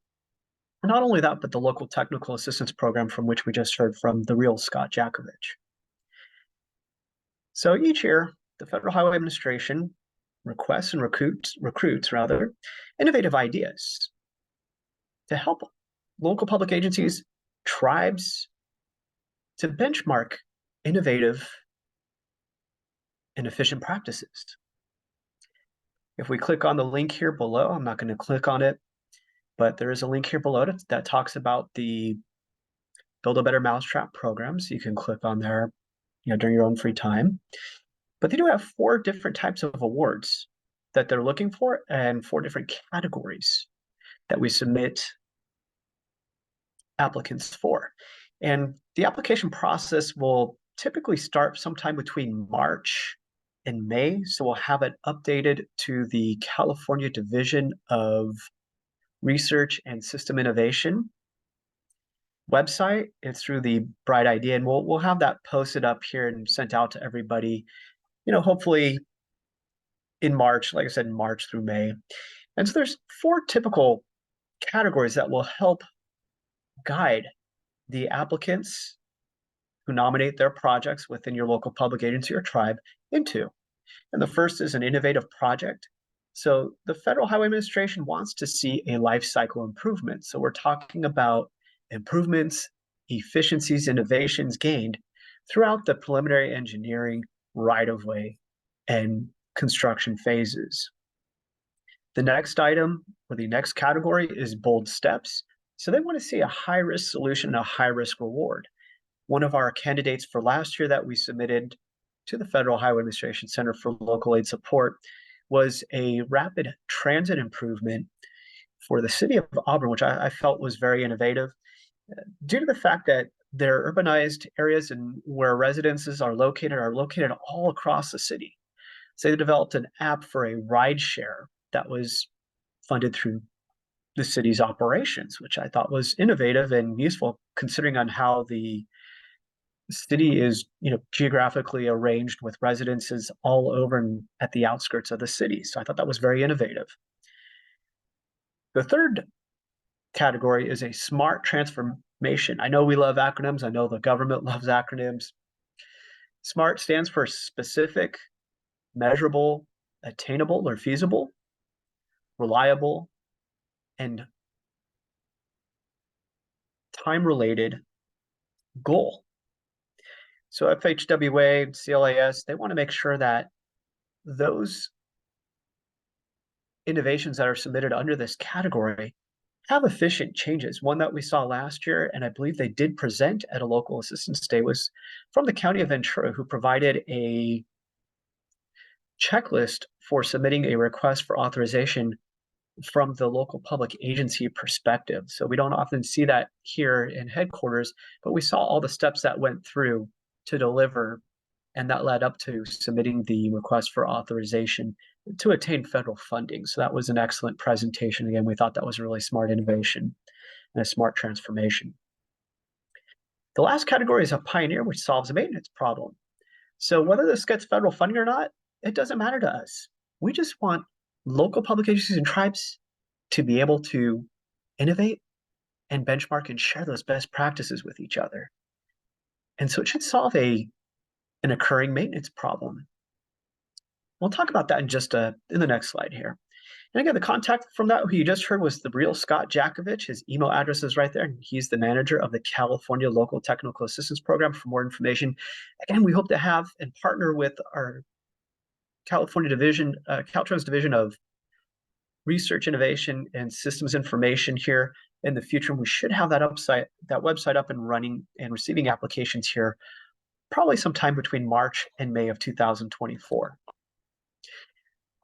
And not only that, but the Local Technical Assistance Program from which we just heard from the real Scott Jakovich. So each year, the Federal Highway Administration requests and recruits innovative ideas to help local public agencies tribes to benchmark innovative and efficient practices. If we click on the link here below, I'm not going to click on it, but there is a link here below that talks about the Build a Better Mousetrap programs. You can click on there, during your own free time. But they do have 4 different types of awards that they're looking for, and 4 different categories that we submit applicants for. And the application process will typically start sometime between March and May. So we'll have it updated to the California Division of Research and System Innovation website. It's through the Bright Idea, and we'll have that posted up here and sent out to everybody, hopefully in March, like I said, in March through May. And so there's 4 typical categories that will help guide the applicants who nominate their projects within your local public agency or tribe into. And the first is an innovative project. So the Federal Highway Administration wants to see a life cycle improvement. So we're talking about improvements, efficiencies, innovations gained throughout the preliminary engineering, right-of-way, and construction phases. The next item, or the next category, is bold steps. So they want to see a high-risk solution and a high-risk reward. One of our candidates for last year that we submitted to the Federal Highway Administration Center for Local Aid Support was a rapid transit improvement for the city of Auburn, which I felt was very innovative, due to the fact that their urbanized areas and where residences are located all across the city. So they developed an app for a ride share that was funded through the city's operations, which I thought was innovative and useful, considering on how the city is, geographically arranged with residences all over and at the outskirts of the city. So I thought that was very innovative. The third category is a smart transformation. I know we love acronyms. I know the government loves acronyms. SMART stands for specific, measurable, attainable or feasible, reliable, and time-related goal. So FHWA, CLAS, they want to make sure that those innovations that are submitted under this category have efficient changes. One that we saw last year, and I believe they did present at a local assistance day, was from the County of Ventura, who provided a checklist for submitting a request for authorization from the local public agency perspective. So we don't often see that here in headquarters, but we saw all the steps that went through to deliver, and that led up to submitting the request for authorization to attain federal funding. So that was an excellent presentation. Again, we thought that was a really smart innovation and a smart transformation. The last category is a pioneer, which solves a maintenance problem. So whether this gets federal funding or not, it doesn't matter to us. We just want local public agencies and tribes to be able to innovate and benchmark and share those best practices with each other. And so it should solve an occurring maintenance problem. We'll talk about that in just in the next slide here. And again, the contact from that who you just heard was the real Scott Jakovich. His email address is right there. And he's the manager of the California Local Technical Assistance Program. For more information, again, we hope to have and partner with our California division, Caltrans Division of Research, Innovation, and Systems Information here in the future. We should have that website up and running and receiving applications here probably sometime between March and May of 2024.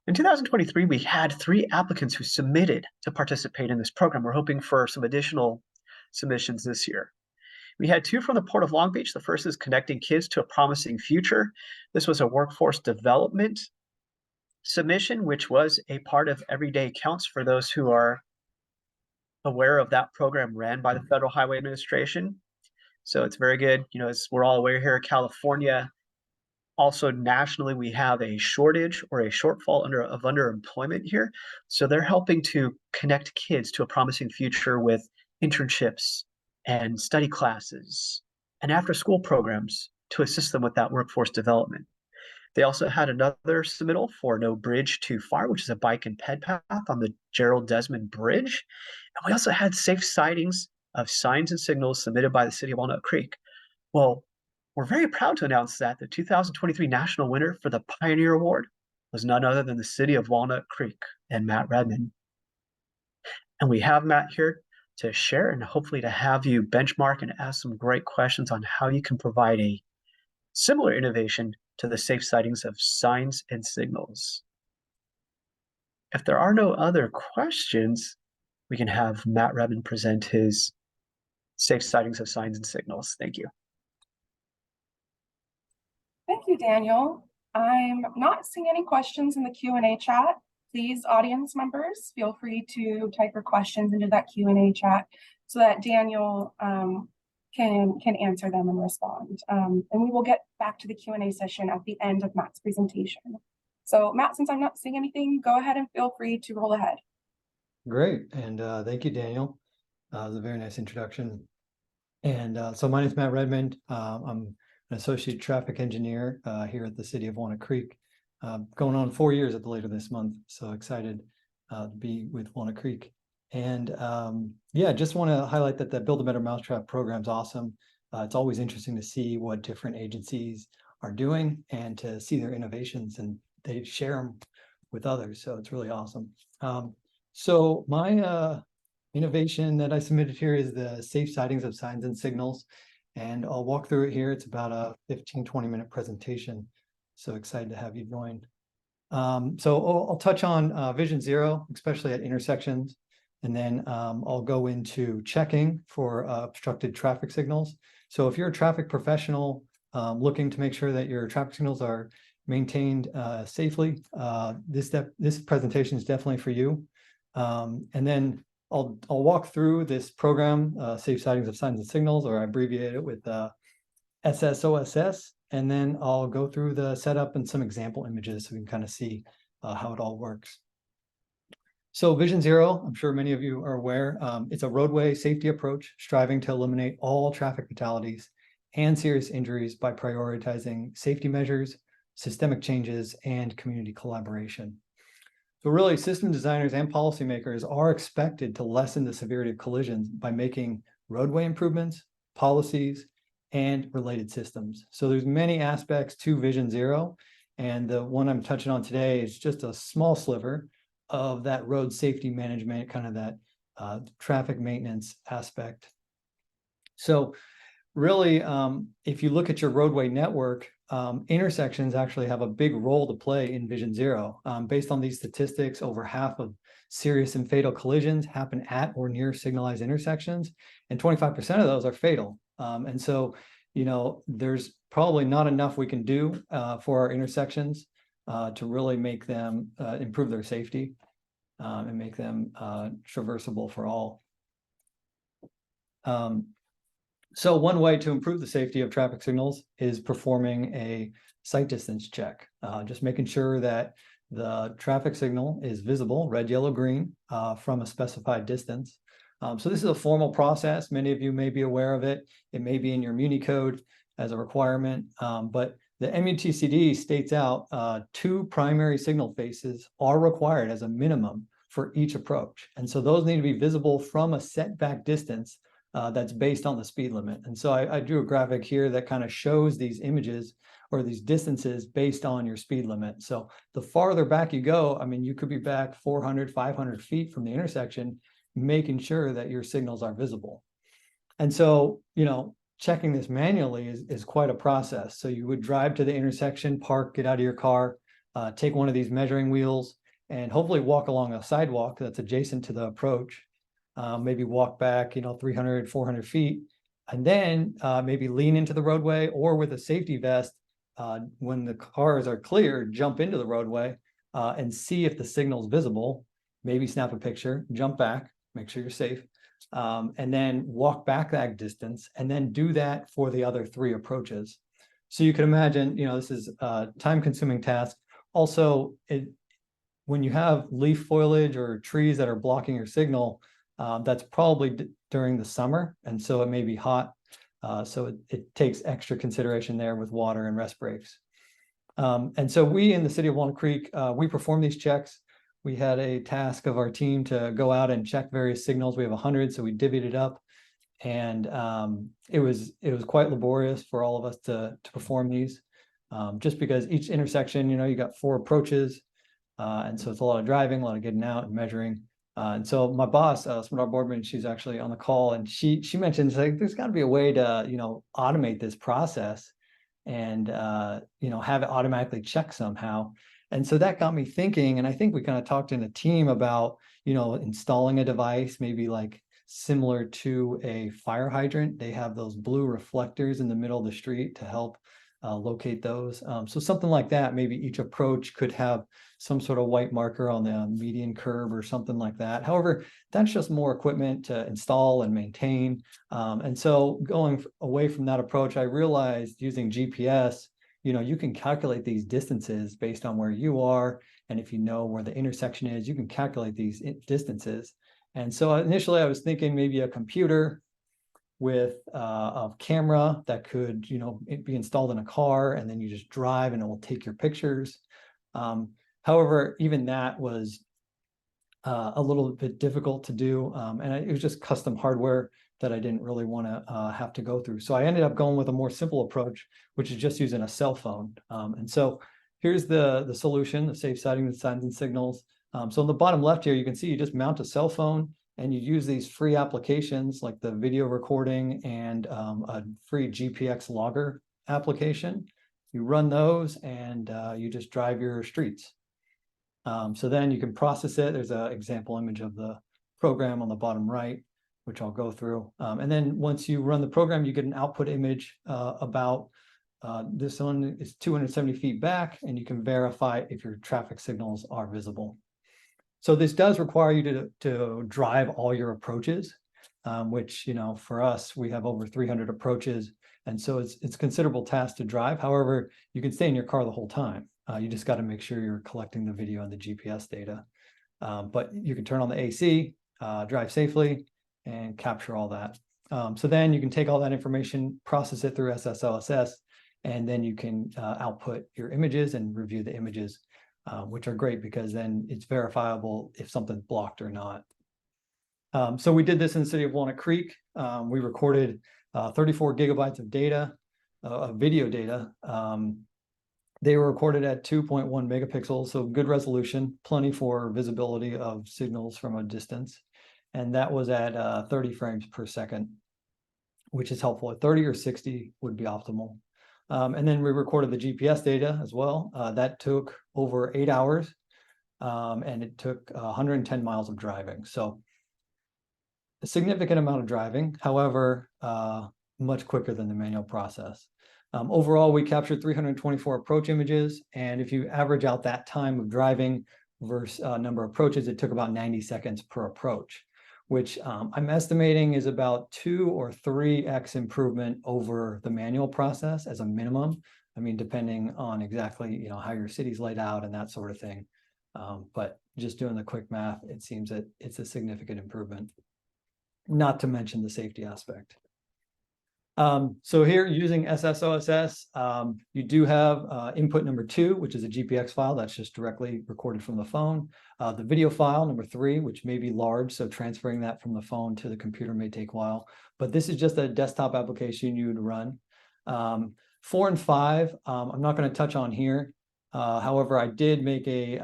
In 2023, we had 3 applicants who submitted to participate in this program. We're hoping for some additional submissions this year. We had 2 from the Port of Long Beach. The first is Connecting Kids to a Promising Future. This was a workforce development submission, which was a part of Everyday Counts for those who are aware of that program ran by the Federal Highway Administration. So it's very good. As we're all aware here in California, also nationally, we have a shortage or a shortfall of underemployment here. So they're helping to connect kids to a promising future with internships and study classes and after-school programs to assist them with that workforce development. They also had another submittal for No Bridge Too Far, which is a bike and ped path on the Gerald Desmond Bridge. And we also had safe sightings of signs and signals submitted by the city of Walnut Creek. Well, we're very proud to announce that the 2023 national winner for the Pioneer Award was none other than the city of Walnut Creek and Matt Redmond. And we have Matt here to share and hopefully to have you benchmark and ask some great questions on how you can provide a similar innovation to the safe sightings of signs and signals. If there are no other questions, we can have Matt Redmond present his safe sightings of signs and signals. Thank you. Thank you, Daniel. I'm not seeing any questions in the Q&A chat. Please, audience members, feel free to type your questions into that Q&A chat so that Daniel can answer them and respond. And we will get back to the Q&A session at the end of Matt's presentation. So Matt, since I'm not seeing anything, go ahead and feel free to roll ahead. Great, and thank you, Daniel. It was a very nice introduction. And so my name is Matt Redmond. I'm an associate traffic engineer here at the city of Walnut Creek. Going on 4 years at the later this month, so excited to be with Walnut Creek. And yeah, just want to highlight that the Build a Better Mousetrap program is awesome. It's always interesting to see what different agencies are doing and to see their innovations, and they share them with others. So it's really awesome. So my innovation that I submitted here is the safe sightings of signs and signals. And I'll walk through it here. It's about a 15-20 minute presentation. So excited to have you join. So I'll touch on Vision Zero, especially at intersections. And then I'll go into checking for obstructed traffic signals. So if you're a traffic professional looking to make sure that your traffic signals are maintained safely, this presentation is definitely for you. And then I'll walk through this program, Safe Sightings of Signs and Signals, or I abbreviate it with SSOSS. And then I'll go through the setup and some example images so we can kind of see how it all works. So Vision Zero, I'm sure many of you are aware, it's a roadway safety approach striving to eliminate all traffic fatalities and serious injuries by prioritizing safety measures, systemic changes, and community collaboration. So really, system designers and policymakers are expected to lessen the severity of collisions by making roadway improvements, policies, and related systems. So there's many aspects to Vision Zero, and the one I'm touching on today is just a small sliver of that road safety management, kind of that traffic maintenance aspect. So really, if you look at your roadway network, intersections actually have a big role to play in Vision Zero. Based on these statistics, over half of serious and fatal collisions happen at or near signalized intersections, and 25% of those are fatal. And so, you know, there's probably not enough we can do for our intersections to really make them improve their safety and make them traversable for all. So one way to improve the safety of traffic signals is performing a sight distance check, just making sure that the traffic signal is visible, red, yellow, green, from a specified distance. So this is a formal process. Many of you may be aware of it. It may be in your Muni code as a requirement, but the MUTCD states out 2 primary signal faces are required as a minimum for each approach. And so those need to be visible from a setback distance that's based on the speed limit. And so I drew a graphic here that kind of shows these images or these distances based on your speed limit. So the farther back you go, I mean, you could be back 400, 500 feet from the intersection, making sure that your signals are visible. And so, you know, checking this manually is quite a process. So you would drive to the intersection, park, get out of your car, take one of these measuring wheels, and hopefully walk along a sidewalk that's adjacent to the approach. Maybe walk back, you know, 300, 400 feet, and then maybe lean into the roadway, or with a safety vest, when the cars are clear, jump into the roadway and see if the signal's visible, maybe snap a picture, jump back, make sure you're safe, and then walk back that distance, and then do that for the other 3 approaches. So you can imagine, you know, this is a time-consuming task. Also, when you have leaf foliage or trees that are blocking your signal, that's probably during the summer, and so it may be hot. So it takes extra consideration there with water and rest breaks. And so we in the city of Walnut Creek, we perform these checks. We had a task of our team to go out and check various signals. We have 100, so we divvied it up. And it was quite laborious for all of us to perform these, just because each intersection, you got 4 approaches. And so it's a lot of driving, a lot of getting out and measuring. And so my boss, Smart Boardman, she's actually on the call, and she mentions like there's got to be a way to automate this process and have it automatically check somehow. And so that got me thinking, and I think we kind of talked in a team about installing a device maybe like similar to a fire hydrant. They have those blue reflectors in the middle of the street to help locate those. So something like that, maybe each approach could have some sort of white marker on the median curb or something like that. However, that's just more equipment to install and maintain. And so going away from that approach, I realized using GPS, you can calculate these distances based on where you are. And if you know where the intersection is, you can calculate these distances. And so initially I was thinking maybe a computer with a camera that could, be installed in a car, and then you just drive and it will take your pictures. However, even that was a little bit difficult to do. And it was just custom hardware that I didn't really want to have to go through. So I ended up going with a more simple approach, which is just using a cell phone. And so here's the solution, the safe sighting, the signs and signals. So on the bottom left here, you can see you just mount a cell phone and you use these free applications like the video recording and a free GPX logger application. You run those and you just drive your streets. So then you can process it. There's an example image of the program on the bottom right, which I'll go through. And then once you run the program, you get an output image about this one is 270 feet back, and you can verify if your traffic signals are visible. So this does require you to drive all your approaches, which, for us, we have over 300 approaches. And so it's a considerable task to drive. However, you can stay in your car the whole time. You just got to make sure you're collecting the video and the GPS data. But you can turn on the AC, drive safely, and capture all that. So then you can take all that information, process it through SSOSS, and then you can output your images and review the images, which are great because then it's verifiable if something's blocked or not. So we did this in the city of Walnut Creek. We recorded 34 gigabytes of data, video data. They were recorded at 2.1 megapixels, so good resolution, plenty for visibility of signals from a distance. And that was at 30 frames per second, which is helpful. At 30 or 60 would be optimal. And then we recorded the GPS data as well. That took over 8 hours, and it took 110 miles of driving. So a significant amount of driving, however, much quicker than the manual process. Overall, we captured 324 approach images. And if you average out that time of driving versus number of approaches, it took about 90 seconds per approach, which I'm estimating is about 2 or 3x improvement over the manual process as a minimum. I mean, depending on exactly, how your city's laid out and that sort of thing. But just doing the quick math, it seems that it's a significant improvement, not to mention the safety aspect. So here using SSOSS, you do have input number 2, which is a GPX file that's just directly recorded from the phone. The video file number 3, which may be large, so transferring that from the phone to the computer may take a while. But this is just a desktop application you would run. 4 and 5, I'm not going to touch on here. However, I did make a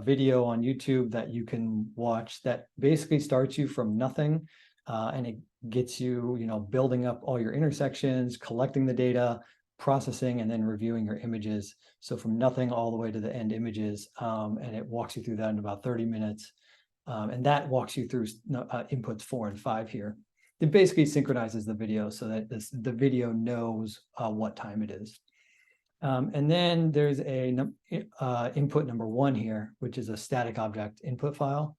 video on YouTube that you can watch that basically starts you from nothing. And it gets you, building up all your intersections, collecting the data, processing, and then reviewing your images. So from nothing all the way to the end images, and it walks you through that in about 30 minutes. And that walks you through inputs 4 and 5 here. It basically synchronizes the video so that the video knows what time it is. And then there's a input number 1 here, which is a static object input file.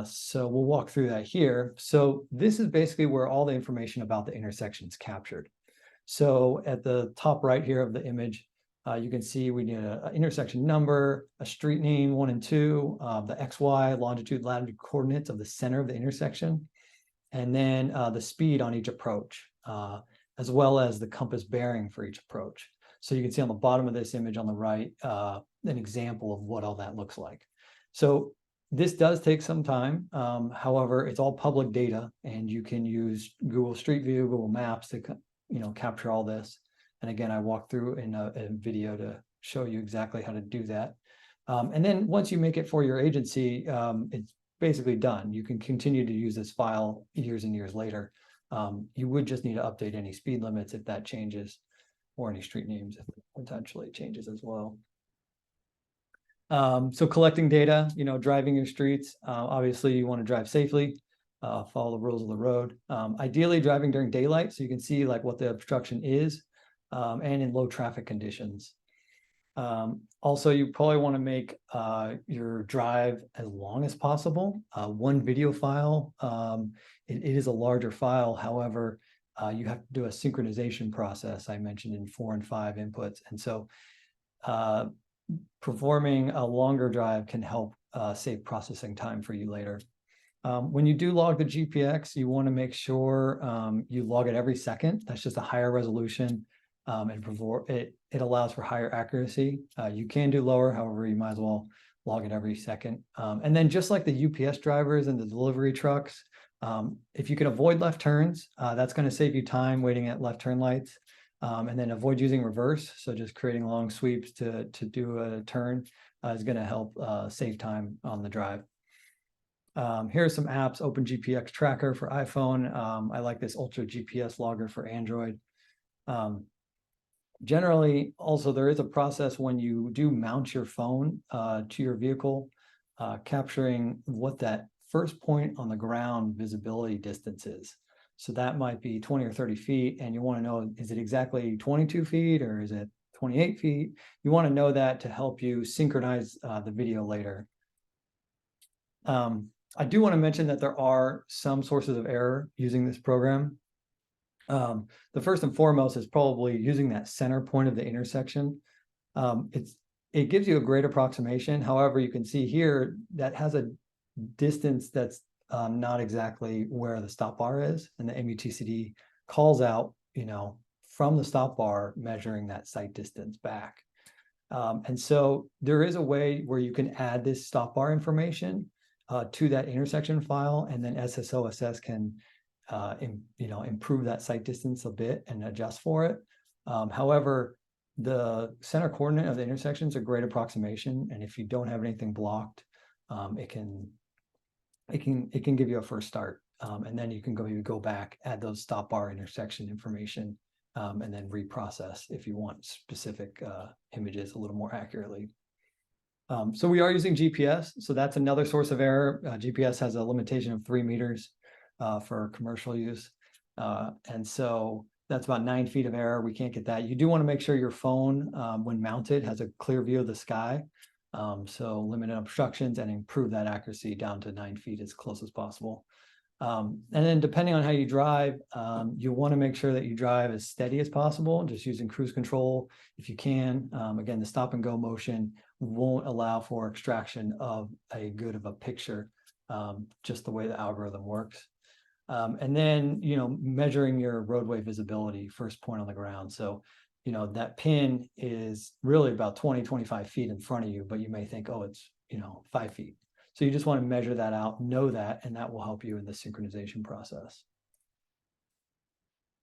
So we'll walk through that here. So this is basically where all the information about the intersection is captured. So at the top right here of the image, you can see we need an intersection number, a street name 1 and 2, the XY, longitude, latitude coordinates of the center of the intersection, and then the speed on each approach, as well as the compass bearing for each approach. So you can see on the bottom of this image on the right, an example of what all that looks like. So This does take some time. However, it's all public data, and you can use Google Street View, Google Maps to capture all this. And again, I walked through in a video to show you exactly how to do that. And then once you make it for your agency, it's basically done. You can continue to use this file years and years later. You would just need to update any speed limits if that changes, or any street names if it potentially changes as well. So collecting data, driving your streets, obviously you want to drive safely, follow the rules of the road. Ideally driving during daylight so you can see like what the obstruction is, and in low traffic conditions. Also, you probably want to make your drive as long as possible. One video file, it is a larger file. However, you have to do a synchronization process I mentioned in 4 and 5 inputs. And so performing a longer drive can help save processing time for you later. When you do log the GPX, you want to make sure you log it every second. That's just a higher resolution, and it allows for higher accuracy. You can do lower, however, you might as well log it every second. And then just like the UPS drivers and the delivery trucks, if you can avoid left turns, that's going to save you time waiting at left turn lights. And then avoid using reverse. So just creating long sweeps to do a turn is going to help save time on the drive. Here are some apps: OpenGPX Tracker for iPhone. I like this Ultra GPS Logger for Android. Generally, also, there is a process when you do mount your phone to your vehicle, capturing what that first point on the ground visibility distance is. So that might be 20 or 30 feet, and you want to know, is it exactly 22 feet or is it 28 feet? You want to know that to help you synchronize the video later. I do want to mention that there are some sources of error using this program. The first and foremost is probably using that center point of the intersection. It gives you a great approximation. However, you can see here that has a distance that's not exactly where the stop bar is, and the MUTCD calls out, from the stop bar, measuring that sight distance back. And so there is a way where you can add this stop bar information to that intersection file, and then SSOSS can, improve that sight distance a bit and adjust for it. However, the center coordinate of the intersection is a great approximation, and if you don't have anything blocked, it can give you a first start, and then you can go back, add those stop bar intersection information, and then reprocess if you want specific images a little more accurately. So we are using GPS, so that's another source of error. GPS has a limitation of 3 meters for commercial use, and so that's about 9 feet of error. We can't get that. You do want to make sure your phone, when mounted, has a clear view of the sky. So limit obstructions and improve that accuracy down to 9 feet as close as possible. And then depending on how you drive, you want to make sure that you drive as steady as possible, just using cruise control if you can. Again, the stop and go motion won't allow for extraction of a good of a picture, just the way the algorithm works. And then, measuring your roadway visibility, first point on the ground. So that pin is really about 20, 25 feet in front of you, but you may think, oh, it's, 5 feet. So you just want to measure that out, know that, and that will help you in the synchronization process.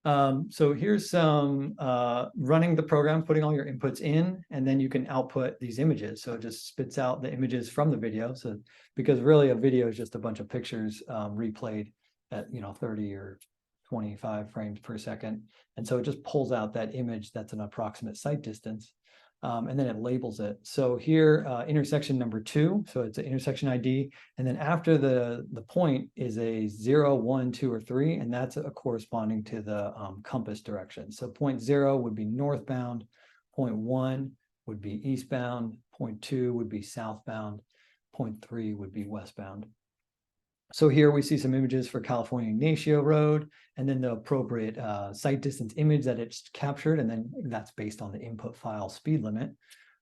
So here's some running the program, putting all your inputs in, and then you can output these images. So it just spits out the images from the video. So because really a video is just a bunch of pictures replayed at 30 or 25 frames per second. And so it just pulls out that image that's an approximate sight distance, and then it labels it. So here, intersection number 2, so it's an intersection ID. And then after the point is a 0, 1, 2, or 3, and that's corresponding to the compass direction. So point 0 would be northbound, point 1 would be eastbound, point 2 would be southbound, point 3 would be westbound. So here we see some images for California Ignacio Road, and then the appropriate sight distance image that it's captured, and then that's based on the input file speed limit.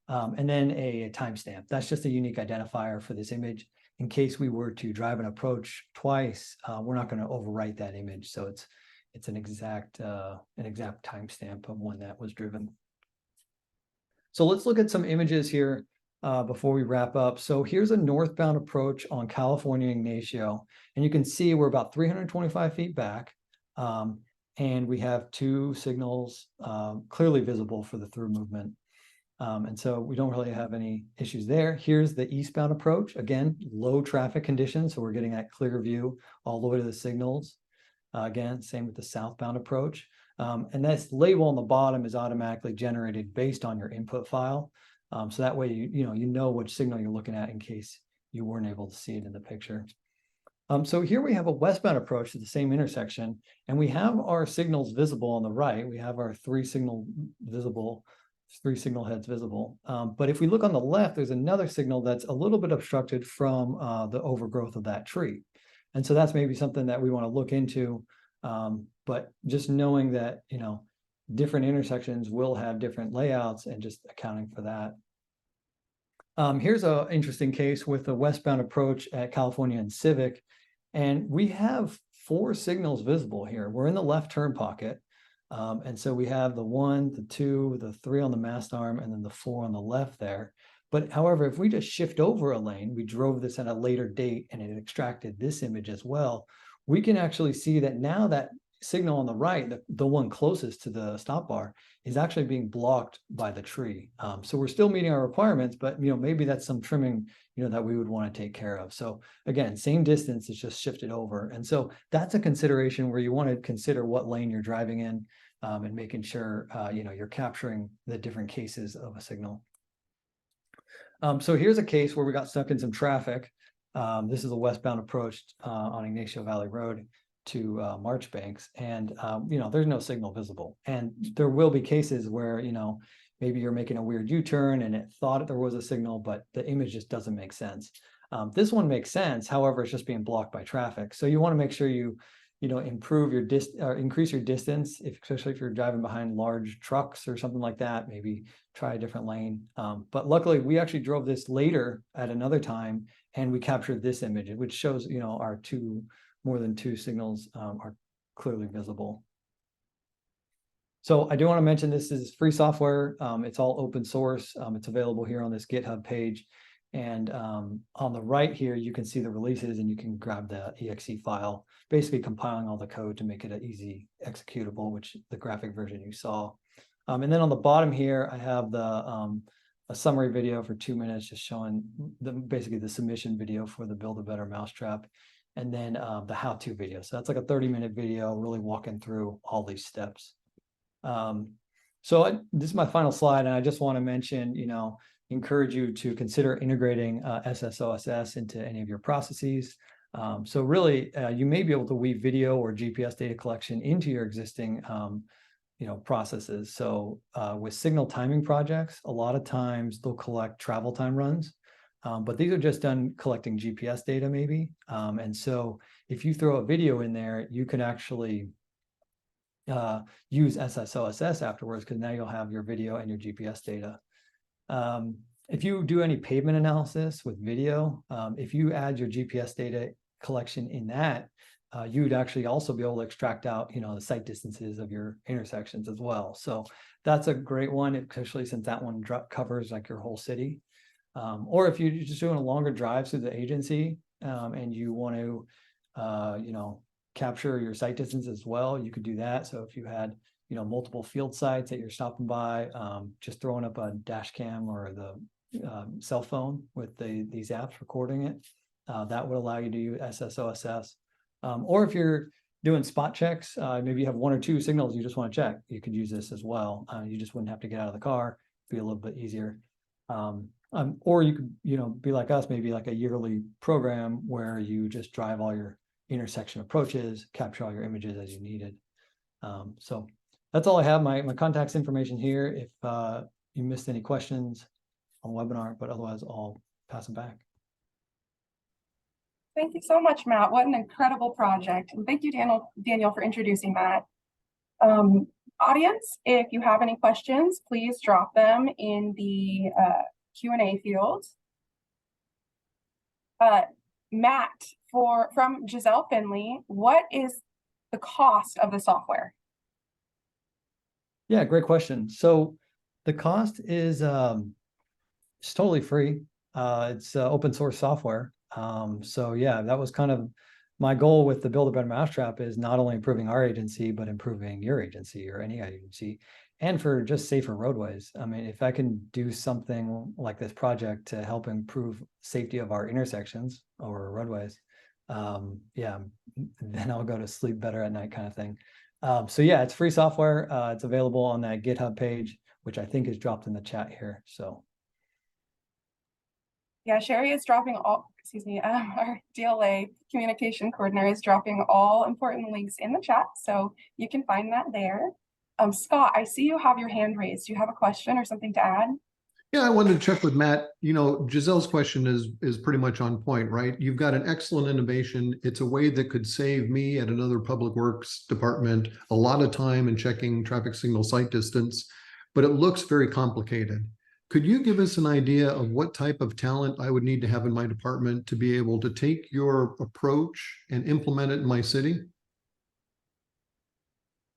And then a timestamp. That's just a unique identifier for this image. In case we were to drive an approach twice, we're not going to overwrite that image. So it's an exact timestamp of when that was driven. So let's look at some images here before we wrap up. So here's a northbound approach on California Ignacio, and you can see we're about 325 feet back, and we have 2 signals clearly visible for the through movement. And so we don't really have any issues there. Here's the eastbound approach. Again, low traffic conditions, so we're getting that clear view all the way to the signals. Again, same with the southbound approach. And this label on the bottom is automatically generated based on your input file. So that way you know which signal you're looking at in case you weren't able to see it in the picture. So here we have a westbound approach to the same intersection, and we have our signals visible on the right. We have our 3 signal heads visible. But if we look on the left, there's another signal that's a little bit obstructed from the overgrowth of that tree. And so that's maybe something that we want to look into. But just knowing that, different intersections will have different layouts and just accounting for that. Here's an interesting case with the westbound approach at California and Civic. And we have 4 signals visible here. We're in the left turn pocket. And so we have the 1, the 2, the 3 on the mast arm, and then the 4 on the left there. But however, if we just shift over a lane, we drove this at a later date and it extracted this image as well, we can actually see that now that signal on the right, the one closest to the stop bar, is actually being blocked by the tree. So we're still meeting our requirements, but maybe that's some trimming that we would want to take care of. So again, same distance, it's just shifted over. And so that's a consideration where you want to consider what lane you're driving in, and making sure you're capturing the different cases of a signal. So here's a case where we got stuck in some traffic. This is a westbound approach on Ignacio Valley Road to Marchbanks, and there's no signal visible. And there will be cases where maybe you're making a weird U-turn and it thought there was a signal, but the image just doesn't make sense. This one makes sense, however, it's just being blocked by traffic. So you want to make sure you improve your increase your distance, especially if you're driving behind large trucks or something like that. Maybe try a different lane. But luckily, we actually drove this later at another time, and we captured this image, which shows our more than 2 signals are clearly visible. So I do want to mention this is free software. It's all open source. It's available here on this GitHub page. And on the right here, you can see the releases and you can grab the exe file, basically compiling all the code to make it an easy executable, which the graphic version you saw. And then on the bottom here, I have a summary video for 2 minutes, just showing basically the submission video for the Build a Better Mousetrap, and then the how-to video. So that's like a 30-minute video, really walking through all these steps. This is my final slide, and I just want to mention, encourage you to consider integrating SSOSS into any of your processes. So really, you may be able to weave video or GPS data collection into your existing processes. So with signal timing projects, a lot of times they'll collect travel time runs, but these are just done collecting GPS data maybe. And so if you throw a video in there, you can actually use SSOSS afterwards, because now you'll have your video and your GPS data. If you do any pavement analysis with video, if you add your GPS data collection in that, you'd actually also be able to extract out, the sight distances of your intersections as well. So that's a great one, especially since that one covers like your whole city. Or if you're just doing a longer drive through the agency and you want to, capture your sight distance as well, you could do that. So if you had, multiple field sites that you're stopping by, just throwing up a dash cam or the cell phone with these apps recording it, that would allow you to use SSOSS. Or if you're doing spot checks, maybe you have 1 or 2 signals you just want to check, you could use this as well. You just wouldn't have to get out of the car, be a little bit easier. Or you could, be like us, maybe like a yearly program where you just drive all your intersection approaches, capture all your images as you needed. So that's all I have. My contacts information here if you missed any questions on the webinar, but otherwise I'll pass it back. Thank you so much, Matt. What an incredible project. And thank you, Daniel, for introducing that. Audience, if you have any questions, please drop them in the Q&A field. Matt, from Giselle Finley, what is the cost of the software? Yeah, great question. So the cost is It's totally free. It's open source software. So yeah, that was kind of my goal with the Build a Better Mousetrap, is not only improving our agency, but improving your agency or any agency, and for just safer roadways. I mean, if I can do something like this project to help improve safety of our intersections or roadways, yeah, then I'll go to sleep better at night, kind of thing. So yeah, it's free software. It's available on that GitHub page, which I think is dropped in the chat here. So Yeah, Sherry is dropping all, excuse me, our DLA communication coordinator is dropping all important links in the chat, so you can find that there. Scott, I see you have your hand raised. Do you have a question or something to add? Yeah, I wanted to check with Matt. You know, Giselle's question is pretty much on point, right? You've got an excellent innovation. It's a way that could save me at another public works department a lot of time in checking traffic signal sight distance, but it looks very complicated. Could you give us an idea of what type of talent I would need to have in my department to be able to take your approach and implement it in my city?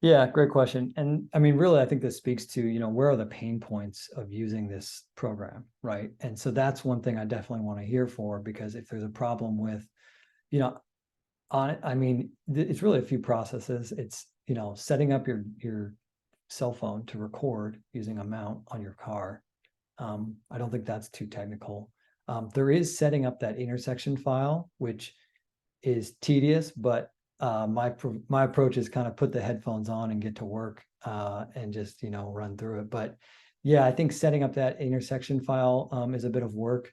yeah, great question. And I mean, really, I think this speaks to, you know, where are the pain points of using this program, right? And so that's one thing I definitely want to hear for, because if there's a problem with, you know, I mean, it's really a few processes. It's, you know, setting up your cell phone to record using a mount on your car. I don't think that's too technical. There is setting up that intersection file, which is tedious, but my approach is kind of put the headphones on and get to work and just, you know, run through it. But yeah, I think setting up that intersection file is a bit of work.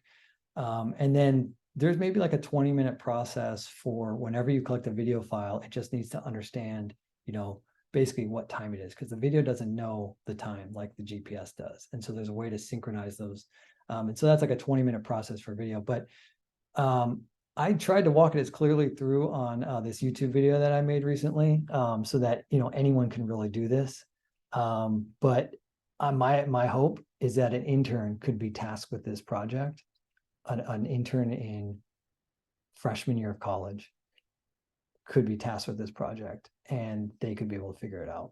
And then there's maybe like a 20-minute process for whenever you collect a video file, it just needs to understand, you know, basically what time it is, because the video doesn't know the time like the GPS does. And so there's a way to synchronize those. And so that's like a 20-minute process for video. But I tried to walk it as clearly through on this YouTube video that I made recently, so that, you know, anyone can really do this. But my hope is that an intern could be tasked with this project, an intern in freshman year of college could be tasked with this project, and they could be able to figure it out.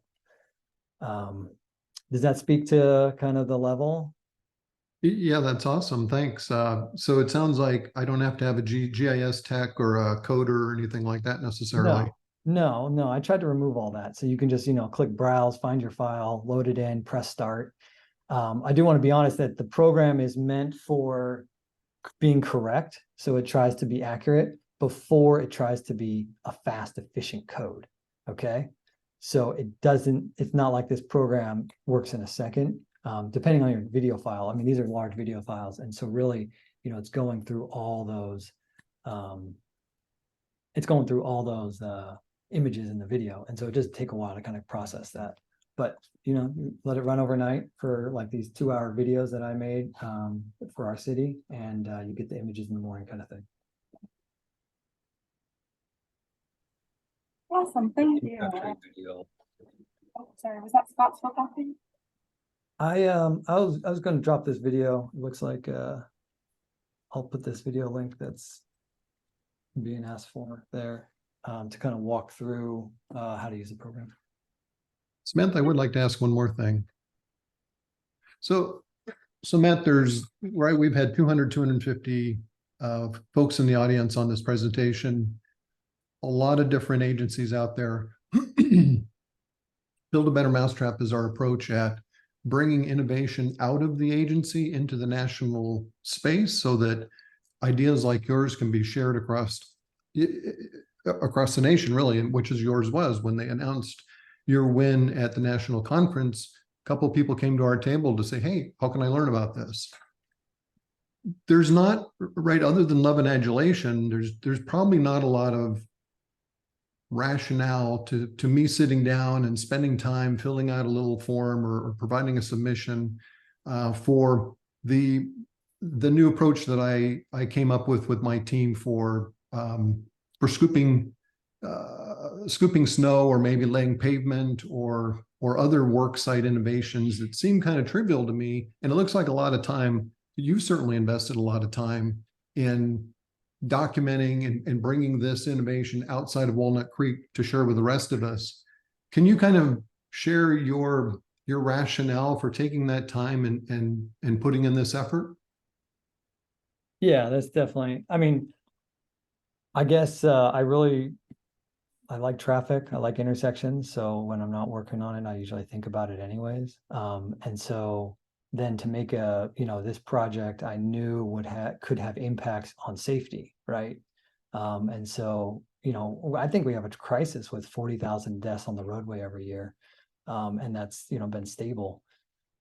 Does that speak to kind of the level? Yeah, that's awesome. Thanks. So it sounds like I don't have to have a GIS tech or a coder or anything like that necessarily. No, I tried to remove all that. So you can just, you know, click browse, find your file, load it in, press start. I do want to be honest that the program is meant for being correct. So it tries to be accurate before it tries to be a fast, efficient code. Okay. So it's not like this program works in a second, depending on your video file. I mean, these are large video files. And so really, you know, it's going through all those, images in the video. And so it does take a while to kind of process that. But, you know, let it run overnight for like these 2-hour videos that I made for our city, and you get the images in the morning, kind of thing. Awesome, thank you. Oh, sorry, was that Scott still talking? I was going to drop this video. It looks like I'll put this video link that's being asked for there to kind of walk through how to use the program. Samantha, I would like to ask one more thing. So Matt, we've had 250 folks in the audience on this presentation, a lot of different agencies out there. Build a Better Mousetrap is our approach at bringing innovation out of the agency into the national space so that ideas like yours can be shared across the nation, really, which is yours was when they announced your win at the national conference. A couple of people came to our table to say, hey, how can I learn about this? There's not, right, other than love and adulation, there's probably not a lot of rationale to me sitting down and spending time filling out a little form or providing a submission for the new approach that I came up with my team for scooping snow, or maybe laying pavement, or other work site innovations that seem kind of trivial to me. And it looks like a lot of time. You've certainly invested a lot of time in documenting and bringing this innovation outside of Walnut Creek to share with the rest of us. Can you kind of share your rationale for taking that time and putting in this effort? Yeah, that's definitely, I mean, I guess I like traffic. I like intersections. So when I'm not working on it, I usually think about it anyways. And so then to make this project I knew could have impacts on safety, right? And so, I think we have a crisis with 40,000 deaths on the roadway every year. And that's, been stable.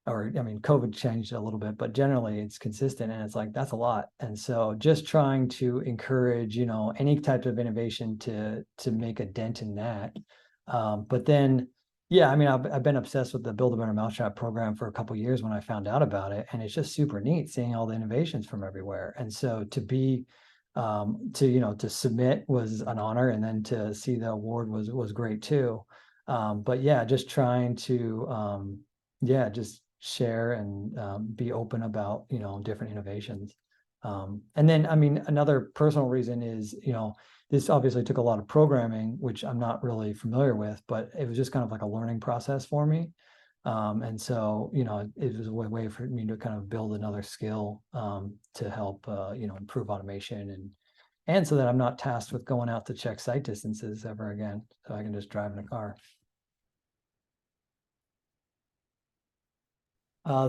Or, I mean, COVID changed it a little bit, but generally it's consistent, and it's like, that's a lot. And so just trying to encourage, any type of innovation to make a dent in that. But then, yeah, I mean, I've been obsessed with the Build a Better Mousetrap program for a couple of years when I found out about it. And it's just super neat seeing all the innovations from everywhere. And so to be, to submit was an honor, and then to see the award was great too. But yeah, just trying to, just share and be open about different innovations. And then, I mean, another personal reason is this obviously took a lot of programming, which I'm not really familiar with, but it was just kind of like a learning process for me. And so it was a way for me to kind of build another skill to help improve automation, and so that I'm not tasked with going out to check site distances ever again, so I can just drive in a car.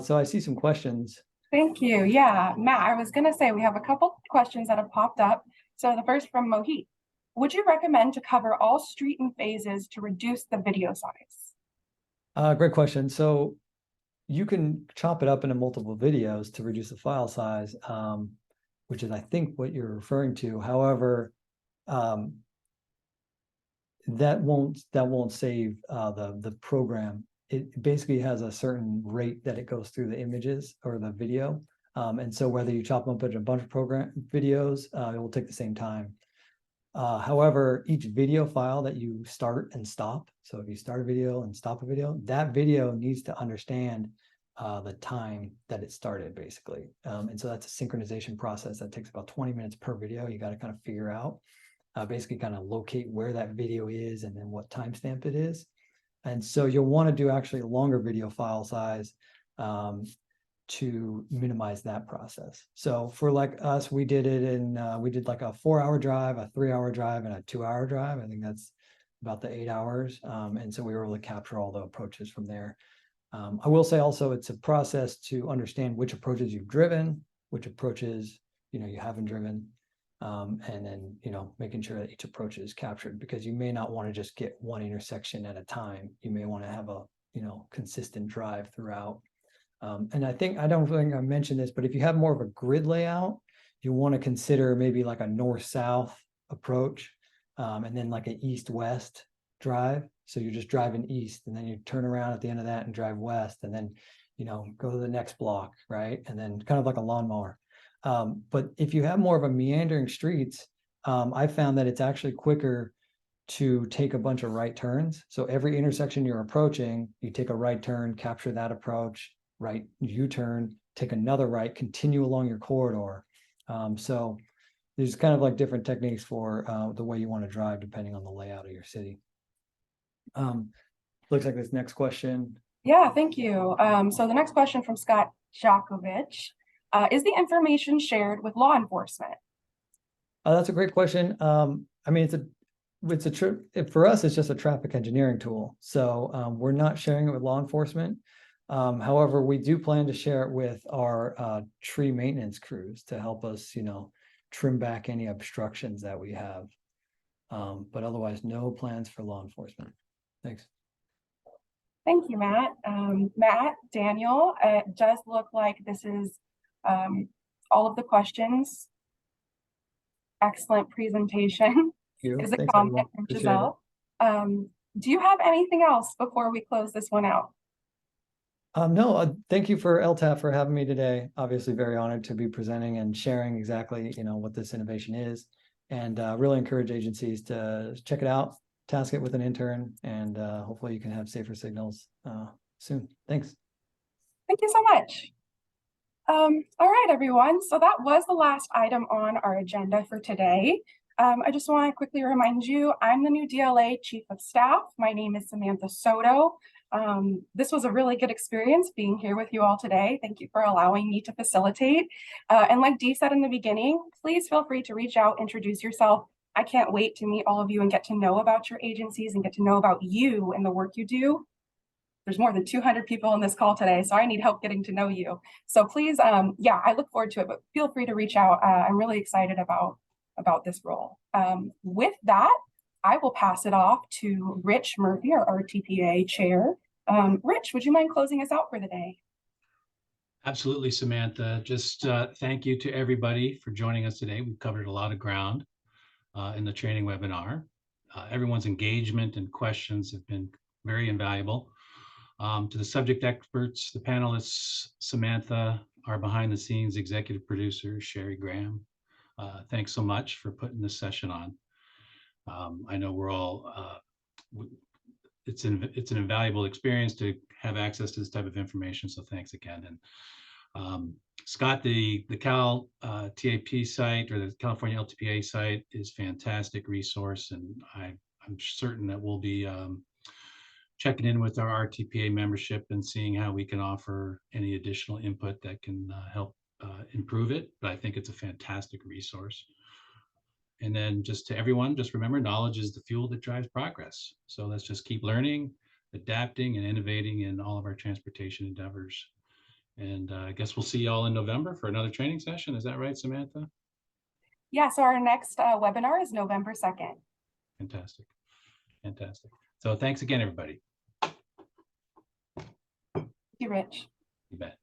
So I see some questions. Thank you. Yeah, Matt, I was going to say we have a couple questions that have popped up. So the first from Mohit. Would you recommend to cover all street and phases to reduce the video size? Great question. So you can chop it up into multiple videos to reduce the file size, which is, I think, what you're referring to. However, that won't save the program. It basically has a certain rate that it goes through the images or the video. And so whether you chop them up into a bunch of program videos, it will take the same time. However, each video file that you start and stop, so if you start a video and stop a video, that video needs to understand the time that it started, basically. And so that's a synchronization process that takes about 20 minutes per video. You got to kind of figure out, basically kind of locate where that video is and then what timestamp it is. And so you'll want to do actually a longer video file size to minimize that process. So for like us, we did it we did like a 4-hour drive, a 3-hour drive, and a 2-hour drive. I think that's about the 8 hours. And so we were able to capture all the approaches from there. I will say also, it's a process to understand which approaches you've driven, which approaches you haven't driven. And then, making sure that each approach is captured, because you may not want to just get one intersection at a time. You may want to have a, consistent drive throughout. And I don't think I mentioned this, but if you have more of a grid layout, you want to consider maybe like a north-south approach, and then like an east-west drive. So you're just driving east, and then you turn around at the end of that and drive west, and then, go to the next block, right? And then kind of like a lawnmower. But if you have more of a meandering streets, I found that it's actually quicker to take a bunch of right turns. So every intersection you're approaching, you take a right turn, capture that approach, right U-turn, take another right, continue along your corridor. So there's kind of like different techniques for the way you want to drive depending on the layout of your city. Looks like this next question. Yeah, thank you. So the next question from Scott Jakovich. Is the information shared with law enforcement? That's a great question. I mean, for us, it's just a traffic engineering tool. So we're not sharing it with law enforcement. However, we do plan to share it with our tree maintenance crews to help us, trim back any obstructions that we have. But otherwise, no plans for law enforcement. Thanks. Thank you, Matt. Matt, Daniel, it does look like this is all of the questions. Excellent presentation. Is a comment from Giselle. Do you have anything else before we close this one out? No, thank you for LTAP for having me today. Obviously very honored to be presenting and sharing exactly, what this innovation is, and really encourage agencies to check it out, task it with an intern, and hopefully you can have safer signals soon. Thanks. Thank you so much. All right, everyone. So that was the last item on our agenda for today. I just want to quickly remind you, I'm the new DLA Chief of Staff. My name is Samantha Soto. This was a really good experience being here with you all today. Thank you for allowing me to facilitate. And like Dee said in the beginning, please feel free to reach out, introduce yourself. I can't wait to meet all of you and get to know about your agencies and get to know about you and the work you do. There's more than 200 people in this call today, so I need help getting to know you. So please, yeah, I look forward to it, but feel free to reach out. I'm really excited about this role. With that, I will pass it off to Rich Murphy, our RTPA chair. Rich, would you mind closing us out for the day? Absolutely, Samantha. Just thank you to everybody for joining us today. We've covered a lot of ground in the training webinar. Everyone's engagement and questions have been very invaluable. To the subject experts, the panelists, Samantha, our behind the scenes executive producer, Sherry Graham. Thanks so much for putting this session on. I know we're all, it's an invaluable experience to have access to this type of information, so thanks again. And Scott, the Cal TAP site, or the California LTPA site, is a fantastic resource, and I'm certain that we'll be checking in with our RTPA membership and seeing how we can offer any additional input that can help improve it. But I think it's a fantastic resource. And then just to everyone, just remember, knowledge is the fuel that drives progress. So let's just keep learning, adapting, and innovating in all of our transportation endeavors. And I guess we'll see you all in November for another training session. Is that right, Samantha? Yeah, so our next webinar is November 2nd. Fantastic. Fantastic. So thanks again, everybody. Thank you, Rich. You bet.